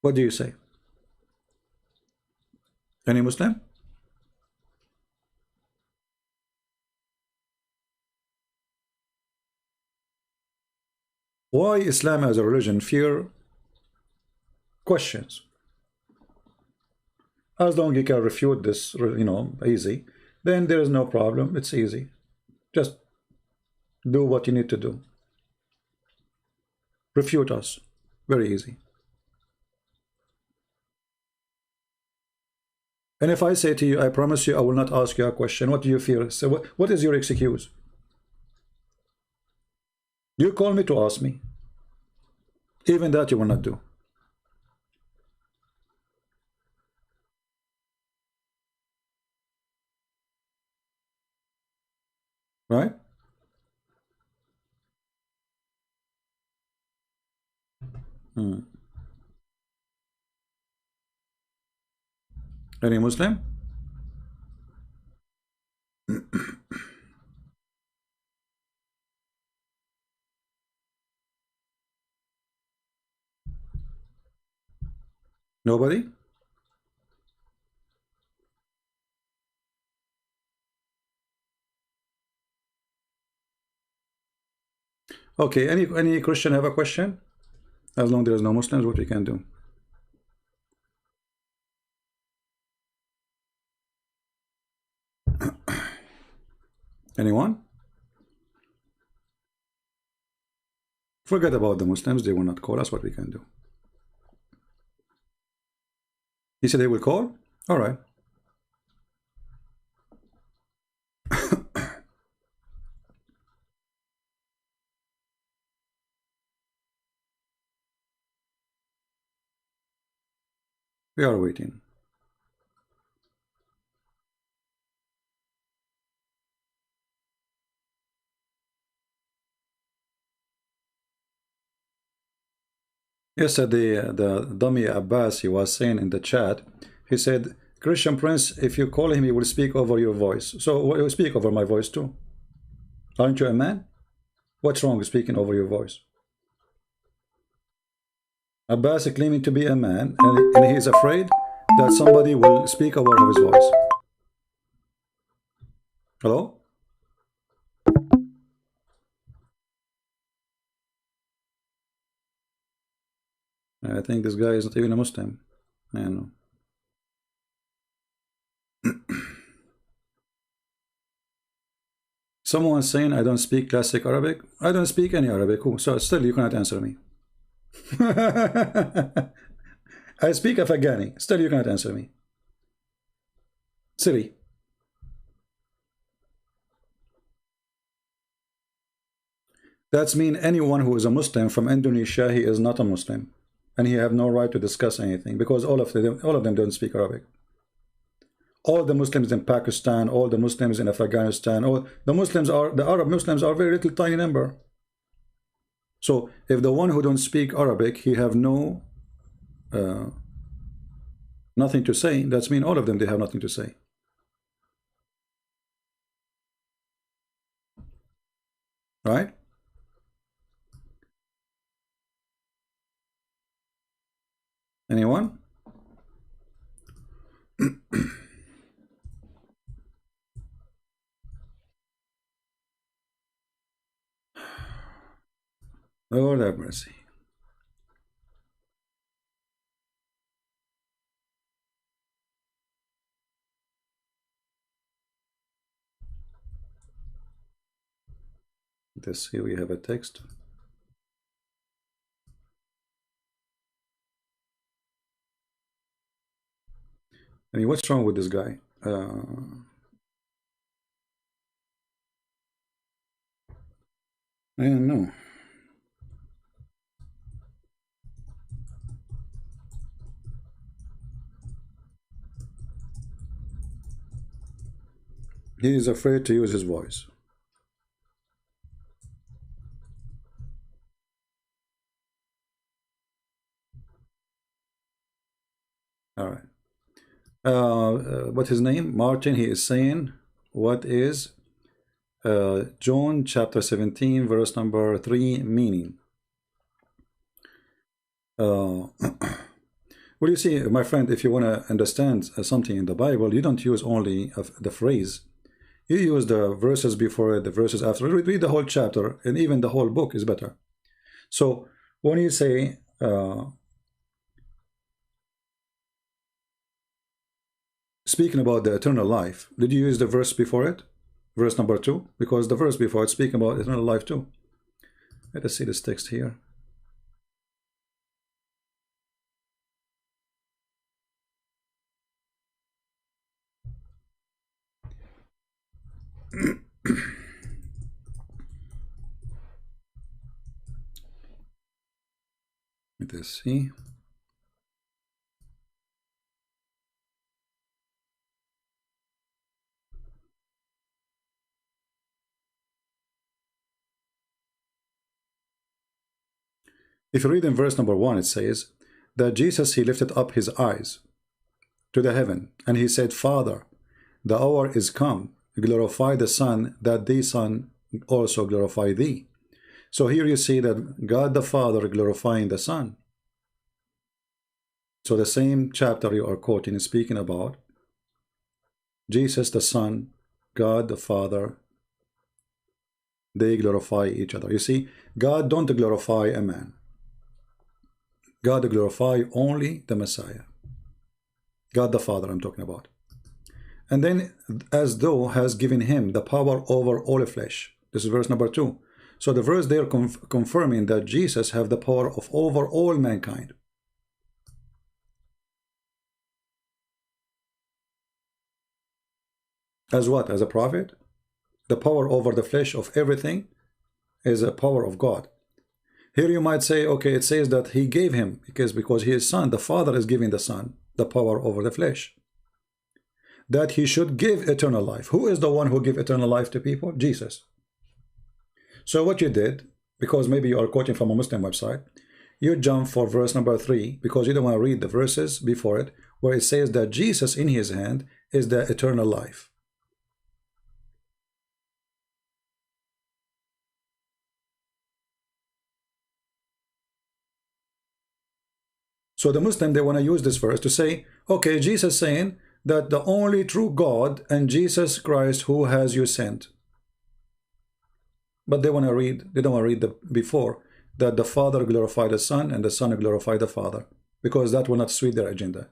What do you say? Any Muslim? Why Islam as a religion fear questions? As long as you can refute this, easy, then there is no problem. It's easy. Just do what you need to do. Refute us. Very easy. And if I say to you, I promise you I will not ask you a question, what do you fear? So what is your excuse? You call me to ask me. Even that you will not do. Right? Any Muslim? Nobody? Okay, any Christian have a question? As long as there is no Muslims, what we can do? Anyone? Forget about the Muslims, they will not call us, what we can do? He said they will call? All right. We are waiting. Yesterday, the dummy Abbas, he was saying in the chat, he said, Christian Prince, if you call him, he will speak over your voice. So you speak over my voice too. Aren't you a man? What's wrong with speaking over your voice? Abbas is claiming to be a man, and he is afraid that somebody will speak over his voice. Hello? I think this guy is not even a Muslim. I don't know. Someone saying I don't speak classic Arabic. I don't speak any Arabic. So still you cannot answer me. I speak Afghani. Still you cannot answer me. Siri. That's mean anyone who is a Muslim from Indonesia, he is not a Muslim. And he have no right to discuss anything because all of them don't speak Arabic. All the Muslims in Pakistan, all the Muslims in Afghanistan, all the Arab Muslims are very little tiny number. So if the one who don't speak Arabic, he have no nothing to say, that's mean all of them they have nothing to say. Right? Anyone? Lord have mercy. Let's see, we have a text. I mean, what's wrong with this guy? I don't know. He is afraid to use his voice. All right. What's his name? Martin. He is saying, what is John chapter 17, verse number 3 meaning? Well, you see, my friend, if you want to understand something in the Bible, you don't use only the phrase. You use the verses before it, the verses after it. Read the whole chapter, and even the whole book is better. So when you say speaking about the eternal life, did you use the verse before it? Verse number 2? Because the verse before it speaking about eternal life too. Let us see this text here. Let us see. If you read in verse number 1, it says that Jesus, he lifted up his eyes to the heaven, and he said, Father, the hour is come, glorify the Son, that the Son also glorify thee. So here you see that God the Father glorifying the Son. So the same chapter you are quoting is speaking about Jesus the Son, God the Father, they glorify each other. You see, God don't glorify a man. God glorify only the Messiah. God the Father I'm talking about. And then as though has given him the power over all flesh. This is verse number 2. So the verse there confirming that Jesus have the power of over all mankind. As what? As a prophet? The power over the flesh of everything is a power of God. Here you might say, okay, it says that he gave him, because he is son, the Father is giving the Son the power over the flesh. That he should give eternal life. Who is the one who give eternal life to people? Jesus. So what you did, because maybe you are quoting from a Muslim website, you jump for verse number 3, because you don't want to read the verses before it, where it says that Jesus in his hand is the eternal life. So the Muslim, they want to use this verse to say, okay, Jesus saying that the only true God and Jesus Christ who has you sent. But they don't want to read the before, that the Father glorified the Son and the Son glorified the Father, because that will not suit their agenda.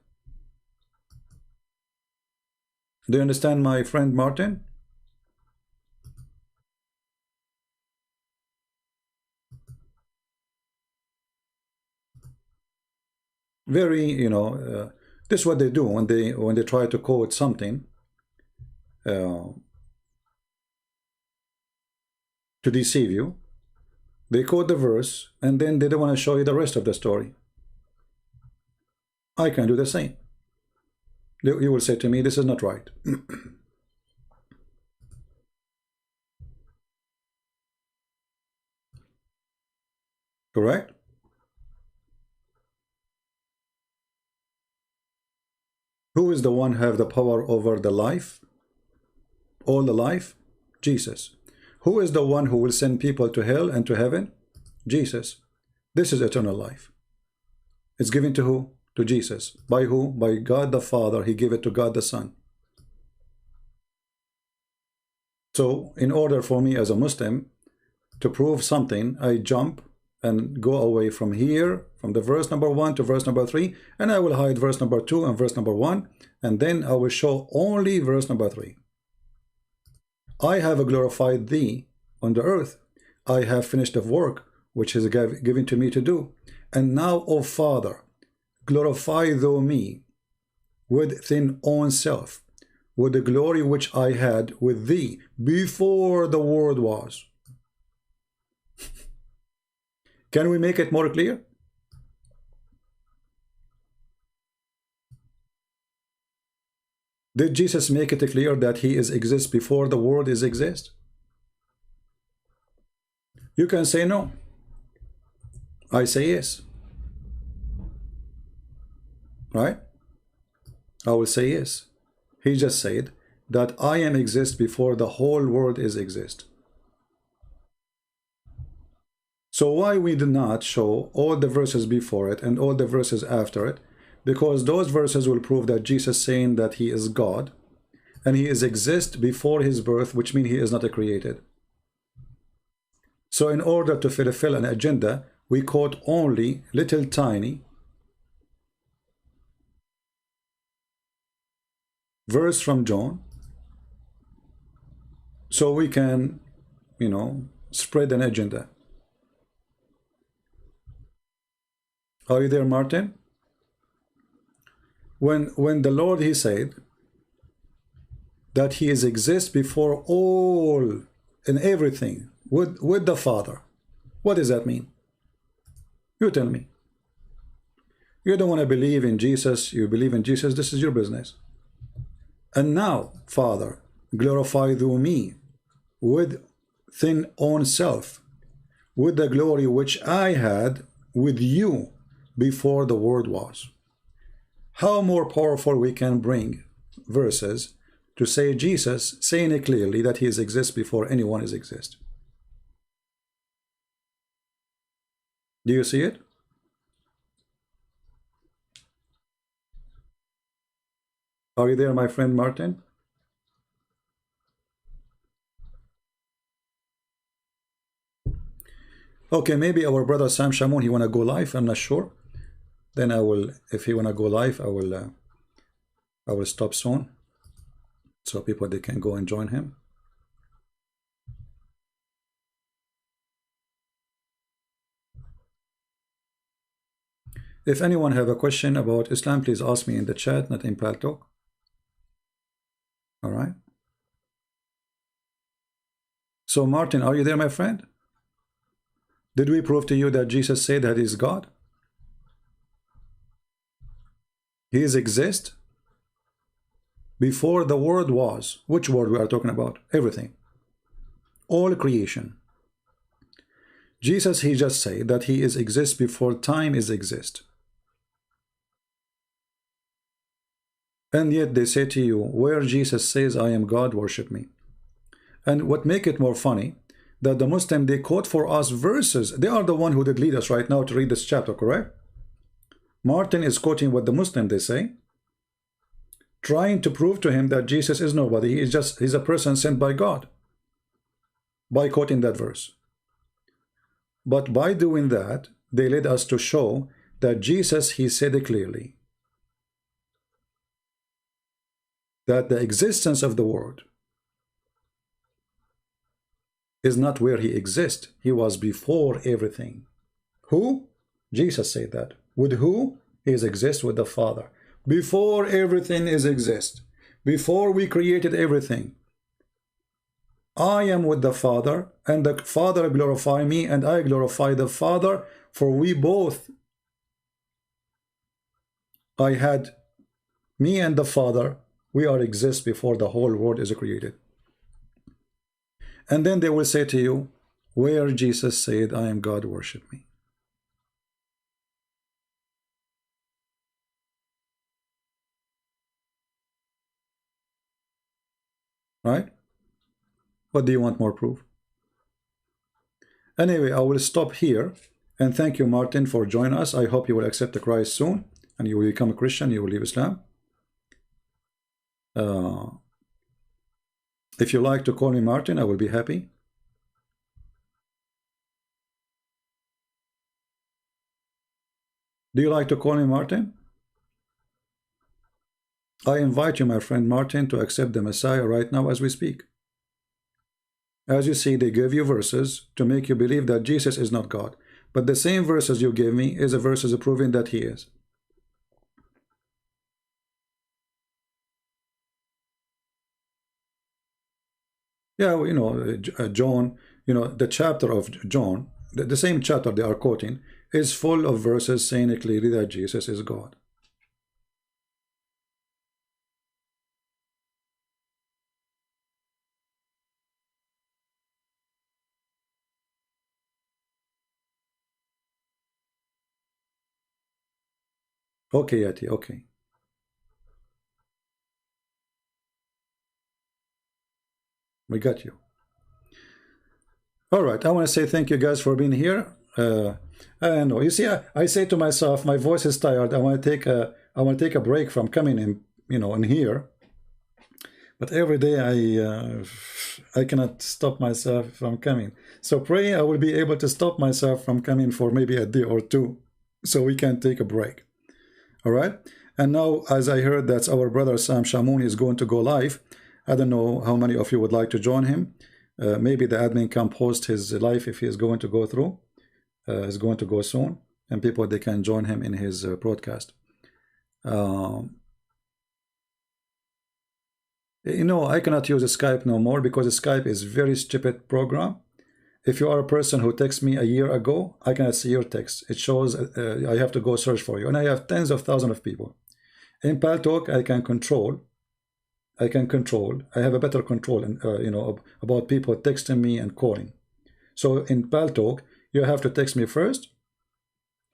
Do you understand, my friend Martin? Very, this is what they do when they try to quote something to deceive you. They quote the verse and then they don't want to show you the rest of the story. I can do the same. You will say to me, this is not right. Correct? Who is the one who have the power over the life? All the life? Jesus. Who is the one who will send people to hell and to heaven? Jesus. This is eternal life. It's given to who? To Jesus. By who? By God the Father. He gave it to God the Son. So in order for me as a Muslim to prove something, I jump and go away from here, from the verse number 1 to verse number 3, and I will hide verse number 2 and verse number 1, and then I will show only verse number 3. I have glorified thee on the earth. I have finished the work which is given to me to do. And now, O Father, glorify thou me with thine own self, with the glory which I had with thee before the world was. Can we make it more clear? Did Jesus make it clear that he exists before the world exists? You can say no. I say yes. Right? I will say yes. He just said that I am exist before the whole world is exist. So why we do not show all the verses before it and all the verses after it? Because those verses will prove that Jesus saying that he is God and he is exist before his birth, which means he is not a created. So in order to fulfill an agenda, we quote only little tiny verse from John, so we can, you know, spread an agenda. Are you there, Martin? When the Lord, he said that he is exist before all and everything with the Father, what does that mean? You tell me. You don't want to believe in Jesus, you believe in Jesus, this is your business. And now, Father, glorify thou me with thine own self, with the glory which I had with you before the world was. How more powerful we can bring verses to say Jesus saying it clearly that he is exist before anyone is exist. Do you see it? Are you there, my friend Martin? Okay, maybe our brother Sam Shamoun, he wanna go live, I'm not sure. Then I will, if he wanna go live, I will stop soon, so people they can go and join him. If anyone have a question about Islam, please ask me in the chat, not in Paltalk. All right. So Martin, are you there, my friend? Did we prove to you that Jesus said that he's God? He is exist before the world was. Which world we are talking about? Everything. All creation. Jesus, he just said that he is exist before time is exist. And yet they say to you, where Jesus says, I am God, worship me. And what make it more funny, that the Muslim, they quote for us verses. They are the one who did lead us right now to read this chapter, correct? Martin is quoting what the Muslim, they say, trying to prove to him that Jesus is nobody. He's a person sent by God, by quoting that verse. But by doing that, they led us to show that Jesus, he said it clearly, that the existence of the world is not where he exists. He was before everything. Who? Jesus said that. With who? He exists with the Father. Before everything is exist. Before we created everything. I am with the Father, and the Father glorify me, and I glorify the Father, for we both, I had me and the Father, we are exist before the whole world is created. And then they will say to you, where Jesus said, I am God, worship me. Right? What do you want more proof? Anyway, I will stop here. And thank you, Martin, for joining us. I hope you will accept the Christ soon. And you will become a Christian. You will leave Islam. If you like to call me Martin, I will be happy. Do you like to call me Martin? I invite you, my friend Martin, to accept the Messiah right now as we speak. As you see, they give you verses to make you believe that Jesus is not God. But the same verses you gave me is a verses proving that he is. Yeah, well, you know, John, you know, the chapter of John, the same chapter they are quoting, is full of verses saying clearly that Jesus is God. Okay, Yati, okay. We got you. All right. I want to say thank you guys for being here. I know. You see, I say to myself, my voice is tired. I want to take a break from coming in, in here. But every day I cannot stop myself from coming. So pray I will be able to stop myself from coming for maybe a day or two, so we can take a break. All right. And now, as I heard that our brother Sam Shamoun is going to go live, I don't know how many of you would like to join him. Maybe the admin can post his live if he is going to go through. Is going to go soon, and people, they can join him in his broadcast. I cannot use Skype no more because Skype is very stupid program. If you are a person who texted me a year ago, I cannot see your text. It shows I have to go search for you, and I have tens of thousands of people. In Paltalk, I can control. I have a better control, about people texting me and calling. So in Paltalk, you have to text me first.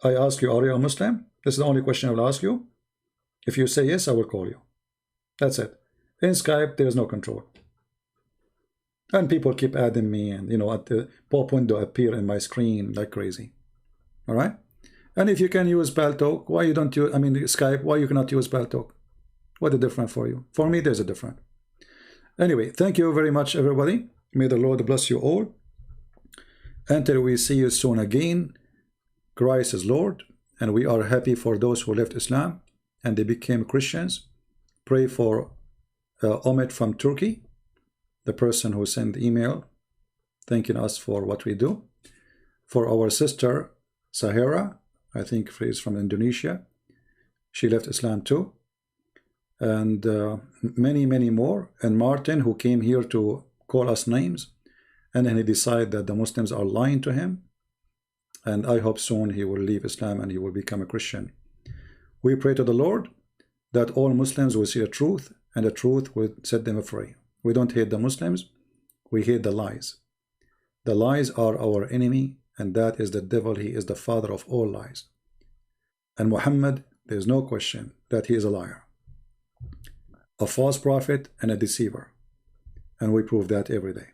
I ask you, are you a Muslim? This is the only question I will ask you. If you say yes, I will call you. That's it. In Skype, there is no control. And people keep adding me, and at the pop window appear in my screen like crazy. All right. And if you can use Paltalk, why you don't use? Skype. Why you cannot use Paltalk? What is different for you? For me, there's a difference. Anyway, thank you very much, everybody. May the Lord bless you all. Until we see you soon again, Christ is Lord, and we are happy for those who left Islam and they became Christians. Pray for Umet from Turkey, the person who sent email thanking us for what we do. For our sister Syahirah, I think she's from Indonesia. She left Islam too. And many, many more. And Martin, who came here to call us names. And then he decided that the Muslims are lying to him. And I hope soon he will leave Islam and he will become a Christian. We pray to the Lord that all Muslims will see the truth, and the truth will set them free. We don't hate the Muslims. We hate the lies. The lies are our enemy, and that is the devil. He is the father of all lies. And Muhammad, there is no question that he is a liar, a false prophet, and a deceiver. And we prove that every day.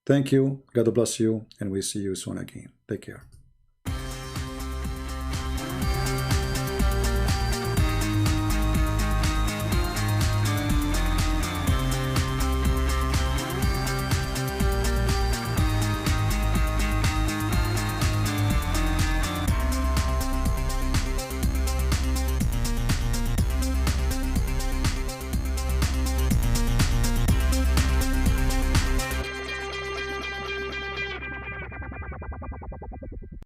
Thank you. God bless you. And we see you soon again. Take care.